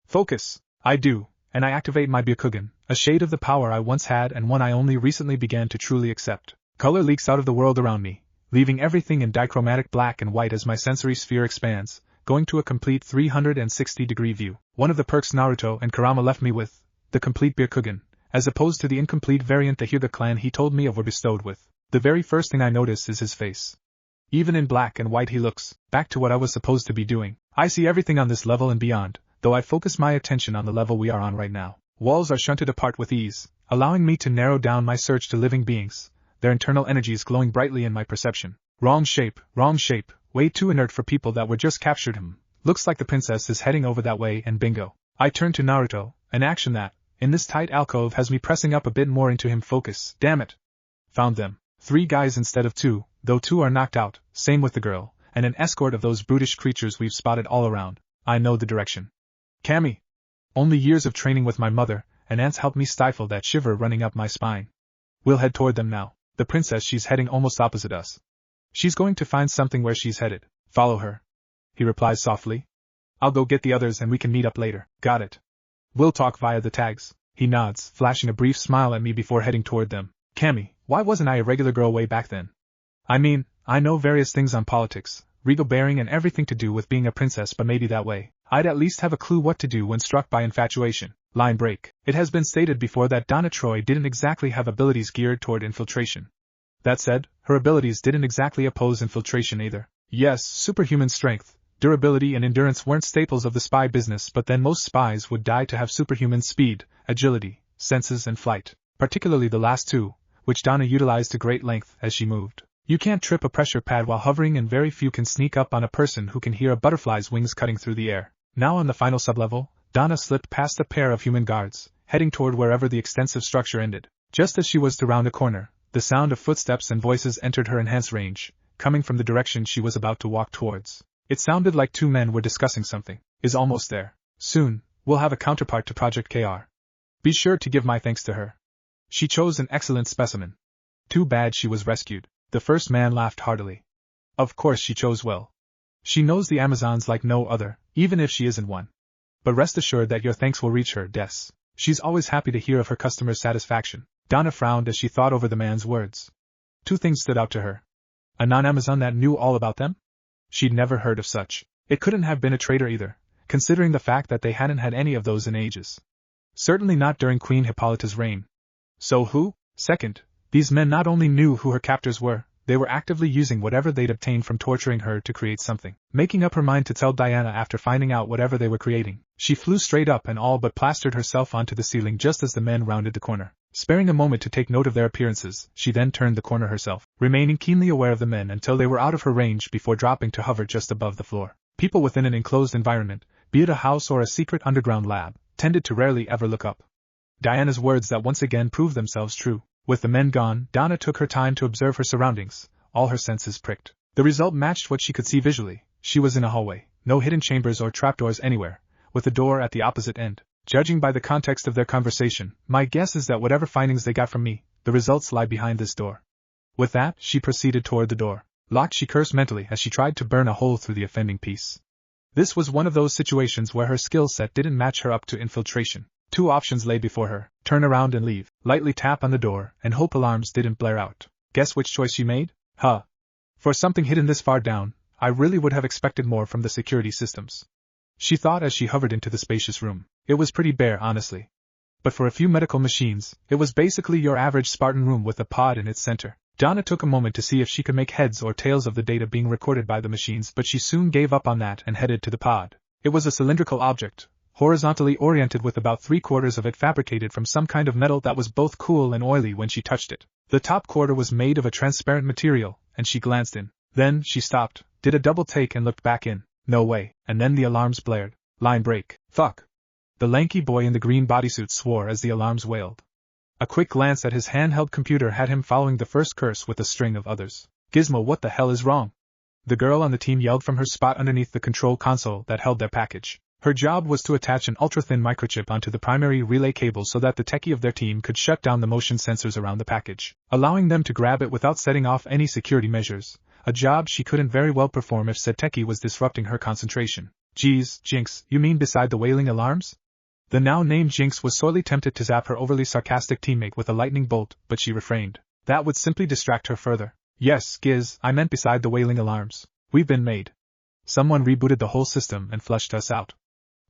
Focus. I do, and I activate my Byakugan, a shade of the power I once had and one I only recently began to truly accept. Color leaks out of the world around me, leaving everything in dichromatic black and white as my sensory sphere expands, going to a complete 360-degree view. One of the perks Naruto and Kurama left me with, the complete Byakugan, as opposed to the incomplete variant the Hyuga clan he told me of were bestowed with. The very first thing I notice is his face. Even in black and white he looks back to what I was supposed to be doing. I see everything on this level and beyond, though I focus my attention on the level we are on right now. Walls are shunted apart with ease, allowing me to narrow down my search to living beings, their internal energies glowing brightly in my perception. Wrong shape, way too inert for people that were just captured him. Looks like the princess is heading over that way and bingo. I turn to Naruto, an action that, in this tight alcove has me pressing up a bit more into him. Focus. Damn it. Found them. 3 guys instead of 2, though 2 are knocked out, same with the girl, and an escort of those brutish creatures we've spotted all around. I know the direction. Cammy. Only years of training with my mother and aunts helped me stifle that shiver running up my spine. We'll head toward them now. The princess, she's heading almost opposite us. She's going to find something where she's headed. Follow her. He replies softly. I'll go get the others and we can meet up later. Got it. We'll talk via the tags. He nods, flashing a brief smile at me before heading toward them. Cammy, why wasn't I a regular girl way back then? I mean, I know various things on politics, regal bearing and everything to do with being a princess, but maybe that way, I'd at least have a clue what to do when struck by infatuation. Line break. It has been stated before that Donna Troy didn't exactly have abilities geared toward infiltration. That said, her abilities didn't exactly oppose infiltration either. Yes, superhuman strength, durability and endurance weren't staples of the spy business, but then most spies would die to have superhuman speed, agility, senses and flight, particularly the last two, which Donna utilized to great length as she moved. You can't trip a pressure pad while hovering, and very few can sneak up on a person who can hear a butterfly's wings cutting through the air. Now on the final sublevel, Donna slipped past a pair of human guards, heading toward wherever the extensive structure ended. Just as she was to round a corner, the sound of footsteps and voices entered her enhanced range, coming from the direction she was about to walk towards. It sounded like 2 men were discussing something. Is almost there. Soon, we'll have a counterpart to Project KR. Be sure to give my thanks to her. She chose an excellent specimen. Too bad she was rescued. The first man laughed heartily. Of course she chose well. She knows the Amazons like no other, even if she isn't one. But rest assured that your thanks will reach her, Des. She's always happy to hear of her customers' satisfaction. Donna frowned as she thought over the man's words. 2 things stood out to her. A non-Amazon that knew all about them? She'd never heard of such. It couldn't have been a traitor either, considering the fact that they hadn't had any of those in ages. Certainly not during Queen Hippolyta's reign. So who? Second, these men not only knew who her captors were, they were actively using whatever they'd obtained from torturing her to create something. Making up her mind to tell Diana after finding out whatever they were creating, she flew straight up and all but plastered herself onto the ceiling just as the men rounded the corner. Sparing a moment to take note of their appearances, she then turned the corner herself, remaining keenly aware of the men until they were out of her range before dropping to hover just above the floor. People within an enclosed environment, be it a house or a secret underground lab, tended to rarely ever look up. Diana's words that once again proved themselves true. With the men gone, Donna took her time to observe her surroundings, all her senses pricked. The result matched what she could see visually. She was in a hallway, no hidden chambers or trapdoors anywhere, with a door at the opposite end. Judging by the context of their conversation, my guess is that whatever findings they got from me, the results lie behind this door. With that, she proceeded toward the door. Locked, she cursed mentally as she tried to burn a hole through the offending piece. This was one of those situations where her skill set didn't match her up to infiltration. 2 options lay before her: turn around and leave, lightly tap on the door, and hope alarms didn't blare out. Guess which choice she made? For something hidden this far down, I really would have expected more from the security systems. She thought as she hovered into the spacious room. It was pretty bare, honestly. But for a few medical machines, it was basically your average Spartan room with a pod in its center. Donna took a moment to see if she could make heads or tails of the data being recorded by the machines, but she soon gave up on that and headed to the pod. It was a cylindrical object, horizontally oriented with about 3/4 of it fabricated from some kind of metal that was both cool and oily when she touched it. The top quarter was made of a transparent material, and she glanced in. Then she stopped, did a double take and looked back in. No way, and then the alarms blared. Line break. Fuck. The lanky boy in the green bodysuit swore as the alarms wailed. A quick glance at his handheld computer had him following the first curse with a string of others. Gizmo, what the hell is wrong? The girl on the team yelled from her spot underneath the control console that held their package. Her job was to attach an ultra-thin microchip onto the primary relay cable so that the techie of their team could shut down the motion sensors around the package, allowing them to grab it without setting off any security measures, a job she couldn't very well perform if said techie was disrupting her concentration. Geez, Jinx, you mean beside the wailing alarms? The now-named Jinx was sorely tempted to zap her overly sarcastic teammate with a lightning bolt, but she refrained. That would simply distract her further. Yes, Giz, I meant beside the wailing alarms. We've been made. Someone rebooted the whole system and flushed us out.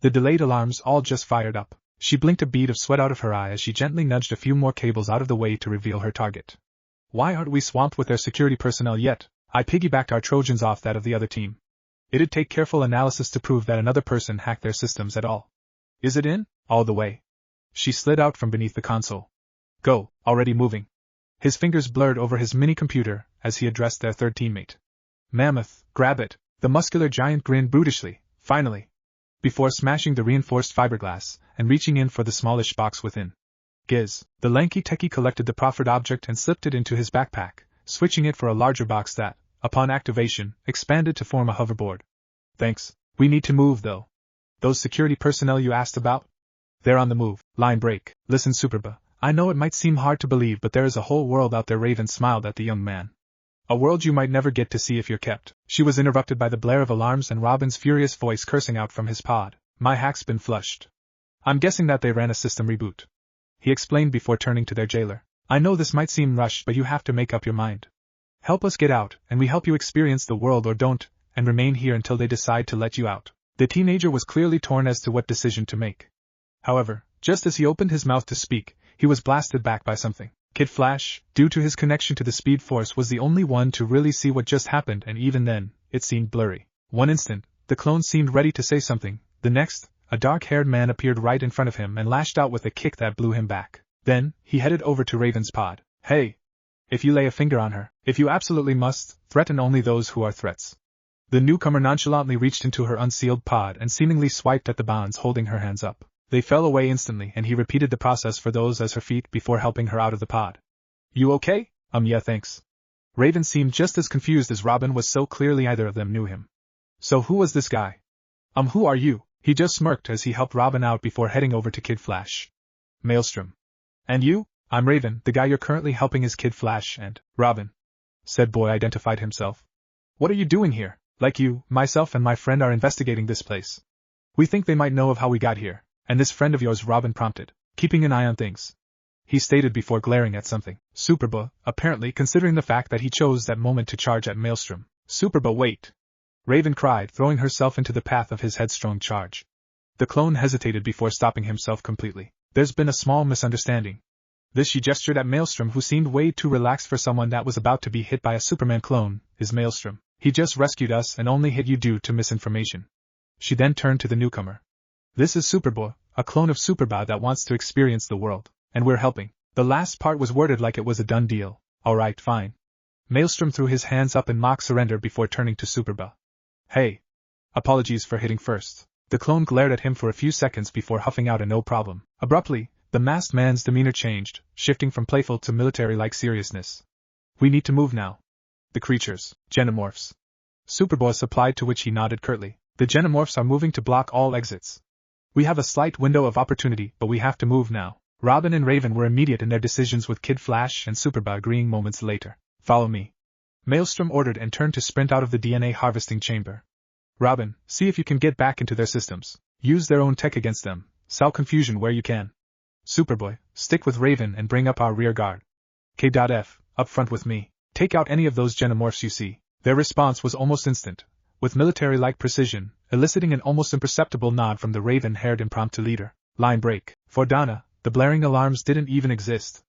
The delayed alarms all just fired up. She blinked a bead of sweat out of her eye as she gently nudged a few more cables out of the way to reveal her target. Why aren't we swamped with their security personnel yet? I piggybacked our Trojans off that of the other team. It'd take careful analysis to prove that another person hacked their systems at all. Is it in? All the way. She slid out from beneath the console. Go, already moving. His fingers blurred over his mini-computer as he addressed their third teammate. Mammoth, grab it. The muscular giant grinned brutishly, finally, before smashing the reinforced fiberglass and reaching in for the smallish box within. Giz, the lanky techie collected the proffered object and slipped it into his backpack, switching it for a larger box that, upon activation, expanded to form a hoverboard. Thanks. We need to move though. Those security personnel you asked about? They're on the move. Line break. Listen, Superba, I know it might seem hard to believe, but there is a whole world out there. Raven smiled at the young man. A world you might never get to see if you're kept. She was interrupted by the blare of alarms and Robin's furious voice cursing out from his pod. My hack's been flushed. I'm guessing that they ran a system reboot. He explained before turning to their jailer. I know this might seem rushed, but you have to make up your mind. Help us get out, and we help you experience the world, or don't, and remain here until they decide to let you out. The teenager was clearly torn as to what decision to make. However, just as he opened his mouth to speak, he was blasted back by something. Kid Flash, due to his connection to the Speed Force, was the only one to really see what just happened, and even then, it seemed blurry. One instant, the clone seemed ready to say something. The next, a dark-haired man appeared right in front of him and lashed out with a kick that blew him back. Then, he headed over to Raven's pod. Hey! If you lay a finger on her, if you absolutely must, threaten only those who are threats. The newcomer nonchalantly reached into her unsealed pod and seemingly swiped at the bonds holding her hands up. They fell away instantly, and he repeated the process for those as her feet before helping her out of the pod. You okay? Yeah, thanks. Raven seemed just as confused as Robin was, so clearly either of them knew him. So who was this guy? Who are you? He just smirked as he helped Robin out before heading over to Kid Flash. Maelstrom. And you? I'm Raven, the guy you're currently helping is Kid Flash, and Robin. Said boy identified himself. What are you doing here? Like you, myself and my friend are investigating this place. We think they might know of how we got here. And this friend of yours, Robin prompted, keeping an eye on things. He stated before glaring at something. Superba, apparently considering the fact that he chose that moment to charge at Maelstrom. Superba, wait! Raven cried, throwing herself into the path of his headstrong charge. The clone hesitated before stopping himself completely. There's been a small misunderstanding. This she gestured at Maelstrom, who seemed way too relaxed for someone that was about to be hit by a Superman clone. Is Maelstrom. He just rescued us and only hit you due to misinformation. She then turned to the newcomer. This is Superboy, a clone of Superba that wants to experience the world, and we're helping. The last part was worded like it was a done deal. Alright, fine. Maelstrom threw his hands up in mock surrender before turning to Superba. Hey. Apologies for hitting first. The clone glared at him for a few seconds before huffing out a no problem. Abruptly, the masked man's demeanor changed, shifting from playful to military-like seriousness. We need to move now. The creatures, Genomorphs. Superboy supplied, to which he nodded curtly. The Genomorphs are moving to block all exits. We have a slight window of opportunity, but we have to move now. Robin and Raven were immediate in their decisions, with Kid Flash and Superba agreeing moments later. Follow me. Maelstrom ordered and turned to sprint out of the DNA harvesting chamber. Robin, see if you can get back into their systems. Use their own tech against them. Sow confusion where you can. Superboy, stick with Raven and bring up our rear guard. K.F, up front with me. Take out any of those Genomorphs you see. Their response was almost instant, with military-like precision, eliciting an almost imperceptible nod from the raven-haired impromptu leader. Line break. For Donna, the blaring alarms didn't even exist.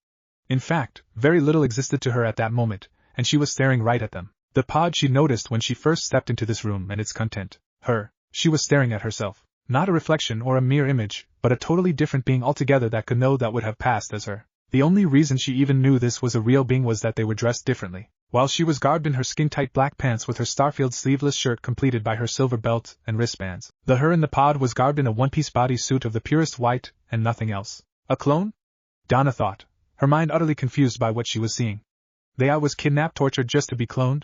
In fact, very little existed to her at that moment, and she was staring right at them. The pod she noticed when she first stepped into this room and its content. She was staring at herself. Not a reflection or a mere image, but a totally different being altogether that could know that would have passed as her. The only reason she even knew this was a real being was that they were dressed differently. While she was garbed in her skin-tight black pants with her Starfield sleeveless shirt completed by her silver belt and wristbands, the her in the pod was garbed in a one-piece bodysuit of the purest white, and nothing else. A clone? Donna thought, her mind utterly confused by what she was seeing. They was kidnapped, tortured just to be cloned?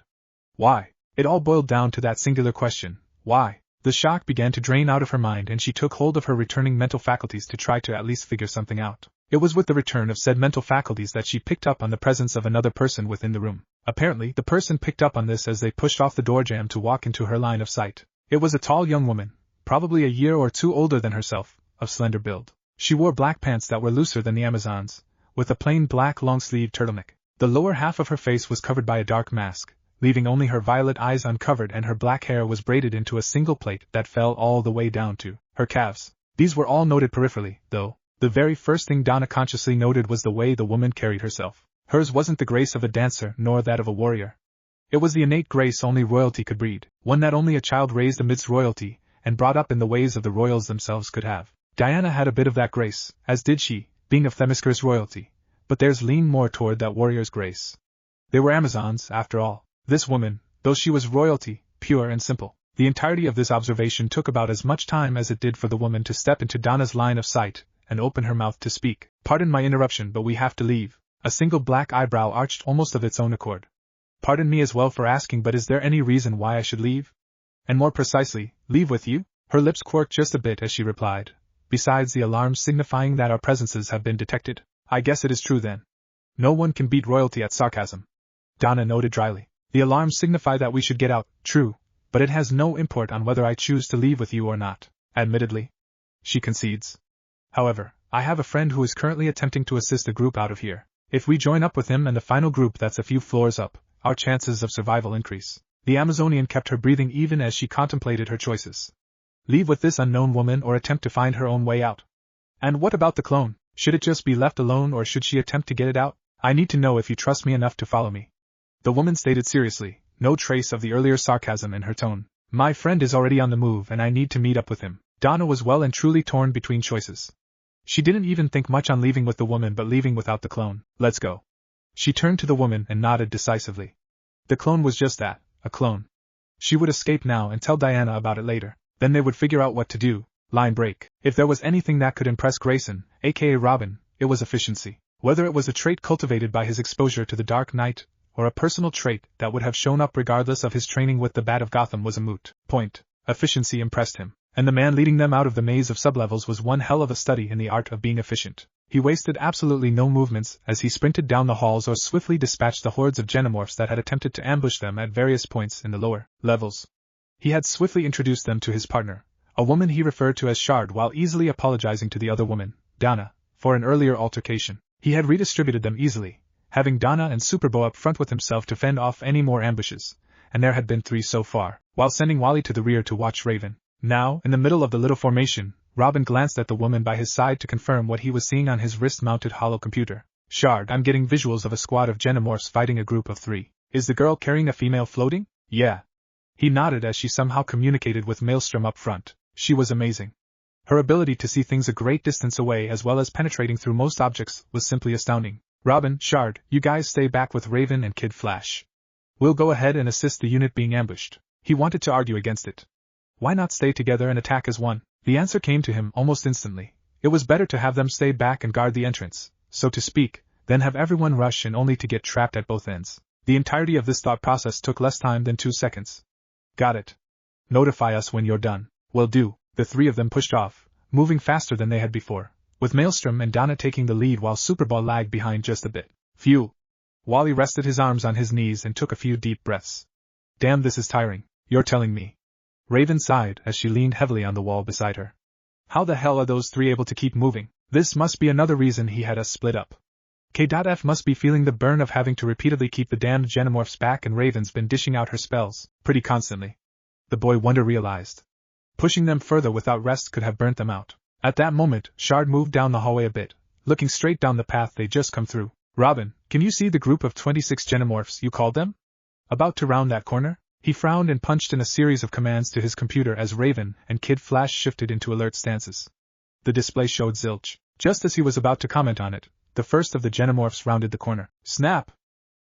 Why? It all boiled down to that singular question, why? The shock began to drain out of her mind and she took hold of her returning mental faculties to try to at least figure something out. It was with the return of said mental faculties that she picked up on the presence of another person within the room. Apparently, the person picked up on this as they pushed off the door jamb to walk into her line of sight. It was a tall young woman, probably a year or two older than herself, of slender build. She wore black pants that were looser than the Amazon's, with a plain black long-sleeved turtleneck. The lower half of her face was covered by a dark mask, leaving only her violet eyes uncovered, and her black hair was braided into a single plait that fell all the way down to her calves. These were all noted peripherally, though. The very first thing Donna consciously noted was the way the woman carried herself. Hers wasn't the grace of a dancer nor that of a warrior. It was the innate grace only royalty could breed, one that only a child raised amidst royalty, and brought up in the ways of the royals themselves could have. Diana had a bit of that grace, as did she, being of Themyscir's royalty, but theirs leaned more toward that warrior's grace. They were Amazons, after all. This woman, though she was royalty, pure and simple. The entirety of this observation took about as much time as it did for the woman to step into Donna's line of sight and open her mouth to speak. Pardon my interruption, but we have to leave. A single black eyebrow arched almost of its own accord. Pardon me as well for asking, but is there any reason why I should leave? And more precisely, leave with you? Her lips quirked just a bit as she replied. Besides the alarms signifying that our presences have been detected. I guess it is true then. No one can beat royalty at sarcasm. Donna noted dryly. The alarms signify that we should get out, true, but it has no import on whether I choose to leave with you or not. Admittedly. She concedes. However, I have a friend who is currently attempting to assist a group out of here. If we join up with him and the final group that's a few floors up, our chances of survival increase. The Amazonian kept her breathing even as she contemplated her choices. Leave with this unknown woman or attempt to find her own way out? And what about the clone? Should it just be left alone or should she attempt to get it out? I need to know if you trust me enough to follow me. The woman stated seriously, no trace of the earlier sarcasm in her tone. My friend is already on the move and I need to meet up with him. Donna was well and truly torn between choices. She didn't even think much on leaving with the woman but leaving without the clone. Let's go. She turned to the woman and nodded decisively. The clone was just that, a clone. She would escape now and tell Diana about it later. Then they would figure out what to do. Line break. If there was anything that could impress Grayson, aka Robin, it was efficiency. Whether it was a trait cultivated by his exposure to the Dark Knight, or a personal trait that would have shown up regardless of his training with the Bat of Gotham was a moot point. Efficiency impressed him. And the man leading them out of the maze of sublevels was one hell of a study in the art of being efficient. He wasted absolutely no movements as he sprinted down the halls or swiftly dispatched the hordes of genomorphs that had attempted to ambush them at various points in the lower levels. He had swiftly introduced them to his partner, a woman he referred to as Shard, while easily apologizing to the other woman, Donna, for an earlier altercation. He had redistributed them easily, having Donna and Superbo up front with himself to fend off any more ambushes, and there had been 3 so far, while sending Wally to the rear to watch Raven. Now, in the middle of the little formation, Robin glanced at the woman by his side to confirm what he was seeing on his wrist-mounted holo computer. Shard, I'm getting visuals of a squad of genomorphs fighting a group of 3. Is the girl carrying a female floating? Yeah. He nodded as she somehow communicated with Maelstrom up front. She was amazing. Her ability to see things a great distance away as well as penetrating through most objects was simply astounding. Robin, Shard, you guys stay back with Raven and Kid Flash. We'll go ahead and assist the unit being ambushed. He wanted to argue against it. Why not stay together and attack as one? The answer came to him almost instantly. It was better to have them stay back and guard the entrance, so to speak, than have everyone rush in only to get trapped at both ends. The entirety of this thought process took less time than 2 seconds. Got it. Notify us when you're done. Will do. The 3 of them pushed off, moving faster than they had before, with Maelstrom and Donna taking the lead while Superball lagged behind just a bit. Phew. Wally rested his arms on his knees and took a few deep breaths. Damn, this is tiring. You're telling me. Raven sighed as she leaned heavily on the wall beside her. How the hell are those 3 able to keep moving? This must be another reason he had us split up. K.F must be feeling the burn of having to repeatedly keep the damned genomorphs back, and Raven's been dishing out her spells pretty constantly. The boy wonder realized. Pushing them further without rest could have burnt them out. At that moment, Shard moved down the hallway a bit, looking straight down the path they'd just come through. Robin, can you see the group of 26 genomorphs you called them? About to round that corner? He frowned and punched in a series of commands to his computer as Raven and Kid Flash shifted into alert stances. The display showed zilch. Just as he was about to comment on it, the first of the genomorphs rounded the corner. Snap!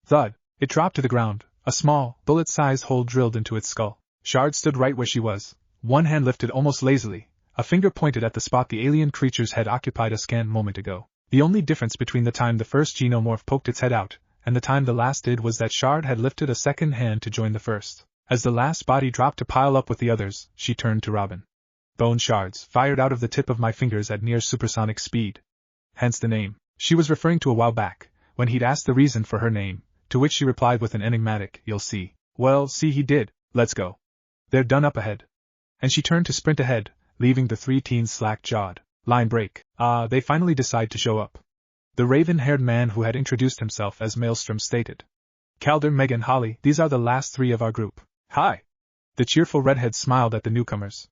Thud! It dropped to the ground, a small, bullet-sized hole drilled into its skull. Shard stood right where she was, one hand lifted almost lazily, a finger pointed at the spot the alien creature's head occupied a scant moment ago. The only difference between the time the first genomorph poked its head out and the time the last did was that Shard had lifted a second hand to join the first. As the last body dropped to pile up with the others, she turned to Robin. Bone shards fired out of the tip of my fingers at near supersonic speed. Hence the name. She was referring to a while back, when he'd asked the reason for her name, to which she replied with an enigmatic, "You'll see." Well, see he did. Let's go. They're done up ahead. And she turned to sprint ahead, leaving the three teens slack-jawed. Line break. They finally decide to show up. The raven-haired man who had introduced himself as Maelstrom stated. Calder, Megan, Holly, these are the last three of our group. Hi. The cheerful redhead smiled at the newcomers.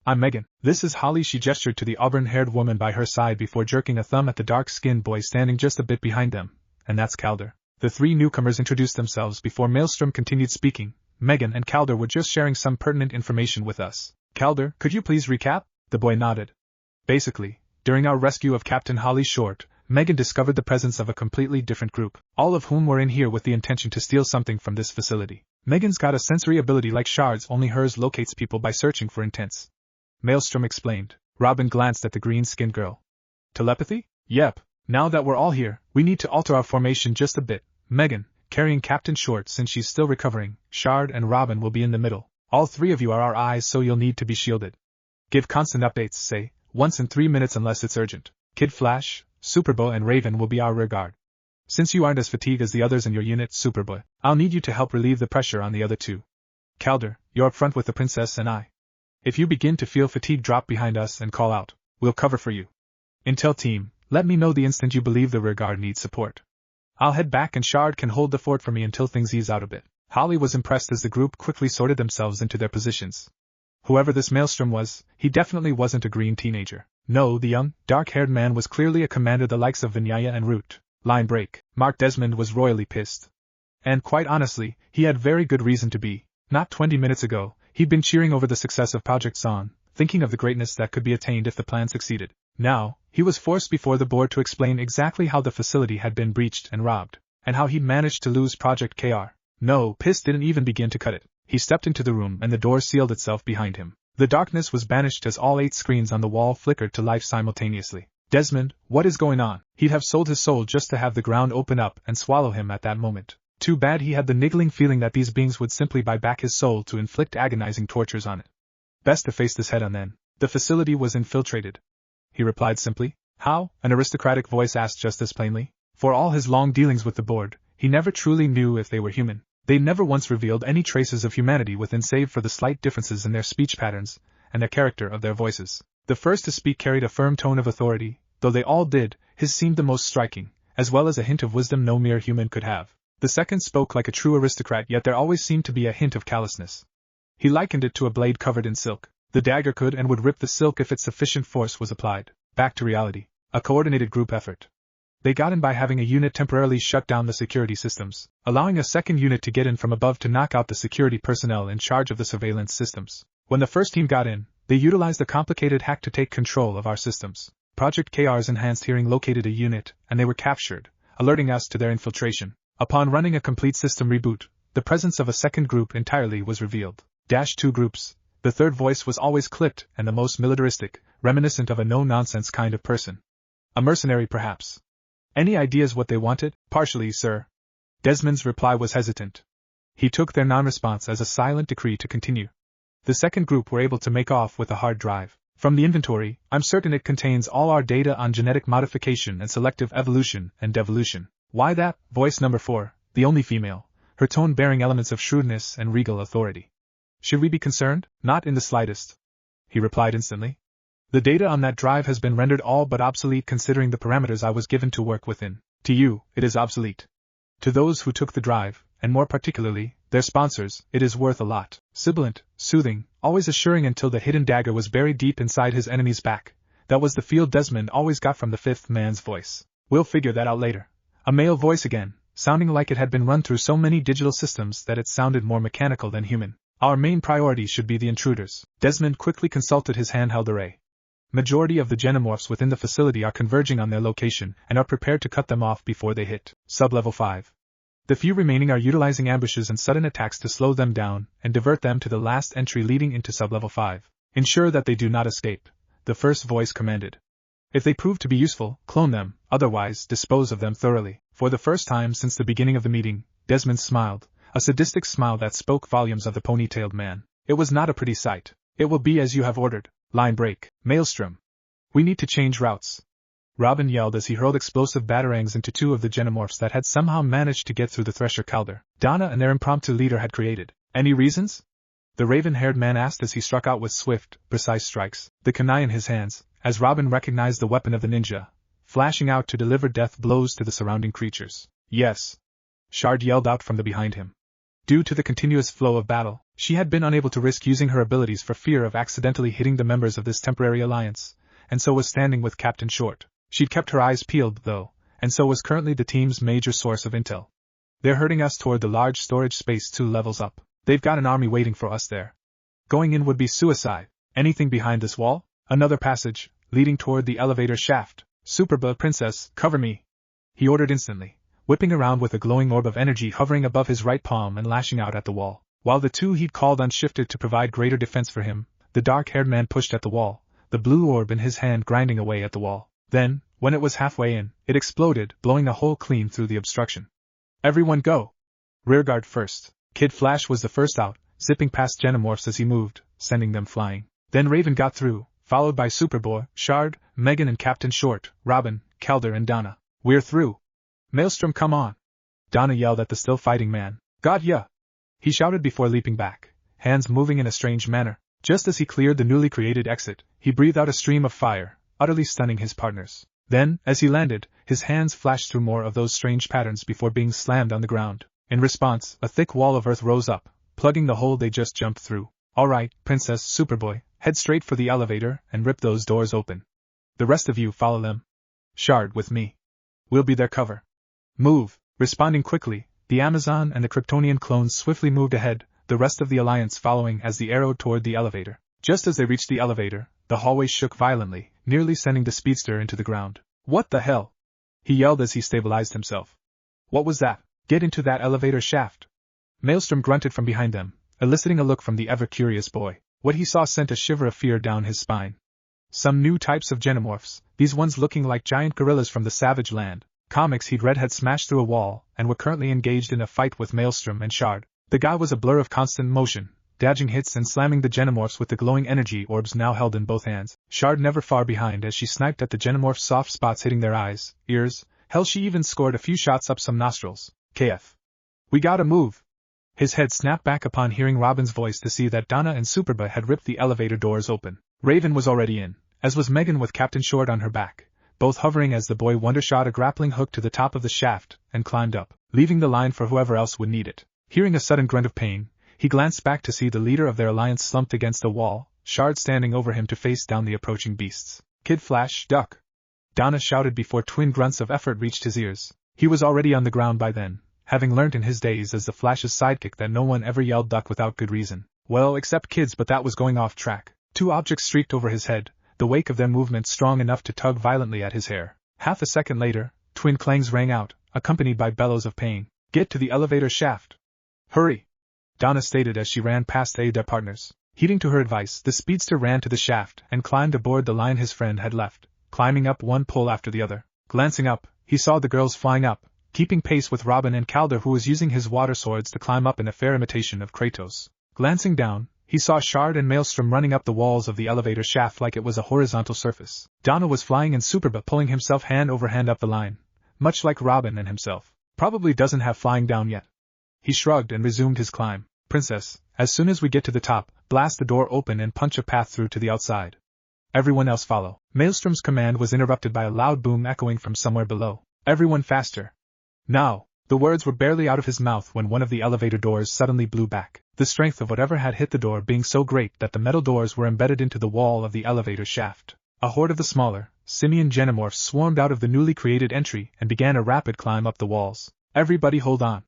I'm Megan. This is Holly. She gestured to the auburn-haired woman by her side before jerking a thumb at the dark-skinned boy standing just a bit behind them. And that's Calder. The three newcomers introduced themselves before Maelstrom continued speaking. Megan and Calder were just sharing some pertinent information with us. Calder, could you please recap? The boy nodded. Basically, during our rescue of Captain Holly Short, Megan discovered the presence of a completely different group, all of whom were in here with the intention to steal something from this facility. Megan's got a sensory ability like Shard's, only hers locates people by searching for intents. Maelstrom explained. Robin glanced at the green-skinned girl. Telepathy? Yep. Now that we're all here, we need to alter our formation just a bit. Megan, carrying Captain Short since she's still recovering, Shard and Robin will be in the middle. All three of you are our eyes, so you'll need to be shielded. Give constant updates, say, once in 3 minutes unless it's urgent. Kid Flash, Superboy and Raven will be our rear guard. Since you aren't as fatigued as the others in your unit, Superboy, I'll need you to help relieve the pressure on the other two. Calder, you're up front with the princess and I. If you begin to feel fatigue, drop behind us and call out. We'll cover for you. Intel team, let me know the instant you believe the rear guard needs support. I'll head back and Shard can hold the fort for me until things ease out a bit. Holly was impressed as the group quickly sorted themselves into their positions. Whoever this Maelstrom was, he definitely wasn't a green teenager. No, the young, dark-haired man was clearly a commander the likes of Vinyaya and Root. Line break. Mark Desmond was royally pissed. And quite honestly, he had very good reason to be. Not 20 minutes ago, he'd been cheering over the success of Project Zon, thinking of the greatness that could be attained if the plan succeeded. Now, he was forced before the board to explain exactly how the facility had been breached and robbed, and how he'd managed to lose Project KR. No, piss didn't even begin to cut it. He stepped into the room and the door sealed itself behind him. The darkness was banished as all 8 screens on the wall flickered to life simultaneously. Desmond, what is going on? He'd have sold his soul just to have the ground open up and swallow him at that moment. Too bad he had the niggling feeling that these beings would simply buy back his soul to inflict agonizing tortures on it. Best to face this head on then. The facility was infiltrated. He replied simply. How? An aristocratic voice asked just as plainly. For all his long dealings with the board, he never truly knew if they were human. They never once revealed any traces of humanity within save for the slight differences in their speech patterns and the character of their voices. The first to speak carried a firm tone of authority, though they all did, his seemed the most striking, as well as a hint of wisdom no mere human could have. The second spoke like a true aristocrat, yet there always seemed to be a hint of callousness. He likened it to a blade covered in silk. The dagger could and would rip the silk if its sufficient force was applied. Back to reality. A coordinated group effort. They got in by having a unit temporarily shut down the security systems, allowing a second unit to get in from above to knock out the security personnel in charge of the surveillance systems. When the first team got in, they utilized a complicated hack to take control of our systems. Project KR's enhanced hearing located a unit, and they were captured, alerting us to their infiltration. Upon running a complete system reboot, the presence of a second group entirely was revealed. 2 groups. The third voice was always clipped and the most militaristic, reminiscent of a no-nonsense kind of person. A mercenary, perhaps. Any ideas what they wanted? Partially, sir. Desmond's reply was hesitant. He took their non-response as a silent decree to continue. The second group were able to make off with a hard drive. From the inventory, I'm certain it contains all our data on genetic modification and selective evolution and devolution. Why that? Voice number 4, the only female, her tone bearing elements of shrewdness and regal authority. Should we be concerned? Not in the slightest. He replied instantly. The data on that drive has been rendered all but obsolete considering the parameters I was given to work within. To you, it is obsolete. To those who took the drive, and more particularly, their sponsors, it is worth a lot. Sibilant, soothing, always assuring until the hidden dagger was buried deep inside his enemy's back, That was the feel Desmond always got from the fifth man's voice. We'll figure that out later. A male voice again, sounding like it had been run through so many digital systems that it sounded more mechanical than human. Our main priority should be the intruders. Desmond quickly consulted his handheld array. Majority of the genomorphs within the facility are converging on their location and are prepared to cut them off before they hit sublevel 5. The few remaining are utilizing ambushes and sudden attacks to slow them down and divert them to the last entry leading into sublevel 5. Ensure that they do not escape, the first voice commanded. If they prove to be useful, clone them, otherwise dispose of them thoroughly. For the first time since the beginning of the meeting, Desmond smiled, a sadistic smile that spoke volumes of the pony-tailed man. It was not a pretty sight. It will be as you have ordered. Line break. Maelstrom. We need to change routes. Robin yelled as he hurled explosive batarangs into two of the genomorphs that had somehow managed to get through the thresher calder Donna and their impromptu leader had created. Any reasons? The raven-haired man asked as he struck out with swift, precise strikes, the kunai in his hands, as Robin recognized the weapon of the ninja, flashing out to deliver death blows to the surrounding creatures. Yes. Shard yelled out from the behind him. Due to the continuous flow of battle, she had been unable to risk using her abilities for fear of accidentally hitting the members of this temporary alliance, and so was standing with Captain Short. She'd kept her eyes peeled, though, and so was currently the team's major source of intel. They're herding us toward the large storage space 2 levels up. They've got an army waiting for us there. Going in would be suicide. Anything behind this wall? Another passage, leading toward the elevator shaft. Superba Princess, cover me. He ordered instantly, whipping around with a glowing orb of energy hovering above his right palm and lashing out at the wall. While the two he'd called on shifted to provide greater defense for him, the dark-haired man pushed at the wall, the blue orb in his hand grinding away at the wall. Then, when it was halfway in, it exploded, blowing a hole clean through the obstruction. Everyone go! Rearguard first. Kid Flash was the first out, zipping past genomorphs as he moved, sending them flying. Then Raven got through, followed by Superboy, Shard, Megan and Captain Short, Robin, Calder and Donna. We're through. Maelstrom, come on! Donna yelled at the still fighting man. Got ya! He shouted before leaping back, hands moving in a strange manner. Just as he cleared the newly created exit, he breathed out a stream of fire, utterly stunning his partners. Then, as he landed, his hands flashed through more of those strange patterns before being slammed on the ground. In response, a thick wall of earth rose up, plugging the hole they just jumped through. All right, Princess Superboy, head straight for the elevator and rip those doors open. The rest of you follow them. Shard with me. We'll be their cover. Move. Responding quickly, the Amazon and the Kryptonian clones swiftly moved ahead, the rest of the Alliance following as the arrow toward the elevator. Just as they reached the elevator, the hallway shook violently, nearly sending the speedster into the ground. What the hell? He yelled as he stabilized himself. What was that? Get into that elevator shaft. Maelstrom grunted from behind them, eliciting a look from the ever-curious boy. What he saw sent a shiver of fear down his spine. Some new types of genomorphs, these ones looking like giant gorillas from the Savage Land. Comics he'd read had smashed through a wall and were currently engaged in a fight with Maelstrom and Shard. The guy was a blur of constant motion, dodging hits and slamming the genomorphs with the glowing energy orbs now held in both hands. Shard never far behind as she sniped at the genomorphs' soft spots hitting their eyes, ears. Hell, she even scored a few shots up some nostrils. KF. We gotta move. His head snapped back upon hearing Robin's voice to see that Donna and Superba had ripped the elevator doors open. Raven was already in, as was Megan with Captain Short on her back, both hovering as the boy wonder-shot a grappling hook to the top of the shaft and climbed up, leaving the line for whoever else would need it. Hearing a sudden grunt of pain, he glanced back to see the leader of their alliance slumped against the wall, Shard standing over him to face down the approaching beasts. Kid Flash, duck! Donna shouted before twin grunts of effort reached his ears. He was already on the ground by then, having learnt in his days as the Flash's sidekick that no one ever yelled duck without good reason. Well, except kids, but that was going off track. Two objects streaked over his head, the wake of their movement strong enough to tug violently at his hair. Half a second later, twin clangs rang out, accompanied by bellows of pain. Get to the elevator shaft. Hurry! Donna stated as she ran past their partners. Heeding to her advice, the speedster ran to the shaft and climbed aboard the line his friend had left, climbing up one pole after the other. Glancing up, he saw the girls flying up, keeping pace with Robin and Calder, who was using his water swords to climb up in a fair imitation of Kratos. Glancing down, he saw Shard and Maelstrom running up the walls of the elevator shaft like it was a horizontal surface. Donna was flying and Superba pulling himself hand over hand up the line, much like Robin and himself. Probably doesn't have flying down yet. He shrugged and resumed his climb. Princess, as soon as we get to the top, blast the door open and punch a path through to the outside. Everyone else follow. Maelstrom's command was interrupted by a loud boom echoing from somewhere below. Everyone faster. Now! The words were barely out of his mouth when one of the elevator doors suddenly blew back, the strength of whatever had hit the door being so great that the metal doors were embedded into the wall of the elevator shaft. A horde of the smaller, simian xenomorphs swarmed out of the newly created entry and began a rapid climb up the walls. Everybody hold on!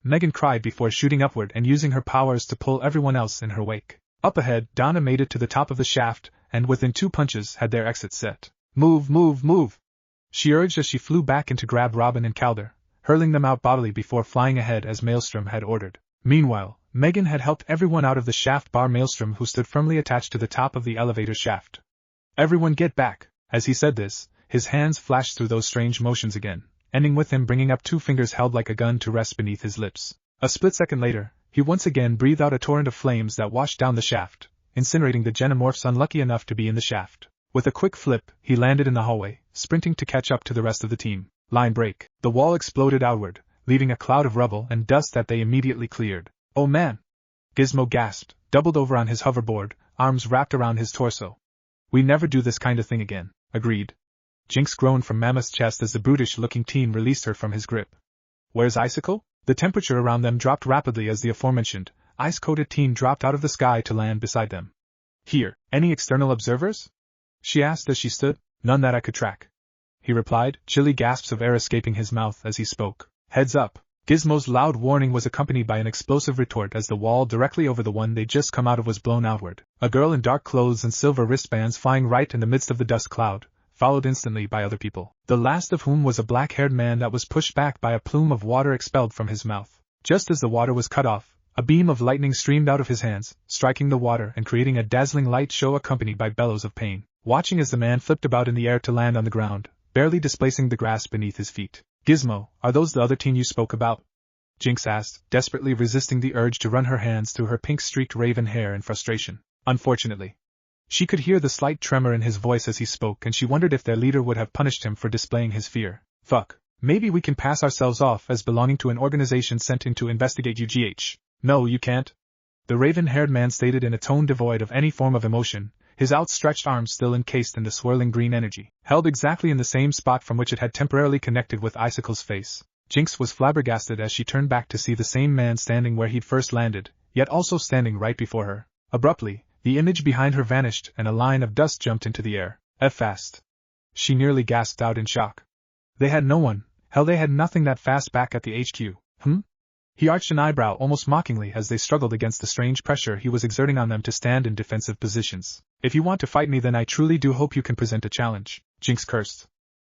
Megan cried before shooting upward and using her powers to pull everyone else in her wake. Up ahead, Donna made it to the top of the shaft, and within 2 punches had their exit set. Move, move, move! She urged as she flew back in to grab Robin and Calder, hurling them out bodily before flying ahead as Maelstrom had ordered. Meanwhile, Megan had helped everyone out of the shaft bar Maelstrom, who stood firmly attached to the top of the elevator shaft. Everyone get back! As he said this, his hands flashed through those strange motions again, ending with him bringing up 2 fingers held like a gun to rest beneath his lips. A split second later, he once again breathed out a torrent of flames that washed down the shaft, incinerating the xenomorphs unlucky enough to be in the shaft. With a quick flip, he landed in the hallway, sprinting to catch up to the rest of the team. Line break. The wall exploded outward, leaving a cloud of rubble and dust that they immediately cleared. Oh man! Gizmo gasped, doubled over on his hoverboard, arms wrapped around his torso. We never do this kind of thing again, agreed. Jinx groaned from Mammoth's chest as the brutish-looking teen released her from his grip. Where's Icicle? The temperature around them dropped rapidly as the aforementioned, ice-coated teen dropped out of the sky to land beside them. Here, any external observers? She asked as she stood. None that I could track, he replied, chilly gasps of air escaping his mouth as he spoke. Heads up! Gizmo's loud warning was accompanied by an explosive retort as the wall directly over the one they'd just come out of was blown outward. A girl in dark clothes and silver wristbands flying right in the midst of the dust cloud, followed instantly by other people, the last of whom was a black-haired man that was pushed back by a plume of water expelled from his mouth. Just as the water was cut off, a beam of lightning streamed out of his hands, striking the water and creating a dazzling light show accompanied by bellows of pain. Watching as the man flipped about in the air to land on the ground, barely displacing the grass beneath his feet. Gizmo, are those the other teen you spoke about? Jinx asked, desperately resisting the urge to run her hands through her pink-streaked raven hair in frustration. Unfortunately, she could hear the slight tremor in his voice as he spoke, and she wondered if their leader would have punished him for displaying his fear. Fuck. Maybe we can pass ourselves off as belonging to an organization sent in to investigate UGH. No, you can't. The raven-haired man stated in a tone devoid of any form of emotion, his outstretched arms still encased in the swirling green energy, held exactly in the same spot from which it had temporarily connected with Icicle's face. Jinx was flabbergasted as she turned back to see the same man standing where he'd first landed, yet also standing right before her. Abruptly, the image behind her vanished and a line of dust jumped into the air. Fast. She nearly gasped out in shock. They had no one, hell they had nothing that fast back at the HQ. He arched an eyebrow almost mockingly as they struggled against the strange pressure he was exerting on them to stand in defensive positions. If you want to fight me, then I truly do hope you can present a challenge, Jinx cursed.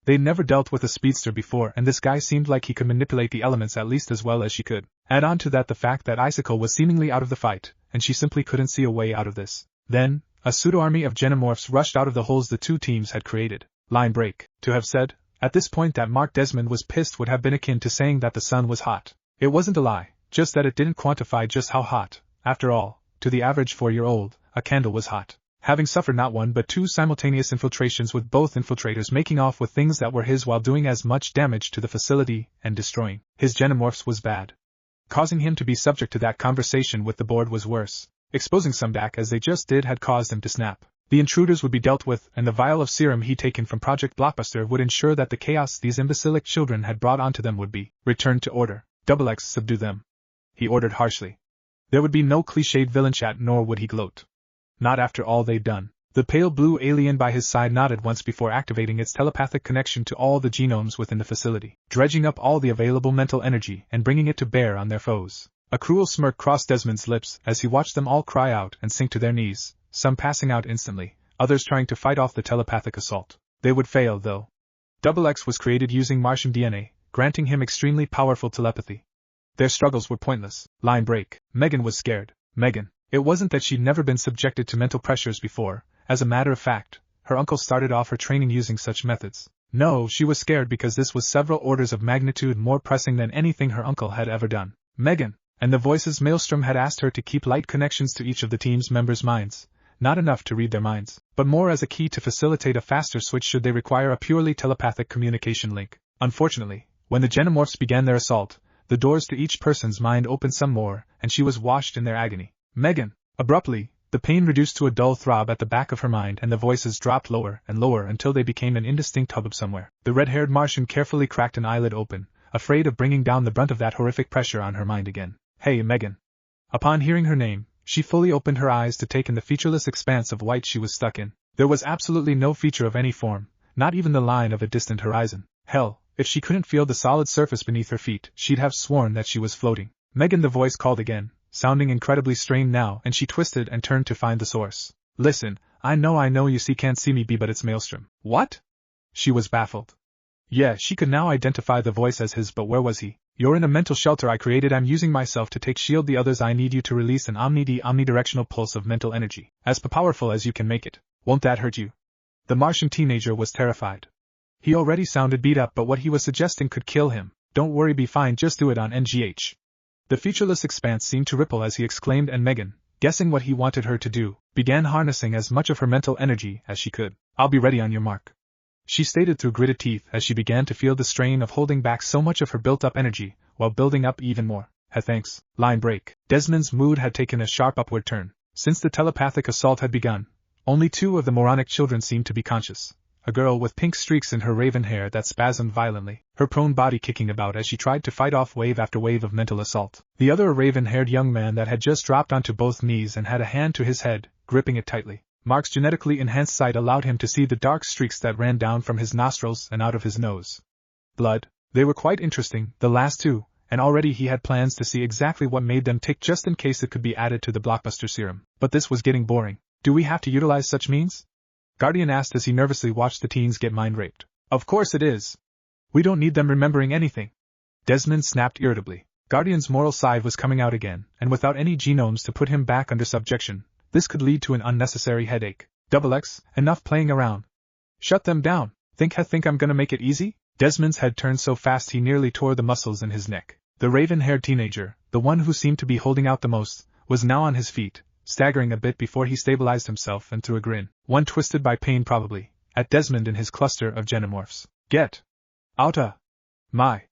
They'd never dealt with a speedster before, and this guy seemed like he could manipulate the elements at least as well as she could. Add on to that the fact that Icicle was seemingly out of the fight, and she simply couldn't see a way out of this. Then, a pseudo-army of xenomorphs rushed out of the holes the 2 teams had created. Line break. To have said, at this point, that Mark Desmond was pissed would have been akin to saying that the sun was hot. It wasn't a lie, just that it didn't quantify just how hot. After all, to the average 4-year-old, a candle was hot. Having suffered not 1 but 2 simultaneous infiltrations with both infiltrators making off with things that were his while doing as much damage to the facility and destroying his xenomorphs was bad. Causing him to be subject to that conversation with the board was worse. Exposing some back as they just did had caused him to snap. The intruders would be dealt with, and the vial of serum he'd taken from Project Blockbuster would ensure that the chaos these imbecilic children had brought onto them would be returned to order. XX, subdue them, he ordered harshly. There would be no cliched villain chat, nor would he gloat. Not after all they'd done. The pale blue alien by his side nodded once before activating its telepathic connection to all the genomes within the facility, dredging up all the available mental energy and bringing it to bear on their foes. A cruel smirk crossed Desmond's lips as he watched them all cry out and sink to their knees, some passing out instantly, others trying to fight off the telepathic assault. They would fail, though. XX was created using Martian DNA, granting him extremely powerful telepathy. Their struggles were pointless. Line break. Megan was scared. Megan. It wasn't that she'd never been subjected to mental pressures before. As a matter of fact, her uncle started off her training using such methods. No, she was scared because this was several orders of magnitude more pressing than anything her uncle had ever done. Megan. And the voices Maelstrom had asked her to keep light connections to each of the team's members' minds. Not enough to read their minds, but more as a key to facilitate a faster switch should they require a purely telepathic communication link. Unfortunately, when the xenomorphs began their assault, the doors to each person's mind opened some more, and she was washed in their agony. Megan. Abruptly, the pain reduced to a dull throb at the back of her mind and the voices dropped lower and lower until they became an indistinct hubbub somewhere. The red-haired Martian carefully cracked an eyelid open, afraid of bringing down the brunt of that horrific pressure on her mind again. Hey, Megan. Upon hearing her name, she fully opened her eyes to take in the featureless expanse of white she was stuck in. There was absolutely no feature of any form, not even the line of a distant horizon. Hell, if she couldn't feel the solid surface beneath her feet, she'd have sworn that she was floating. Megan, the voice called again, sounding incredibly strained now, and she twisted and turned to find the source. Listen, I know you can't see me but it's Maelstrom. What? She was baffled. Yeah, she could now identify the voice as his, but where was he? You're in a mental shelter I created. I'm using myself to take shield the others. I need you to release an omnidirectional pulse of mental energy, as powerful as you can make it. Won't that hurt you? The Martian teenager was terrified. He already sounded beat up, but what he was suggesting could kill him. Don't worry, be fine, just do it on NGH. The featureless expanse seemed to ripple as he exclaimed, and Megan, guessing what he wanted her to do, began harnessing as much of her mental energy as she could. I'll be ready on your mark, she stated through gritted teeth as she began to feel the strain of holding back so much of her built-up energy, while building up even more. Thanks. Line break. Desmond's mood had taken a sharp upward turn. Since the telepathic assault had begun, only 2 of the moronic children seemed to be conscious. A girl with pink streaks in her raven hair that spasmed violently, her prone body kicking about as she tried to fight off wave after wave of mental assault. The other a raven-haired young man that had just dropped onto both knees and had a hand to his head, gripping it tightly. Mark's genetically enhanced sight allowed him to see the dark streaks that ran down from his nostrils and out of his nose. Blood. They were quite interesting, the last 2, and already he had plans to see exactly what made them tick just in case it could be added to the blockbuster serum. But this was getting boring. Do we have to utilize such means? Guardian asked as he nervously watched the teens get mind-raped. Of course it is. We don't need them remembering anything. Desmond snapped irritably. Guardian's moral side was coming out again, and without any genomes to put him back under subjection, this could lead to an unnecessary headache. XX, enough playing around. Shut them down. Think I'm gonna make it easy? Desmond's head turned so fast he nearly tore the muscles in his neck. The raven-haired teenager, the one who seemed to be holding out the most, was now on his feet, staggering a bit before he stabilized himself and threw a grin, one twisted by pain probably, at Desmond and his cluster of genomorphs. Get outta my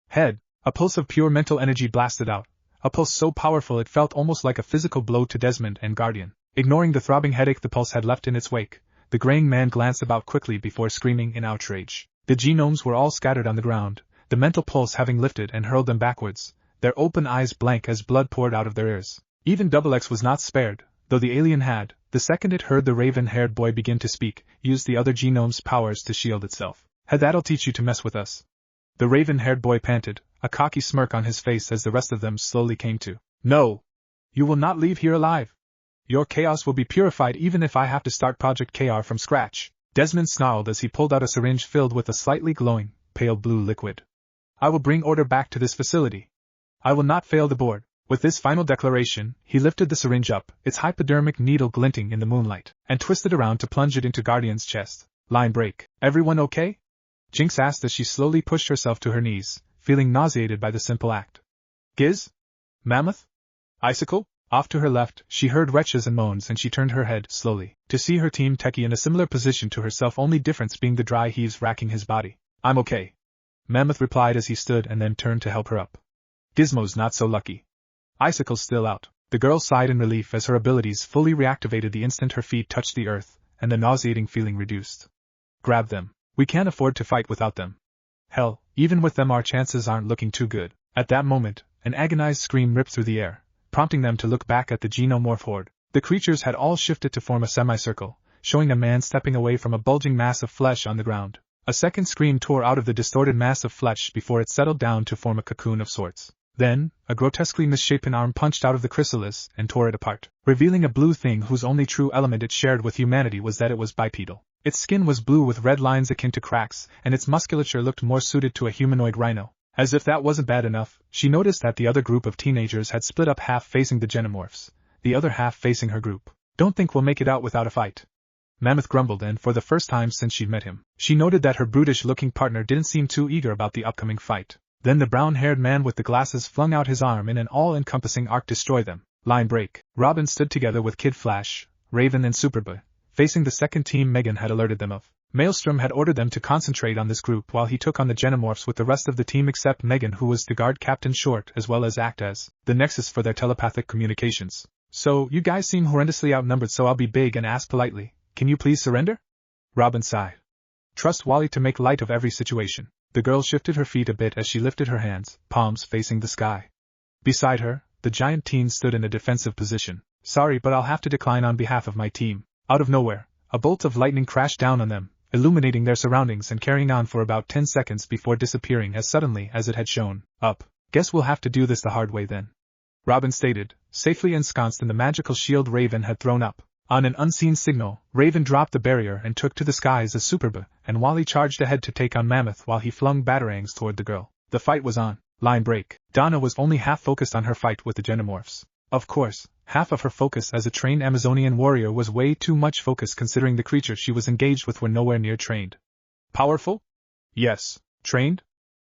head. A pulse of pure mental energy blasted out, a pulse so powerful it felt almost like a physical blow to Desmond and Guardian. Ignoring the throbbing headache the pulse had left in its wake, the graying man glanced about quickly before screaming in outrage. The genomes were all scattered on the ground, the mental pulse having lifted and hurled them backwards, their open eyes blank as blood poured out of their ears. Even XX was not spared, though the alien had, the second it heard the raven-haired boy begin to speak, used the other genome's powers to shield itself. That'll teach you to mess with us. The raven-haired boy panted, a cocky smirk on his face as the rest of them slowly came to. No! You will not leave here alive! Your chaos will be purified even if I have to start Project KR from scratch. Desmond snarled as he pulled out a syringe filled with a slightly glowing, pale blue liquid. I will bring order back to this facility. I will not fail the board. With this final declaration, he lifted the syringe up, its hypodermic needle glinting in the moonlight, and twisted around to plunge it into Guardian's chest. Line break. Everyone okay? Jinx asked as she slowly pushed herself to her knees, feeling nauseated by the simple act. Giz? Mammoth? Icicle? Off to her left, she heard retches and moans and she turned her head, slowly, to see her team techie in a similar position to herself, only difference being the dry heaves racking his body. I'm okay. Mammoth replied as he stood and then turned to help her up. Gizmo's not so lucky. Icicle's still out. The girl sighed in relief as her abilities fully reactivated the instant her feet touched the earth, and the nauseating feeling reduced. Grab them. We can't afford to fight without them. Hell, even with them our chances aren't looking too good. At that moment, an agonized scream ripped through the air, prompting them to look back at the xenomorph horde. The creatures had all shifted to form a semicircle, showing a man stepping away from a bulging mass of flesh on the ground. A second scream tore out of the distorted mass of flesh before it settled down to form a cocoon of sorts. Then, a grotesquely misshapen arm punched out of the chrysalis and tore it apart, revealing a blue thing whose only true element it shared with humanity was that it was bipedal. Its skin was blue with red lines akin to cracks, and its musculature looked more suited to a humanoid rhino. As if that wasn't bad enough, she noticed that the other group of teenagers had split up, half facing the xenomorphs, the other half facing her group. Don't think we'll make it out without a fight. Mammoth grumbled, and for the first time since she'd met him, she noted that her brutish-looking partner didn't seem too eager about the upcoming fight. Then the brown-haired man with the glasses flung out his arm in an all-encompassing arc. Destroy them. Line break. Robin stood together with Kid Flash, Raven and Superboy, facing the second team Megan had alerted them of. Maelstrom had ordered them to concentrate on this group while he took on the xenomorphs with the rest of the team except Megan, who was to guard Captain Short as well as act as the nexus for their telepathic communications. So, you guys seem horrendously outnumbered, so I'll be big and ask politely, can you please surrender? Robin sighed. Trust Wally to make light of every situation. The girl shifted her feet a bit as she lifted her hands, palms facing the sky. Beside her, the giant teen stood in a defensive position. Sorry, but I'll have to decline on behalf of my team. Out of nowhere, a bolt of lightning crashed down on them, illuminating their surroundings and carrying on for about 10 seconds before disappearing as suddenly as it had shown up. Guess we'll have to do this the hard way then, Robin stated, safely ensconced in the magical shield Raven had thrown up. On an unseen signal, Raven dropped the barrier and took to the skies as Superba, and Wally charged ahead to take on Mammoth while he flung batarangs toward the girl. The fight was on. Line break. Donna was only half focused on her fight with the Genomorphs. Of course, half of her focus as a trained Amazonian warrior was way too much focus considering the creatures she was engaged with were nowhere near trained. Powerful? Yes. Trained?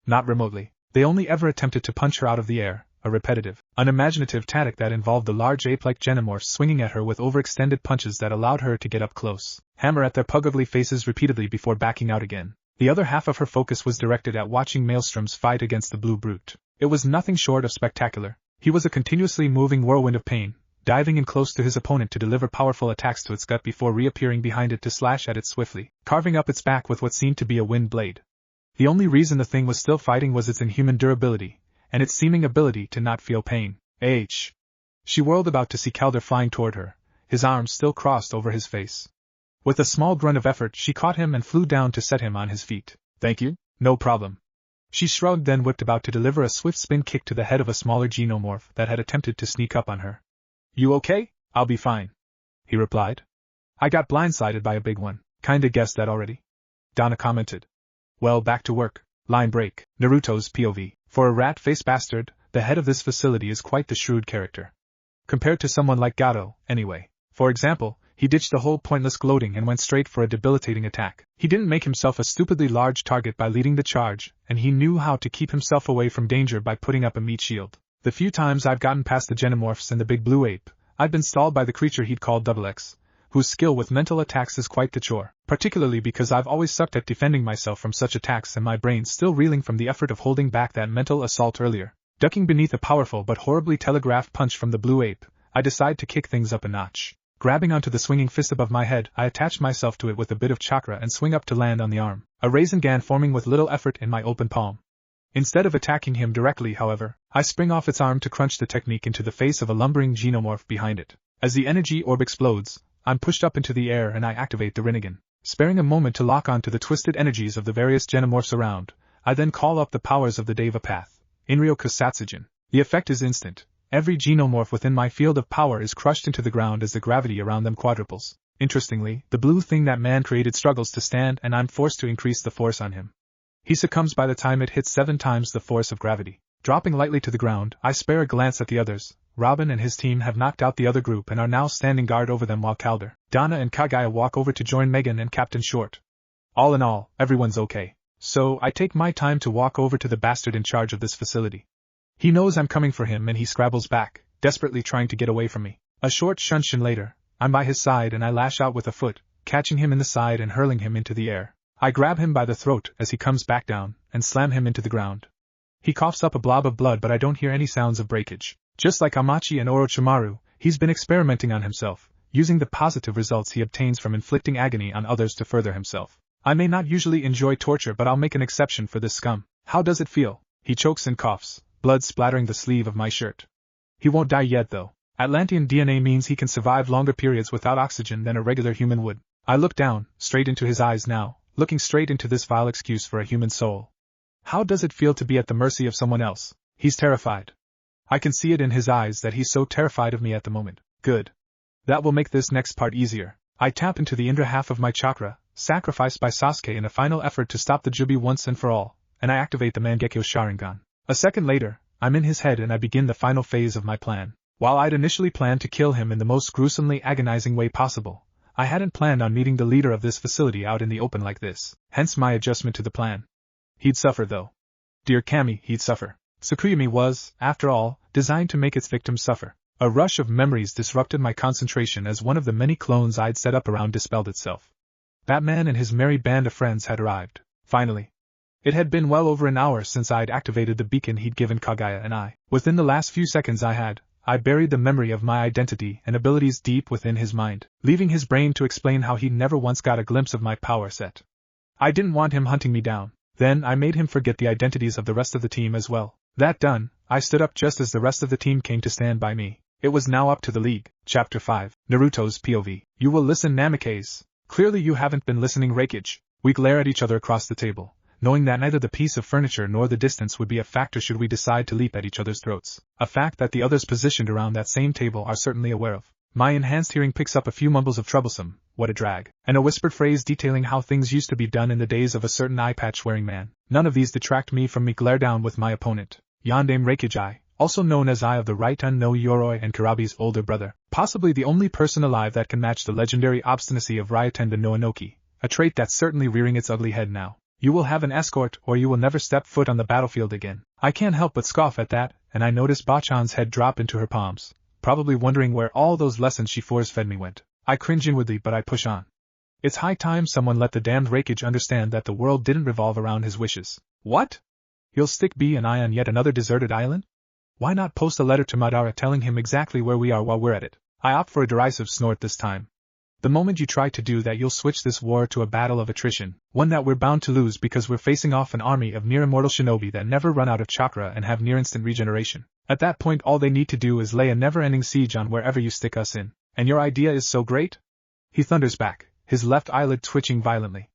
Not remotely. They only ever attempted to punch her out of the air, a repetitive, unimaginative tactic that involved the large ape-like Genomorphs swinging at her with overextended punches that allowed her to get up close, hammer at their pug-ugly faces repeatedly before backing out again. The other half of her focus was directed at watching Maelstrom's fight against the Blue Brute. It was nothing short of spectacular. He was a continuously moving whirlwind of pain, diving in close to his opponent to deliver powerful attacks to its gut before reappearing behind it to slash at it swiftly, carving up its back with what seemed to be a wind blade. The only reason the thing was still fighting was its inhuman durability, and its seeming ability to not feel pain. She whirled about to see Calder flying toward her, his arms still crossed over his face. With a small grunt of effort she caught him and flew down to set him on his feet. Thank you, no problem. She shrugged, then whipped about to deliver a swift spin kick to the head of a smaller Genomorph that had attempted to sneak up on her. You okay? I'll be fine, he replied. I got blindsided by a big one. Kinda guessed that already, Donna commented. Well, back to work. Line break. Naruto's POV. For a rat-faced bastard, the head of this facility is quite the shrewd character. Compared to someone like Gato, anyway. For example, he ditched the whole pointless gloating and went straight for a debilitating attack. He didn't make himself a stupidly large target by leading the charge, and he knew how to keep himself away from danger by putting up a meat shield. The few times I've gotten past the Genomorphs and the big blue ape, I've been stalled by the creature he'd called Double X, whose skill with mental attacks is quite the chore, particularly because I've always sucked at defending myself from such attacks and my brain's still reeling from the effort of holding back that mental assault earlier. Ducking beneath a powerful but horribly telegraphed punch from the blue ape, I decide to kick things up a notch. Grabbing onto the swinging fist above my head, I attach myself to it with a bit of chakra and swing up to land on the arm, a Rasengan forming with little effort in my open palm. Instead of attacking him directly, however, I spring off its arm to crunch the technique into the face of a lumbering Genomorph behind it. As the energy orb explodes, I'm pushed up into the air and I activate the Rinnegan. Sparing a moment to lock on to the twisted energies of the various Genomorphs around, I then call up the powers of the Deva Path, Inryoku Satsujin. The effect is instant. Every Genomorph within my field of power is crushed into the ground as the gravity around them quadruples. Interestingly, the blue thing that man created struggles to stand and I'm forced to increase the force on him. He succumbs by the time it hits 7 times the force of gravity. Dropping lightly to the ground, I spare a glance at the others. Robin and his team have knocked out the other group and are now standing guard over them while Calder, Donna and Kagaya walk over to join Megan and Captain Short. All in all, everyone's okay. So I take my time to walk over to the bastard in charge of this facility. He knows I'm coming for him and he scrabbles back, desperately trying to get away from me. A short shunshin later, I'm by his side and I lash out with a foot, catching him in the side and hurling him into the air. I grab him by the throat as he comes back down, and slam him into the ground. He coughs up a blob of blood but I don't hear any sounds of breakage. Just like Amachi and Orochimaru, he's been experimenting on himself, using the positive results he obtains from inflicting agony on others to further himself. I may not usually enjoy torture but I'll make an exception for this scum. How does it feel? He chokes and coughs, blood splattering the sleeve of my shirt. He won't die yet though. Atlantean DNA means he can survive longer periods without oxygen than a regular human would. I look down, straight into his eyes now, looking straight into this vile excuse for a human soul. How does it feel to be at the mercy of someone else? He's terrified. I can see it in his eyes that he's so terrified of me at the moment. Good. That will make this next part easier. I tap into the inner half of my chakra, sacrificed by Sasuke in a final effort to stop the Jubi once and for all, and I activate the Mangekyo Sharingan. A second later, I'm in his head and I begin the final phase of my plan. While I'd initially planned to kill him in the most gruesomely agonizing way possible, I hadn't planned on meeting the leader of this facility out in the open like this, hence my adjustment to the plan. He'd suffer though. Dear Kami, he'd suffer. Tsukuyomi was, after all, designed to make its victims suffer. A rush of memories disrupted my concentration as one of the many clones I'd set up around dispelled itself. Batman and his merry band of friends had arrived. Finally. It had been well over an hour since I'd activated the beacon he'd given Kagaya and I. Within the last few seconds I buried the memory of my identity and abilities deep within his mind, leaving his brain to explain how he never once got a glimpse of my power set. I didn't want him hunting me down. Then I made him forget the identities of the rest of the team as well. That done, I stood up just as the rest of the team came to stand by me. It was now up to the League. Chapter 5. Naruto's POV. You will listen, Namikaze. Clearly you haven't been listening, Raikage. We glare at each other across the table, knowing that neither the piece of furniture nor the distance would be a factor should we decide to leap at each other's throats. A fact that the others positioned around that same table are certainly aware of. My enhanced hearing picks up a few mumbles of troublesome, what a drag, and a whispered phrase detailing how things used to be done in the days of a certain eye patch-wearing man. None of these detract me from me glare down with my opponent, Yondaime Raikage, also known as Eye of the Right no Yoroi and Kurabi's older brother, possibly the only person alive that can match the legendary obstinacy of Ryotenda no Inoki, a trait that's certainly rearing its ugly head now. You will have an escort or you will never step foot on the battlefield again. I can't help but scoff at that, and I notice Bachan's head drop into her palms, probably wondering where all those lessons she force-fed me went. I cringe inwardly but I push on. It's high time someone let the damned Raikage understand that the world didn't revolve around his wishes. What? You'll stick B and I on yet another deserted island? Why not post a letter to Madara telling him exactly where we are while we're at it? I opt for a derisive snort this time. The moment you try to do that you'll switch this war to a battle of attrition, one that we're bound to lose because we're facing off an army of near-immortal shinobi that never run out of chakra and have near-instant regeneration. At that point all they need to do is lay a never-ending siege on wherever you stick us in. And your idea is so great? He thunders back, his left eyelid twitching violently.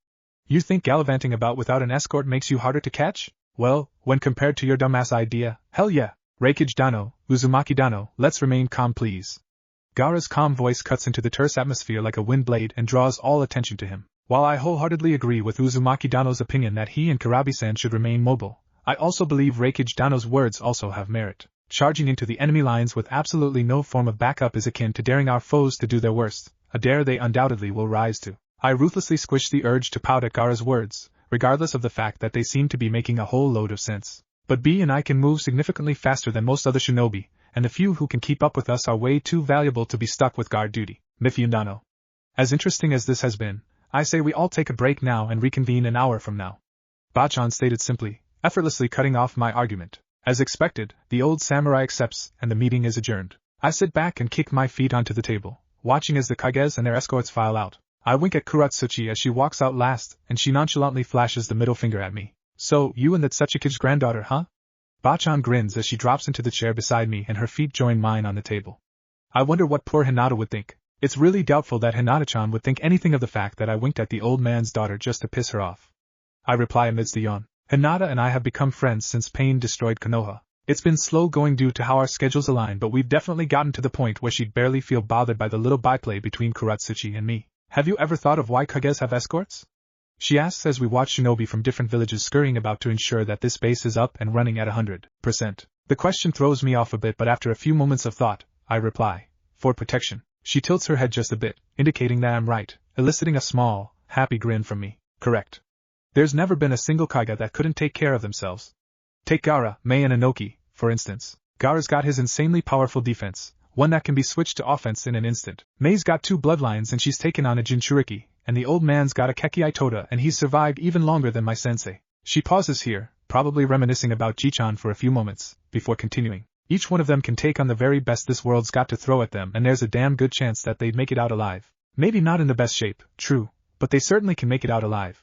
You think gallivanting about without an escort makes you harder to catch? Well, when compared to your dumbass idea, hell yeah. Raikage Dano, Uzumaki Dano, let's remain calm please. Gaara's calm voice cuts into the terse atmosphere like a wind blade and draws all attention to him. While I wholeheartedly agree with Uzumaki Dano's opinion that he and Kurabi-san should remain mobile, I also believe Raikage Dano's words also have merit. Charging into the enemy lines with absolutely no form of backup is akin to daring our foes to do their worst, a dare they undoubtedly will rise to. I ruthlessly squish the urge to pout at Gaara's words, regardless of the fact that they seem to be making a whole load of sense. But B and I can move significantly faster than most other shinobi, and the few who can keep up with us are way too valuable to be stuck with guard duty. Mifyundano. As interesting as this has been, I say we all take a break now and reconvene an hour from now. Bachan stated simply, effortlessly cutting off my argument. As expected, the old samurai accepts, and the meeting is adjourned. I sit back and kick my feet onto the table, watching as the Kages and their escorts file out. I wink at Kuratsuchi as she walks out last, and she nonchalantly flashes the middle finger at me. So, you and that Tsuchiki's granddaughter, huh? Bachan grins as she drops into the chair beside me and her feet join mine on the table. I wonder what poor Hinata would think. It's really doubtful that Hinata-chan would think anything of the fact that I winked at the old man's daughter just to piss her off. I reply amidst a yawn. Hinata and I have become friends since Pain destroyed Konoha. It's been slow going due to how our schedules align, but we've definitely gotten to the point where she'd barely feel bothered by the little byplay between Kuratsuchi and me. Have you ever thought of why Kages have escorts? She asks as we watch shinobi from different villages scurrying about to ensure that this base is up and running at 100%. The question throws me off a bit, but after a few moments of thought, I reply, for protection. She tilts her head just a bit, indicating that I'm right, eliciting a small, happy grin from me. Correct. There's never been a single Kage that couldn't take care of themselves. Take Gaara, Mei and Inoki, for instance. Gaara's got his insanely powerful defense, one that can be switched to offense in an instant. Mei's got 2 bloodlines and she's taken on a Jinchuriki, and the old man's got a Keki Itoda and he's survived even longer than my sensei. She pauses here, probably reminiscing about Jichan for a few moments, before continuing. Each one of them can take on the very best this world's got to throw at them, and there's a damn good chance that they'd make it out alive. Maybe not in the best shape, true, but they certainly can make it out alive.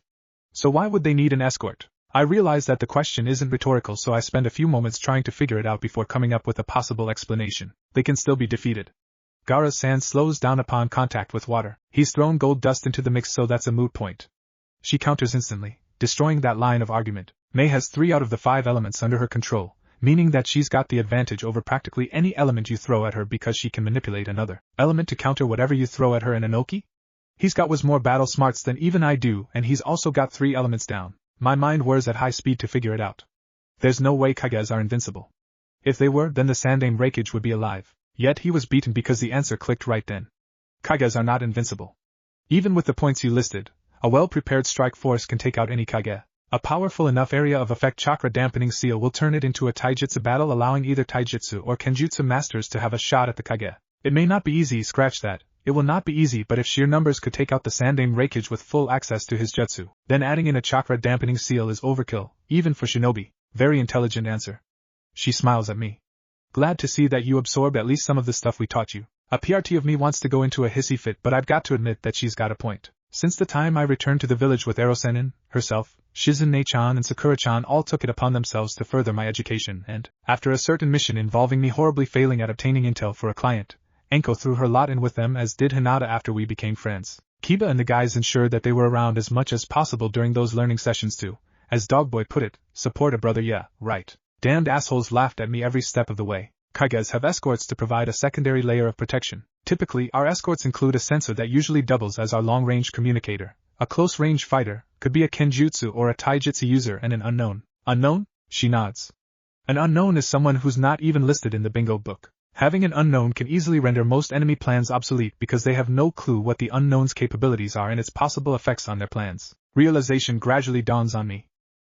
So why would they need an escort? I realize that the question isn't rhetorical, so I spend a few moments trying to figure it out before coming up with a possible explanation. They can still be defeated. Gaara's sand slows down upon contact with water. He's thrown gold dust into the mix, so that's a moot point. She counters instantly, destroying that line of argument. Mei has 3 out of the 5 elements under her control, meaning that she's got the advantage over practically any element you throw at her because she can manipulate another element to counter whatever you throw at her. In Inoki? He's got was more battle smarts than even I do, and he's also got 3 elements down. My mind whirs at high speed to figure it out. There's no way Kages are invincible. If they were, then the Sandaime Raikage would be alive. Yet he was beaten because the answer clicked right then. Kages are not invincible. Even with the points you listed, a well-prepared strike force can take out any Kage. A powerful enough area of effect chakra dampening seal will turn it into a taijutsu battle, allowing either taijutsu or kenjutsu masters to have a shot at the Kage. It may not be easy, scratch that. It will not be easy, but if sheer numbers could take out the Sandaime Raikage with full access to his jutsu, then adding in a chakra dampening seal is overkill, even for shinobi. Very intelligent answer. She smiles at me. Glad to see that you absorbed at least some of the stuff we taught you. A PRT of me wants to go into a hissy fit, but I've got to admit that she's got a point. Since the time I returned to the village with Erosenin, herself, Shizune-chan and Sakura-chan all took it upon themselves to further my education, and, after a certain mission involving me horribly failing at obtaining intel for a client, Enko threw her lot in with them, as did Hinata after we became friends. Kiba and the guys ensured that they were around as much as possible during those learning sessions to, as Dogboy put it, support a brother. Yeah, right. Damned assholes laughed at me every step of the way. Kagas have escorts to provide a secondary layer of protection. Typically, our escorts include a sensor that usually doubles as our long-range communicator. A close-range fighter, could be a kenjutsu or a taijutsu user, and an unknown. Unknown? She nods. An unknown is someone who's not even listed in the bingo book. Having an unknown can easily render most enemy plans obsolete because they have no clue what the unknown's capabilities are and its possible effects on their plans. Realization gradually dawns on me.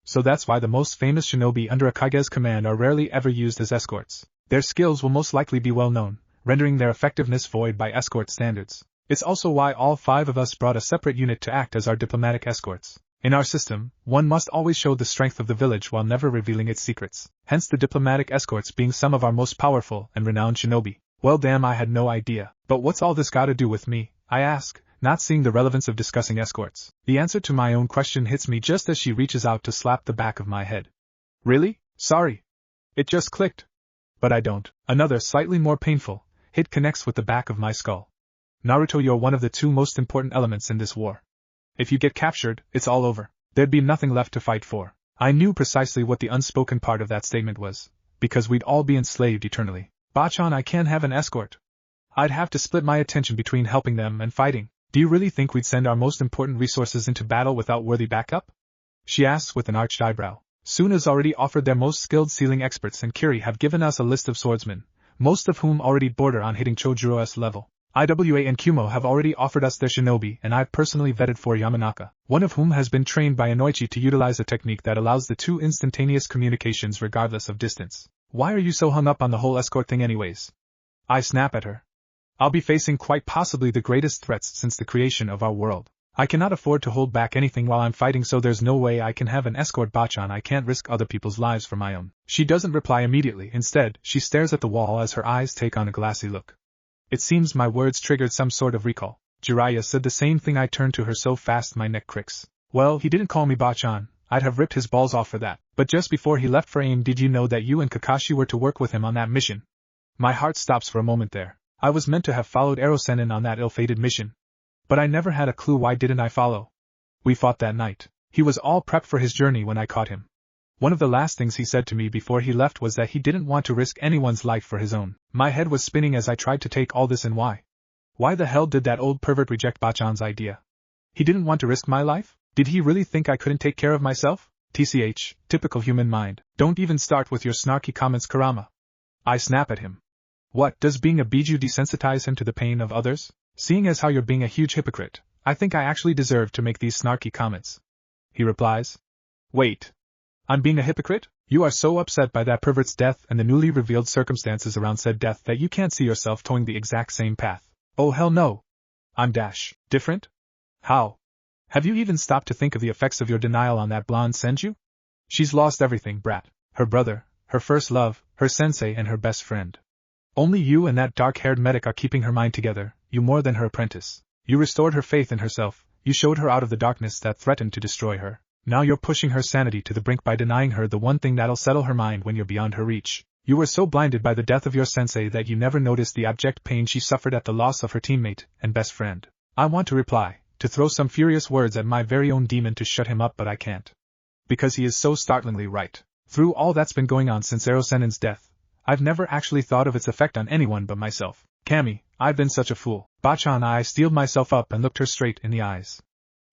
So that's why the most famous shinobi under a Kage's command are rarely ever used as escorts. Their skills will most likely be well known, rendering their effectiveness void by escort standards. It's also why all 5 of us brought a separate unit to act as our diplomatic escorts. In our system, one must always show the strength of the village while never revealing its secrets, hence the diplomatic escorts being some of our most powerful and renowned shinobi. Well damn, I had no idea. But what's all this gotta do with me, I ask, not seeing the relevance of discussing escorts. The answer to my own question hits me just as she reaches out to slap the back of my head. Really? Sorry. It just clicked. But I don't. Another, slightly more painful, hit connects with the back of my skull. Naruto, you're one of the 2 most important elements in this war. If you get captured, it's all over. There'd be nothing left to fight for. I knew precisely what the unspoken part of that statement was, because we'd all be enslaved eternally. Bachan, I can't have an escort. I'd have to split my attention between helping them and fighting. Do you really think we'd send our most important resources into battle without worthy backup? She asks with an arched eyebrow. Suna's already offered their most skilled sealing experts and Kiri have given us a list of swordsmen, most of whom already border on hitting Chojuro's level. IWA and Kumo have already offered us their shinobi and I've personally vetted for Yamanaka, one of whom has been trained by Inoichi to utilize a technique that allows the 2 instantaneous communications regardless of distance. Why are you so hung up on the whole escort thing anyways? I snap at her. I'll be facing quite possibly the greatest threats since the creation of our world. I cannot afford to hold back anything while I'm fighting, so there's no way I can have an escort. Bachan, I can't risk other people's lives for my own. She doesn't reply immediately. Instead, she stares at the wall as her eyes take on a glassy look. It seems my words triggered some sort of recall. Jiraiya said the same thing. I turned to her so fast my neck cricks. Well, he didn't call me Bachan. I'd have ripped his balls off for that. But just before he left for AIM, did you know that you and Kakashi were to work with him on that mission? My heart stops for a moment there. I was meant to have followed Erosenin on that ill-fated mission. But I never had a clue. Why didn't I follow? We fought that night. He was all prepped for his journey when I caught him. One of the last things he said to me before he left was that he didn't want to risk anyone's life for his own. My head was spinning as I tried to take all this in. Why? Why the hell did that old pervert reject Bachan's idea? He didn't want to risk my life? Did he really think I couldn't take care of myself? TCH, typical human mind. Don't even start with your snarky comments, Kurama. I snap at him. What, does being a biju desensitize him to the pain of others? Seeing as how you're being a huge hypocrite, I think I actually deserve to make these snarky comments. He replies. Wait. I'm being a hypocrite? You are so upset by that pervert's death and the newly revealed circumstances around said death that you can't see yourself towing the exact same path. Oh hell no. I'm different? How? Have you even stopped to think of the effects of your denial on that blonde Senju? She's lost everything, brat. Her brother, her first love, her sensei and her best friend. Only you and that dark-haired medic are keeping her mind together, you more than her apprentice. You restored her faith in herself, you showed her out of the darkness that threatened to destroy her. Now you're pushing her sanity to the brink by denying her the one thing that'll settle her mind when you're beyond her reach. You were so blinded by the death of your sensei that you never noticed the abject pain she suffered at the loss of her teammate and best friend. I want to reply, to throw some furious words at my very own demon to shut him up, but I can't. Because he is so startlingly right. Through all that's been going on since Erosenin's death, I've never actually thought of its effect on anyone but myself. Cammy, I've been such a fool. Bachan, I steeled myself up and looked her straight in the eyes.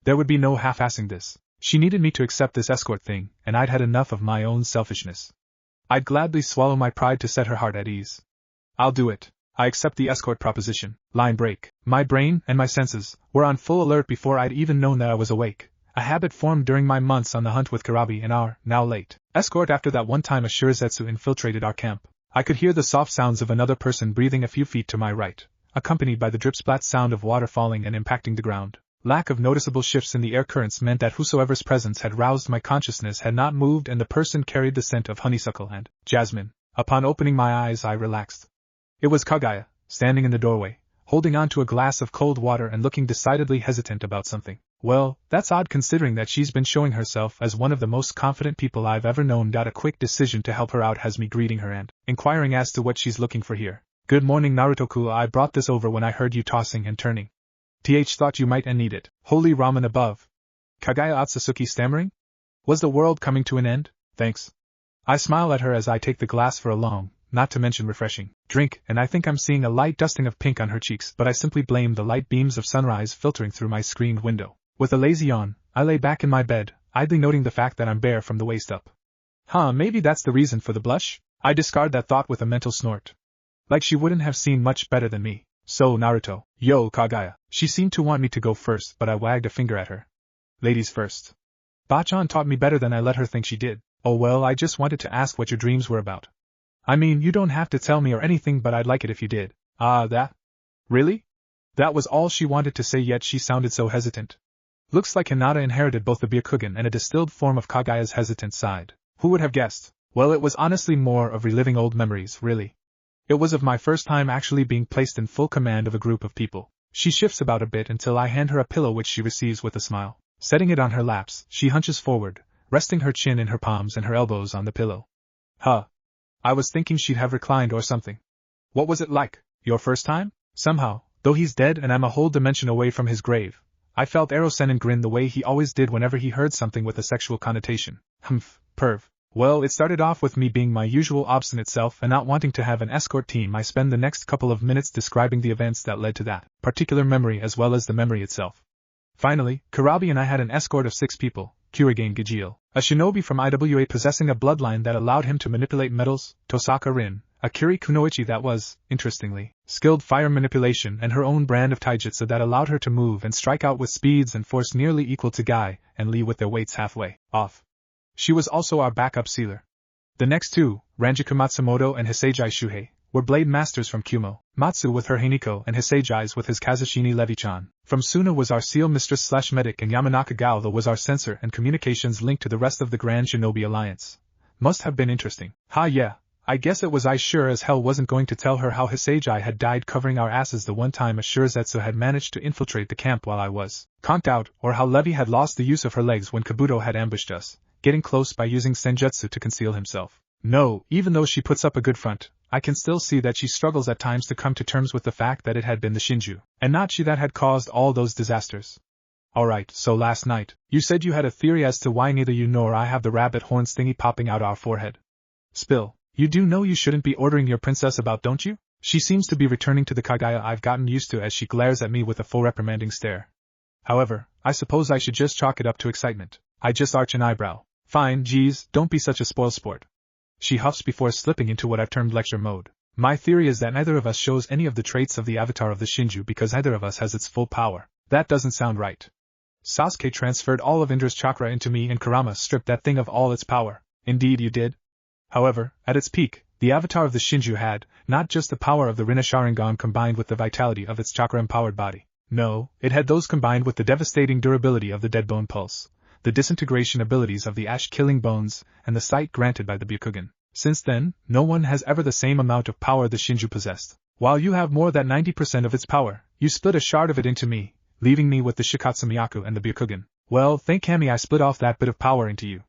There would be no half-assing this. She needed me to accept this escort thing, and I'd had enough of my own selfishness. I'd gladly swallow my pride to set her heart at ease. I'll do it. I accept the escort proposition. Line break. My brain and my senses were on full alert before I'd even known that I was awake. A habit formed during my months on the hunt with Karabi and our, now late, escort after that one time a Shirazetsu infiltrated our camp. I could hear the soft sounds of another person breathing a few feet to my right, accompanied by the drip-splat sound of water falling and impacting the ground. Lack of noticeable shifts in the air currents meant that whosoever's presence had roused my consciousness had not moved, and the person carried the scent of honeysuckle and jasmine. Upon opening my eyes I relaxed. It was Kagaya, standing in the doorway, holding on to a glass of cold water and looking decidedly hesitant about something. Well, that's odd considering that she's been showing herself as one of the most confident people I've ever known. A quick decision to help her out has me greeting her and inquiring as to what she's looking for here. Good morning, Naruto-ku. I brought this over when I heard you tossing and turning. Thought you might need it. Holy ramen above. Kagaya Otsutsuki stammering? Was the world coming to an end? Thanks. I smile at her as I take the glass for a long, not to mention refreshing, drink, and I think I'm seeing a light dusting of pink on her cheeks, but I simply blame the light beams of sunrise filtering through my screened window. With a lazy yawn, I lay back in my bed, idly noting the fact that I'm bare from the waist up. Maybe that's the reason for the blush? I discard that thought with a mental snort. Like she wouldn't have seen much better than me. So, Naruto. Yo, Kagaya. She seemed to want me to go first, but I wagged a finger at her. Ladies first. Bachan taught me better than I let her think she did. Oh well, I just wanted to ask what your dreams were about. I mean, you don't have to tell me or anything, but I'd like it if you did. That? Really? That was all she wanted to say, yet she sounded so hesitant. Looks like Hinata inherited both the Byakugan and a distilled form of Kagaya's hesitant side. Who would have guessed? Well, it was honestly more of reliving old memories, really. It was of my first time actually being placed in full command of a group of people. She shifts about a bit until I hand her a pillow, which she receives with a smile. Setting it on her laps, she hunches forward, resting her chin in her palms and her elbows on the pillow. I was thinking she'd have reclined or something. What was it like? Your first time? Somehow, though he's dead and I'm a whole dimension away from his grave, I felt Erosenin grin the way he always did whenever he heard something with a sexual connotation. Perv. Well, it started off with me being my usual obstinate self and not wanting to have an escort team. I spend the next couple of minutes describing the events that led to that particular memory as well as the memory itself. Finally, Kurabi and I had an escort of 6 people. Kurigane Gajil, a shinobi from IWA possessing a bloodline that allowed him to manipulate metals, Tosaka Rin, a Kiri Kunoichi that was, interestingly, skilled fire manipulation, and her own brand of taijutsu that allowed her to move and strike out with speeds and force nearly equal to Guy and Lee with their weights halfway off. She was also our backup sealer. The next 2, Ranjiku Matsumoto and Hisejai Shuhei, were blade masters from Kumo, Matsu with her Hiniko and Hisejai's with his Kazushini Levi-chan. From Suna was our seal mistress / medic, and Yamanaka Galva was our censor and communications link to the rest of the Grand Shinobi Alliance. Must have been interesting. Yeah, I guess it was. I sure as hell wasn't going to tell her how Hisejai had died covering our asses the one time Ashirozetsu had managed to infiltrate the camp while I was conked out, or how Levi had lost the use of her legs when Kabuto had ambushed us, getting close by using senjutsu to conceal himself. No, even though she puts up a good front, I can still see that she struggles at times to come to terms with the fact that it had been the Shinju, and not she, that had caused all those disasters. Alright, so last night, you said you had a theory as to why neither you nor I have the rabbit horns thingy popping out our forehead. Spill. You do know you shouldn't be ordering your princess about, don't you? She seems to be returning to the Kagaya I've gotten used to as she glares at me with a full reprimanding stare. However, I suppose I should just chalk it up to excitement. I just arch an eyebrow. Fine, geez, don't be such a spoilsport. She huffs before slipping into what I've termed lecture mode. My theory is that neither of us shows any of the traits of the avatar of the Shinju because neither of us has its full power. That doesn't sound right. Sasuke transferred all of Indra's chakra into me and Kurama stripped that thing of all its power. Indeed you did. However, at its peak, the avatar of the Shinju had, not just the power of the Rinna Sharingan combined with the vitality of its chakra-empowered body. No, it had those combined with the devastating durability of the Dead Bone Pulse, the disintegration abilities of the Ash-killing bones, and the sight granted by the Byakugan. Since then, no one has ever the same amount of power the Shinju possessed. While you have more than 90% of its power, you split a shard of it into me, leaving me with the Shikatsu Miyaku and the Byakugan. Well, thank Kami I split off that bit of power into you.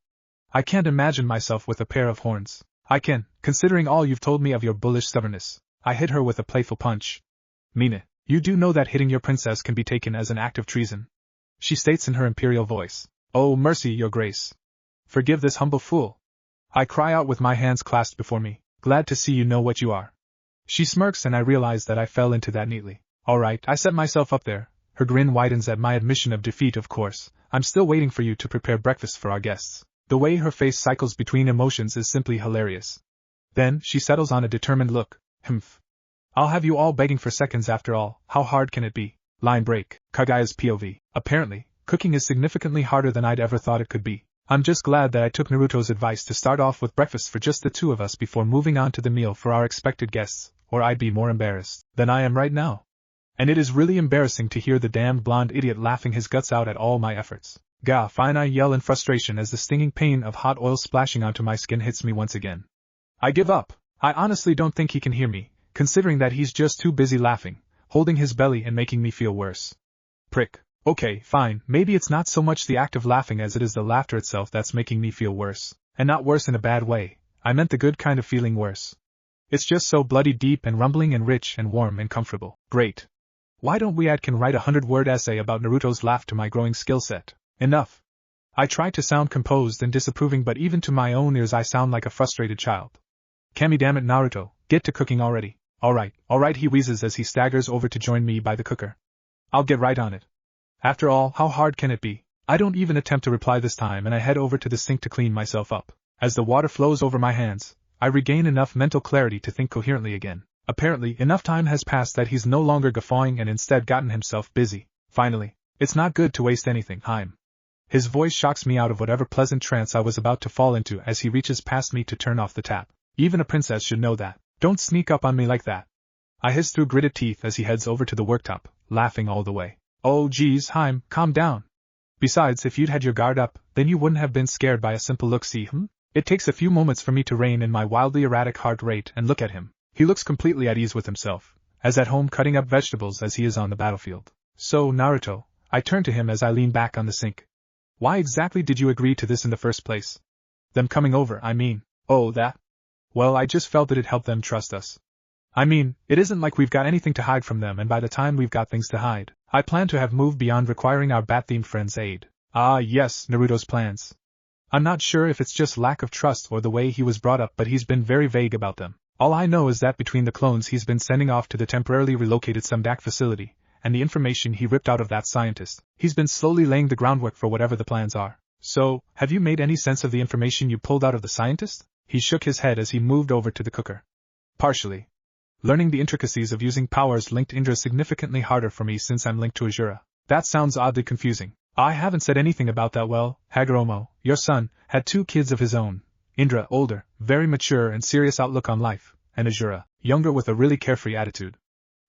I can't imagine myself with a pair of horns. I can, considering all you've told me of your bullish stubbornness. I hit her with a playful punch. Mine, you do know that hitting your princess can be taken as an act of treason? She states in her imperial voice. Oh, mercy, your grace. Forgive this humble fool. I cry out with my hands clasped before me, glad to see you know what you are. She smirks and I realize that I fell into that neatly. Alright, I set myself up there. Her grin widens at my admission of defeat. Of course, I'm still waiting for you to prepare breakfast for our guests. The way her face cycles between emotions is simply hilarious. Then, she settles on a determined look. I'll have you all begging for seconds after all, how hard can it be? Line break. Kagaya's POV. Apparently, cooking is significantly harder than I'd ever thought it could be. I'm just glad that I took Naruto's advice to start off with breakfast for just the two of us before moving on to the meal for our expected guests, or I'd be more embarrassed than I am right now. And it is really embarrassing to hear the damned blonde idiot laughing his guts out at all my efforts. Gah, fine, I yell in frustration as the stinging pain of hot oil splashing onto my skin hits me once again. I give up. I honestly don't think he can hear me, considering that he's just too busy laughing, holding his belly and making me feel worse. Prick. Okay, fine, maybe it's not so much the act of laughing as it is the laughter itself that's making me feel worse. And not worse in a bad way, I meant the good kind of feeling worse. It's just so bloody deep and rumbling and rich and warm and comfortable. Great. Why don't we can write a 100-word essay about Naruto's laugh to my growing skill set? Enough. I try to sound composed and disapproving, but even to my own ears I sound like a frustrated child. Kami, damn it, Naruto, get to cooking already. Alright, he wheezes as he staggers over to join me by the cooker. I'll get right on it. After all, how hard can it be? I don't even attempt to reply this time, and I head over to the sink to clean myself up. As the water flows over my hands, I regain enough mental clarity to think coherently again. Apparently, enough time has passed that he's no longer guffawing and instead gotten himself busy. Finally, it's not good to waste anything, Haim. His voice shocks me out of whatever pleasant trance I was about to fall into as he reaches past me to turn off the tap. Even a princess should know that. Don't sneak up on me like that. I hiss through gritted teeth as he heads over to the worktop, laughing all the way. Oh geez, Haim, calm down. Besides, if you'd had your guard up, then you wouldn't have been scared by a simple look-see, It takes a few moments for me to rein in my wildly erratic heart rate and look at him. He looks completely at ease with himself, as at home cutting up vegetables as he is on the battlefield. So, Naruto, I turn to him as I lean back on the sink. Why exactly did you agree to this in the first place? Them coming over, I mean. Oh, that? Well, I just felt that it'd help them trust us. I mean, it isn't like we've got anything to hide from them, and by the time we've got things to hide, I plan to have moved beyond requiring our bat-themed friends' aid. Ah yes, Naruto's plans. I'm not sure if it's just lack of trust or the way he was brought up, but he's been very vague about them. All I know is that between the clones he's been sending off to the temporarily relocated Sumdak facility, and the information he ripped out of that scientist, he's been slowly laying the groundwork for whatever the plans are. So, have you made any sense of the information you pulled out of the scientist? He shook his head as he moved over to the cooker. Partially. Learning the intricacies of using powers linked Indra is significantly harder for me since I'm linked to Azura. That sounds oddly confusing. I haven't said anything about that. Well, Hagoromo, your son, had 2 kids of his own. Indra, older, very mature and serious outlook on life, and Azura, younger with a really carefree attitude.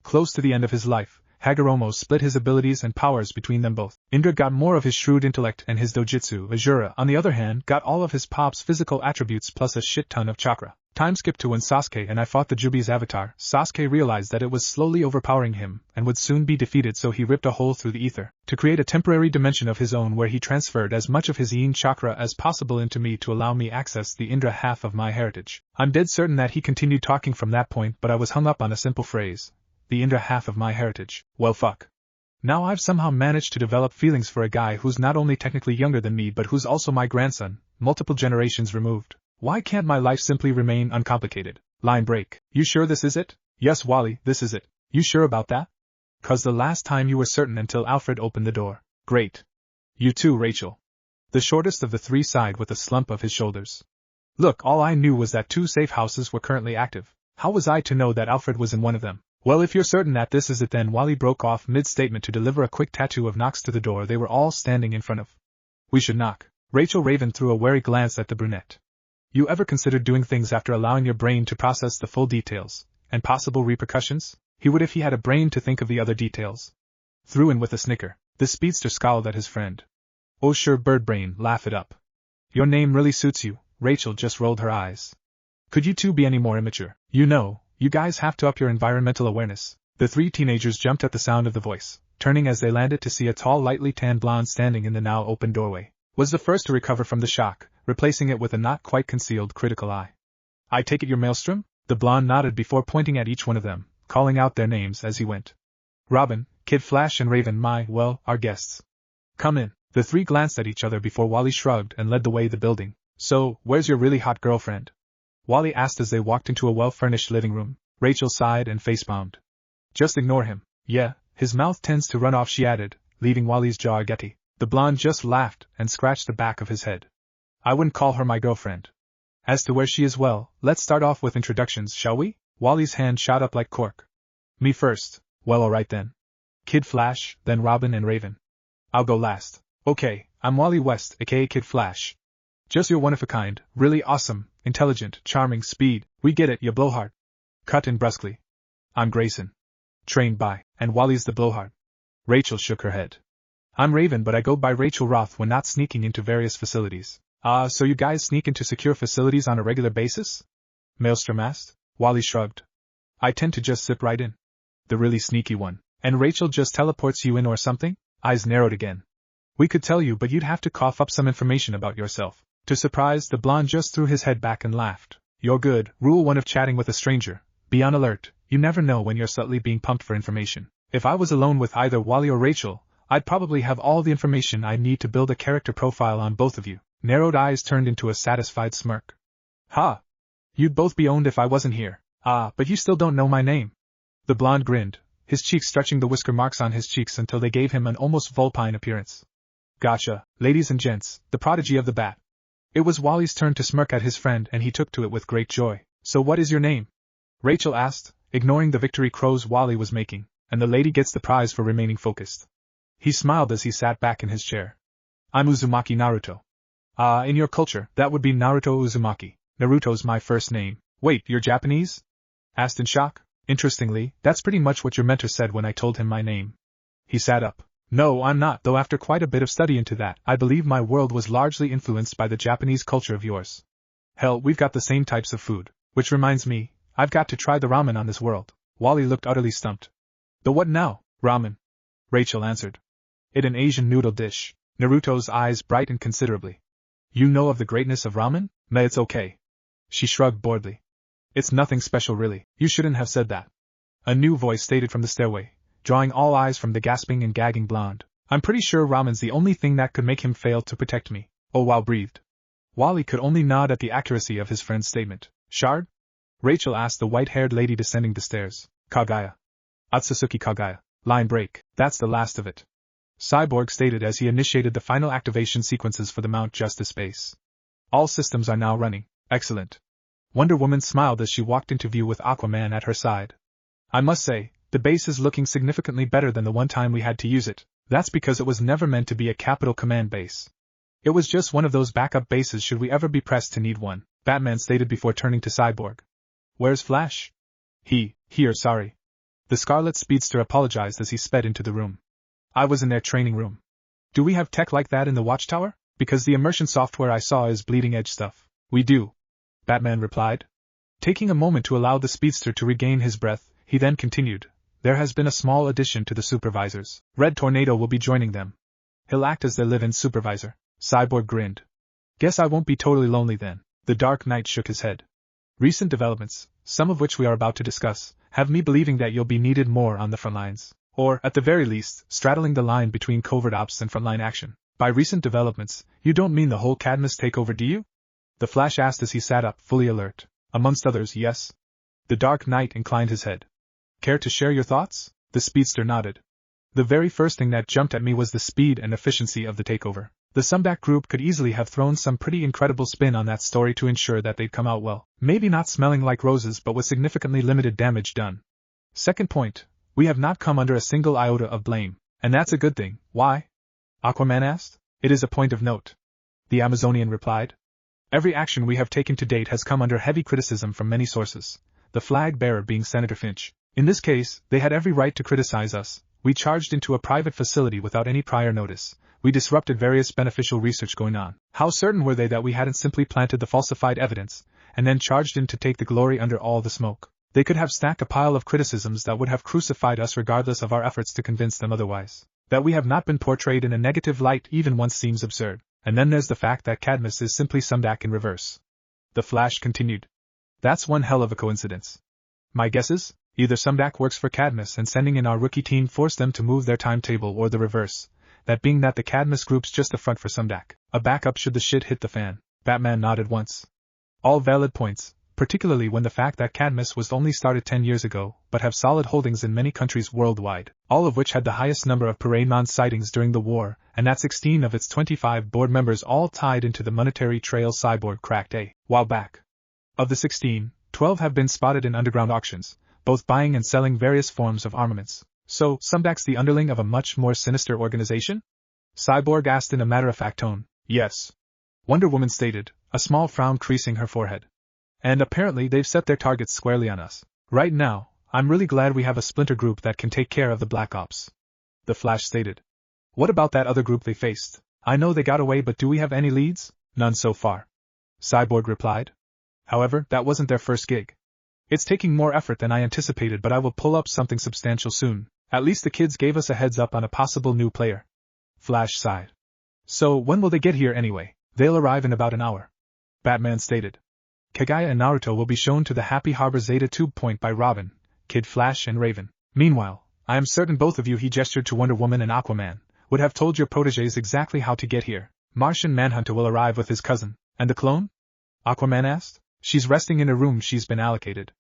Close to the end of his life, Hagoromo split his abilities and powers between them both. Indra got more of his shrewd intellect and his dojutsu. Azura, on the other hand, got all of his pop's physical attributes plus a shit ton of chakra. Time skip to when Sasuke and I fought the Jubi's avatar. Sasuke realized that it was slowly overpowering him and would soon be defeated, so he ripped a hole through the ether to create a temporary dimension of his own where he transferred as much of his yin chakra as possible into me to allow me access the Indra half of my heritage. I'm dead certain that he continued talking from that point, but I was hung up on a simple phrase. The Indra half of my heritage. Well fuck. Now I've somehow managed to develop feelings for a guy who's not only technically younger than me but who's also my grandson, multiple generations removed. Why can't my life simply remain uncomplicated? Line break. You sure this is it? Yes, Wally, this is it. You sure about that? 'Cause the last time you were certain until Alfred opened the door. Great. You too, Rachel. The shortest of the 3 sighed with a slump of his shoulders. Look, all I knew was that 2 safe houses were currently active. How was I to know that Alfred was in one of them? Well, if you're certain that this is it, then Wally broke off mid-statement to deliver a quick tattoo of knocks to the door they were all standing in front of. We should knock. Rachel Raven threw a wary glance at the brunette. You ever considered doing things after allowing your brain to process the full details, and possible repercussions? He would if he had a brain to think of the other details. Threw in with a snicker. The speedster scowled at his friend. Oh sure, Birdbrain, laugh it up. Your name really suits you. Rachel just rolled her eyes. Could you two be any more immature? You know, you guys have to up your environmental awareness. The 3 teenagers jumped at the sound of the voice, turning as they landed to see a tall, lightly tanned blonde standing in the now open doorway. Was the first to recover from the shock, replacing it with a not quite concealed critical eye. I take it you're Maelstrom? The blonde nodded before pointing at each one of them, calling out their names as he went. Robin, Kid Flash and Raven, our guests. Come in. The 3 glanced at each other before Wally shrugged and led the way the building. So, where's your really hot girlfriend? Wally asked as they walked into a well-furnished living room. Rachel sighed and face-palmed. Just ignore him. Yeah, his mouth tends to run off, she added, leaving Wally's jaw agati. The blonde just laughed and scratched the back of his head. I wouldn't call her my girlfriend. As to where she is, well, let's start off with introductions, shall we? Wally's hand shot up like cork. Me first. Well, alright then. Kid Flash, then Robin and Raven. I'll go last. Okay, I'm Wally West, aka Kid Flash. Just you're one of a kind, really awesome, intelligent, charming, speed, we get it, you blowhard. Cut in brusquely. I'm Grayson. Trained by, and Wally's the blowhard. Rachel shook her head. I'm Raven, but I go by Rachel Roth when not sneaking into various facilities. So you guys sneak into secure facilities on a regular basis? Maelstrom asked. Wally shrugged. I tend to just zip right in. The really sneaky one. And Rachel just teleports you in or something? Eyes narrowed again. We could tell you, but you'd have to cough up some information about yourself. To surprise, the blonde just threw his head back and laughed. You're good. Rule 1 of chatting with a stranger. Be on alert. You never know when you're subtly being pumped for information. If I was alone with either Wally or Rachel, I'd probably have all the information I need to build a character profile on both of you. Narrowed eyes turned into a satisfied smirk. Ha! You'd both be owned if I wasn't here. Ah, but you still don't know my name. The blonde grinned, his cheeks stretching the whisker marks on his cheeks until they gave him an almost vulpine appearance. Gotcha, ladies and gents, the prodigy of the bat. It was Wally's turn to smirk at his friend and he took to it with great joy. So what is your name? Rachel asked, ignoring the victory crows Wally was making, and the lady gets the prize for remaining focused. He smiled as he sat back in his chair. I'm Uzumaki Naruto. Ah, in your culture, that would be Naruto Uzumaki. Naruto's my first name. Wait, you're Japanese? Asked in shock. Interestingly, that's pretty much what your mentor said when I told him my name. He sat up. No, I'm not, though after quite a bit of study into that, I believe my world was largely influenced by the Japanese culture of yours. Hell, we've got the same types of food. Which reminds me, I've got to try the ramen on this world. Wally looked utterly stumped. The what now? Ramen. Rachel answered. It an Asian noodle dish. Naruto's eyes brightened considerably. You know of the greatness of ramen? Meh, it's okay. She shrugged boredly. It's nothing special really, you shouldn't have said that. A new voice stated from the stairway, drawing all eyes from the gasping and gagging blonde. I'm pretty sure ramen's the only thing that could make him fail to protect me. Oh wow, breathed. Wally could only nod at the accuracy of his friend's statement. Shard? Rachel asked the white-haired lady descending the stairs. Kagaya. Otsutsuki Kagaya. Line break. That's the last of it. Cyborg stated as he initiated the final activation sequences for the Mount Justice base. All systems are now running. Excellent. Wonder Woman smiled as she walked into view with Aquaman at her side. I must say, the base is looking significantly better than the one time we had to use it. That's because it was never meant to be a capital command base. It was just one of those backup bases should we ever be pressed to need one, Batman stated before turning to Cyborg. Where's Flash? Here, sorry. The Scarlet Speedster apologized as he sped into the room. I was in their training room. Do we have tech like that in the Watchtower? Because the immersion software I saw is bleeding-edge stuff. We do, Batman replied. Taking a moment to allow the Speedster to regain his breath, he then continued. There has been a small addition to the supervisors. Red Tornado will be joining them. He'll act as their live-in supervisor. Cyborg grinned. Guess I won't be totally lonely then. The Dark Knight shook his head. Recent developments, some of which we are about to discuss, have me believing that you'll be needed more on the front lines. Or, at the very least, straddling the line between covert ops and frontline action. By recent developments, you don't mean the whole Cadmus takeover, do you? The Flash asked as he sat up, fully alert. Amongst others, yes. The Dark Knight inclined his head. Care to share your thoughts? The Speedster nodded. The very first thing that jumped at me was the speed and efficiency of the takeover. The Sumback group could easily have thrown some pretty incredible spin on that story to ensure that they'd come out well. Maybe not smelling like roses but with significantly limited damage done. Second point, we have not come under a single iota of blame. And that's a good thing. Why? Aquaman asked. It is a point of note. The Amazonian replied. Every action we have taken to date has come under heavy criticism from many sources, the flag bearer being Senator Finch. In this case, they had every right to criticize us. We charged into a private facility without any prior notice. We disrupted various beneficial research going on. How certain were they that we hadn't simply planted the falsified evidence, and then charged in to take the glory under all the smoke? They could have stacked a pile of criticisms that would have crucified us regardless of our efforts to convince them otherwise. That we have not been portrayed in a negative light even once seems absurd. And then there's the fact that Cadmus is simply Sumback in reverse. The Flash continued. That's one hell of a coincidence. My guesses? Either Sumback works for Cadmus and sending in our rookie team forced them to move their timetable, or the reverse. That being that the Cadmus group's just a front for Sumback. A backup should the shit hit the fan. Batman nodded once. All valid points, particularly when the fact that Cadmus was only started 10 years ago, but have solid holdings in many countries worldwide, all of which had the highest number of Paramount sightings during the war, and that 16 of its 25 board members all tied into the monetary trail Cyborg cracked a while back. Of the 16, 12 have been spotted in underground auctions, both buying and selling various forms of armaments. So, Sumback's the underling of a much more sinister organization? Cyborg asked in a matter-of-fact tone. Yes. Wonder Woman stated, a small frown creasing her forehead. And apparently they've set their targets squarely on us. Right now, I'm really glad we have a splinter group that can take care of the Black Ops. The Flash stated. What about that other group they faced? I know they got away, but do we have any leads? None so far. Cyborg replied. However, that wasn't their first gig. It's taking more effort than I anticipated, but I will pull up something substantial soon. At least the kids gave us a heads up on a possible new player. Flash sighed. So, when will they get here anyway? They'll arrive in about an hour. Batman stated. Kagaya and Naruto will be shown to the Happy Harbor Zeta Tube Point by Robin, Kid Flash and Raven. Meanwhile, I am certain both of you, he gestured to Wonder Woman and Aquaman, would have told your protégés exactly how to get here. Martian Manhunter will arrive with his cousin. And the clone? Aquaman asked. She's resting in a room she's been allocated.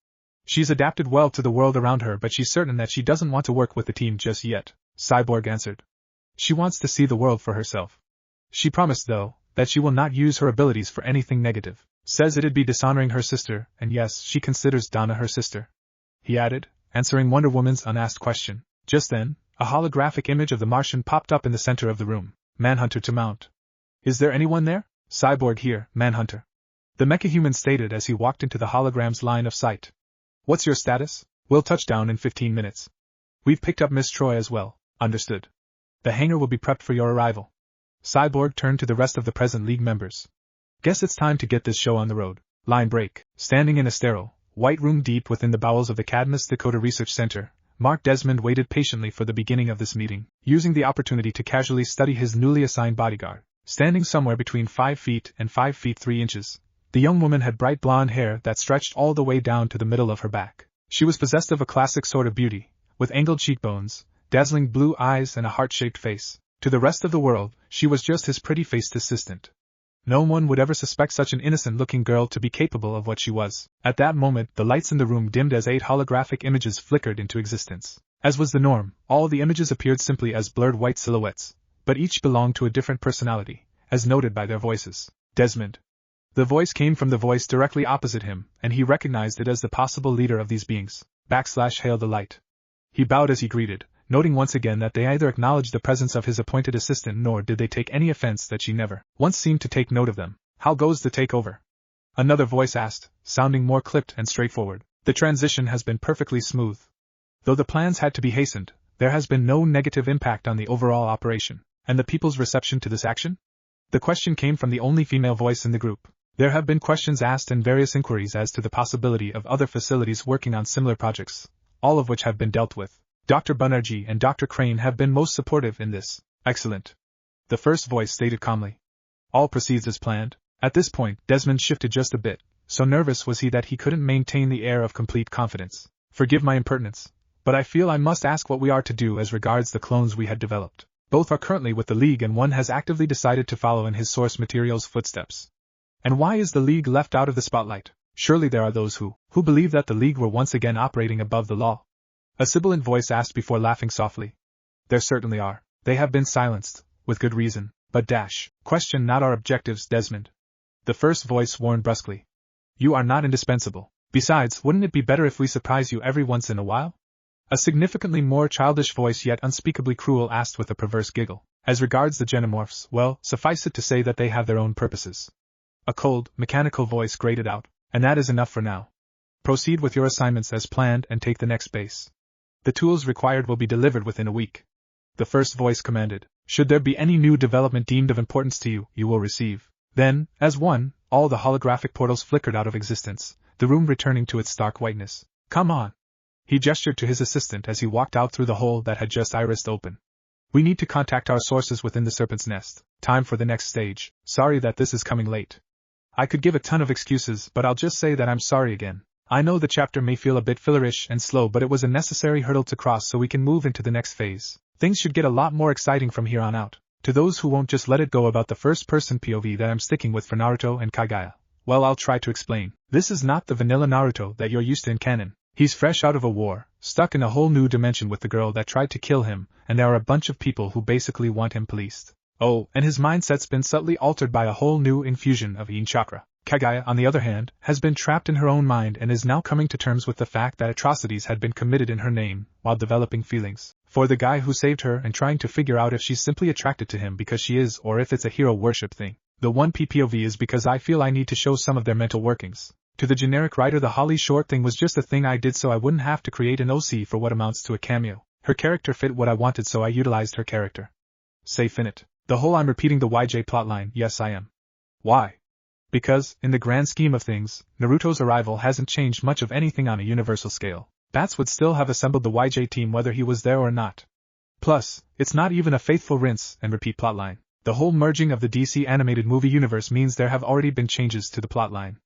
She's adapted well to the world around her, but she's certain that she doesn't want to work with the team just yet, Cyborg answered. She wants to see the world for herself. She promised, though, that she will not use her abilities for anything negative. Says it'd be dishonoring her sister, and yes, she considers Donna her sister. He added, answering Wonder Woman's unasked question. Just then, a holographic image of the Martian popped up in the center of the room. Manhunter to mount. Is there anyone there? Cyborg here, Manhunter. The mecha-human stated as he walked into the hologram's line of sight. What's your status? We'll touch down in 15 minutes. We've picked up Miss Troy as well. Understood. The hangar will be prepped for your arrival. Cyborg turned to the rest of the present League members. Guess it's time to get this show on the road. Line break. Standing in a sterile, white room deep within the bowels of the Cadmus Dakota Research Center, Mark Desmond waited patiently for the beginning of this meeting, using the opportunity to casually study his newly assigned bodyguard. Standing somewhere between 5 feet and 5 feet 3 inches, the young woman had bright blonde hair that stretched all the way down to the middle of her back. She was possessed of a classic sort of beauty, with angled cheekbones, dazzling blue eyes and a heart-shaped face. To the rest of the world, she was just his pretty-faced assistant. No one would ever suspect such an innocent-looking girl to be capable of what she was. At that moment, the lights in the room dimmed as 8 holographic images flickered into existence. As was the norm, all the images appeared simply as blurred white silhouettes, but each belonged to a different personality, as noted by their voices. Desmond. The voice came from the voice directly opposite him, and he recognized it as the possible leader of these beings. Hail the light. He bowed as he greeted, noting once again that they either acknowledged the presence of his appointed assistant nor did they take any offense that she never once seemed to take note of them. How goes the takeover? Another voice asked, sounding more clipped and straightforward. The transition has been perfectly smooth. Though the plans had to be hastened, there has been no negative impact on the overall operation. And the people's reception to this action? The question came from the only female voice in the group. There have been questions asked and various inquiries as to the possibility of other facilities working on similar projects, all of which have been dealt with. Dr. Banerjee and Dr. Crane have been most supportive in this. Excellent. The first voice stated calmly. All proceeds as planned. At this point, Desmond shifted just a bit, so nervous was he that he couldn't maintain the air of complete confidence. Forgive my impertinence, but I feel I must ask what we are to do as regards the clones we had developed. Both are currently with the League and one has actively decided to follow in his source material's footsteps. And why is the League left out of the spotlight? Surely there are those who believe that the League were once again operating above the law. A sibilant voice asked before laughing softly. There certainly are. They have been silenced, with good reason, but question not our objectives, Desmond. The first voice warned brusquely. You are not indispensable. Besides, wouldn't it be better if we surprise you every once in a while? A significantly more childish voice yet unspeakably cruel asked with a perverse giggle. As regards the Genomorphs, well, suffice it to say that they have their own purposes. A cold, mechanical voice grated out, and that is enough for now. Proceed with your assignments as planned and take the next base. The tools required will be delivered within a week. The first voice commanded. Should there be any new development deemed of importance to you, you will receive. Then, as one, all the holographic portals flickered out of existence, the room returning to its stark whiteness. Come on. He gestured to his assistant as he walked out through the hole that had just irised open. We need to contact our sources within the Serpent's Nest. Time for the next stage. Sorry that this is coming late. I could give a ton of excuses, but I'll just say that I'm sorry again. I know the chapter may feel a bit fillerish and slow, but it was a necessary hurdle to cross so we can move into the next phase. Things should get a lot more exciting from here on out. To those who won't just let it go about the first-person POV that I'm sticking with for Naruto and Kagaya, well, I'll try to explain. This is not the vanilla Naruto that you're used to in canon. He's fresh out of a war, stuck in a whole new dimension with the girl that tried to kill him, and there are a bunch of people who basically want him policed. Oh, and his mindset's been subtly altered by a whole new infusion of Yin chakra. Kagaya, on the other hand, has been trapped in her own mind and is now coming to terms with the fact that atrocities had been committed in her name, while developing feelings for the guy who saved her and trying to figure out if she's simply attracted to him because she is or if it's a hero worship thing. The one PPOV is because I feel I need to show some of their mental workings. To the generic writer, the Holly Short thing was just a thing I did so I wouldn't have to create an OC for what amounts to a cameo. Her character fit what I wanted, so I utilized her character. Say finite. The whole I'm repeating the YJ plotline, yes I am. Why? Because, in the grand scheme of things, Naruto's arrival hasn't changed much of anything on a universal scale. Bats would still have assembled the YJ team whether he was there or not. Plus, it's not even a faithful rinse and repeat plotline. The whole merging of the DC animated movie universe means there have already been changes to the plotline.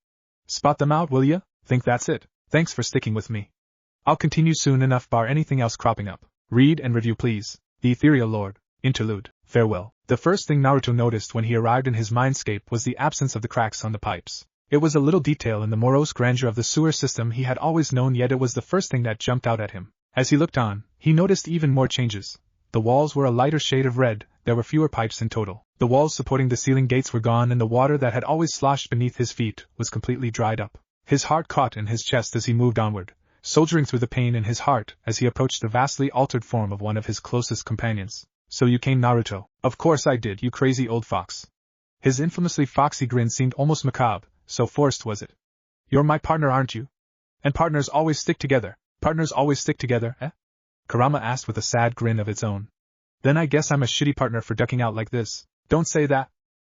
Spot them out, will ya? Think that's it. Thanks for sticking with me. I'll continue soon enough bar anything else cropping up. Read and review please. The Ethereal Lord. Interlude. Farewell. The first thing Naruto noticed when he arrived in his mindscape was the absence of the cracks on the pipes. It was a little detail in the morose grandeur of the sewer system he had always known, yet it was the first thing that jumped out at him. As he looked on, he noticed even more changes. The walls were a lighter shade of red, there were fewer pipes in total. The walls supporting the ceiling gates were gone, and the water that had always sloshed beneath his feet was completely dried up. His heart caught in his chest as he moved onward, soldiering through the pain in his heart as he approached the vastly altered form of one of his closest companions. So you came, Naruto? Of course I did, you crazy old fox. His infamously foxy grin seemed almost macabre, so forced was it. You're my partner, aren't you? And partners always stick together. Partners always stick together, eh? Kurama asked with a sad grin of its own. Then I guess I'm a shitty partner for ducking out like this. Don't say that!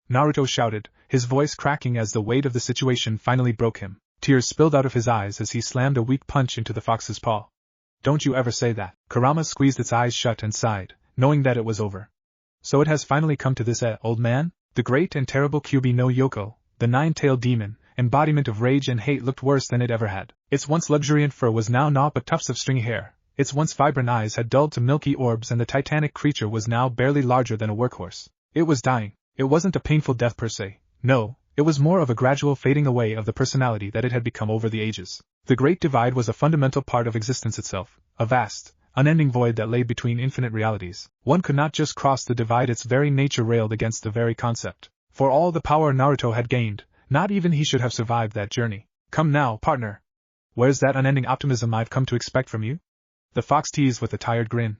Naruto shouted, his voice cracking as the weight of the situation finally broke him. Tears spilled out of his eyes as he slammed a weak punch into the fox's paw. Don't you ever say that. Kurama squeezed its eyes shut and sighed, knowing that it was over. So it has finally come to this, old man? The great and terrible Kyuubi no Yoko, the nine-tailed demon, embodiment of rage and hate, looked worse than it ever had. Its once luxuriant fur was now naught but tufts of stringy hair. Its once vibrant eyes had dulled to milky orbs, and the titanic creature was now barely larger than a workhorse. It was dying. It wasn't a painful death per se. No, it was more of a gradual fading away of the personality that it had become over the ages. The Great Divide was a fundamental part of existence itself, a vast, unending void that lay between infinite realities. One could not just cross the divide, its very nature railed against the very concept. For all the power Naruto had gained, not even he should have survived that journey. Come now, partner. Where's that unending optimism I've come to expect from you? The fox teased with a tired grin.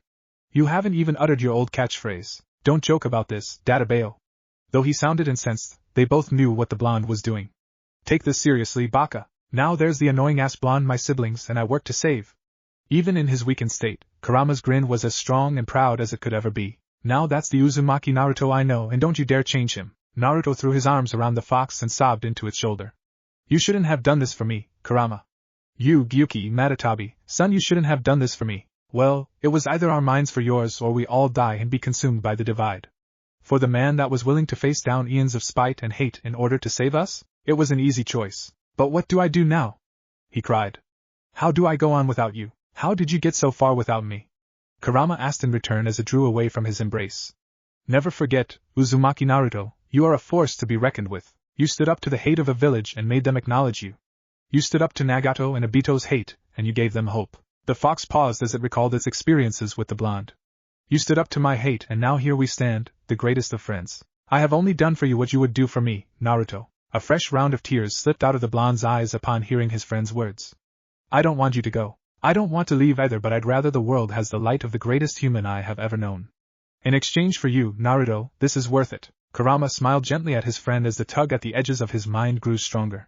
You haven't even uttered your old catchphrase. Don't joke about this, Databao. Though he sounded incensed, they both knew what the blonde was doing. Take this seriously, Baka. Now there's the annoying-ass blonde, my siblings, and I work to save. Even in his weakened state, Kurama's grin was as strong and proud as it could ever be. Now that's the Uzumaki Naruto I know, and don't you dare change him. Naruto threw his arms around the fox and sobbed into its shoulder. You shouldn't have done this for me, Kurama. You, Gyuki Matatabi, son, you shouldn't have done this for me. Well, it was either our minds for yours or we all die and be consumed by the divide. For the man that was willing to face down eons of spite and hate in order to save us, it was an easy choice. But what do I do now? He cried. How do I go on without you? How did you get so far without me? Kurama asked in return as it drew away from his embrace. Never forget, Uzumaki Naruto, you are a force to be reckoned with. You stood up to the hate of a village and made them acknowledge you. You stood up to Nagato and Obito's hate, and you gave them hope. The fox paused as it recalled its experiences with the blonde. You stood up to my hate, and now here we stand, the greatest of friends. I have only done for you what you would do for me, Naruto. A fresh round of tears slipped out of the blonde's eyes upon hearing his friend's words. I don't want you to go. I don't want to leave either, but I'd rather the world has the light of the greatest human I have ever known. In exchange for you, Naruto, this is worth it. Kurama smiled gently at his friend as the tug at the edges of his mind grew stronger.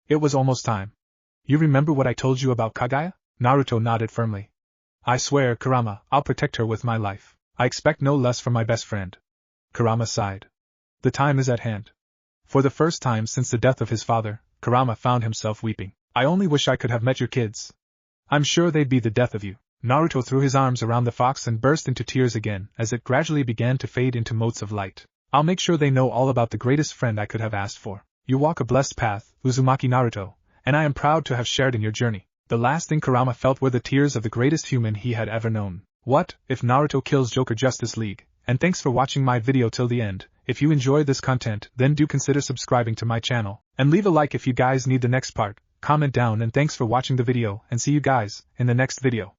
It was almost time. You remember what I told you about Kagaya? Naruto nodded firmly. I swear, Kurama, I'll protect her with my life. I expect no less from my best friend. Kurama sighed. The time is at hand. For the first time since the death of his father, Kurama found himself weeping. I only wish I could have met your kids. I'm sure they'd be the death of you. Naruto threw his arms around the fox and burst into tears again as it gradually began to fade into motes of light. I'll make sure they know all about the greatest friend I could have asked for. You walk a blessed path, Uzumaki Naruto, and I am proud to have shared in your journey. The last thing Kurama felt were the tears of the greatest human he had ever known. What if Naruto kills Joker Justice League? And thanks for watching my video till the end. If you enjoy this content, then do consider subscribing to my channel, and leave a like if you guys need the next part. Comment down, and thanks for watching the video, and see you guys in the next video.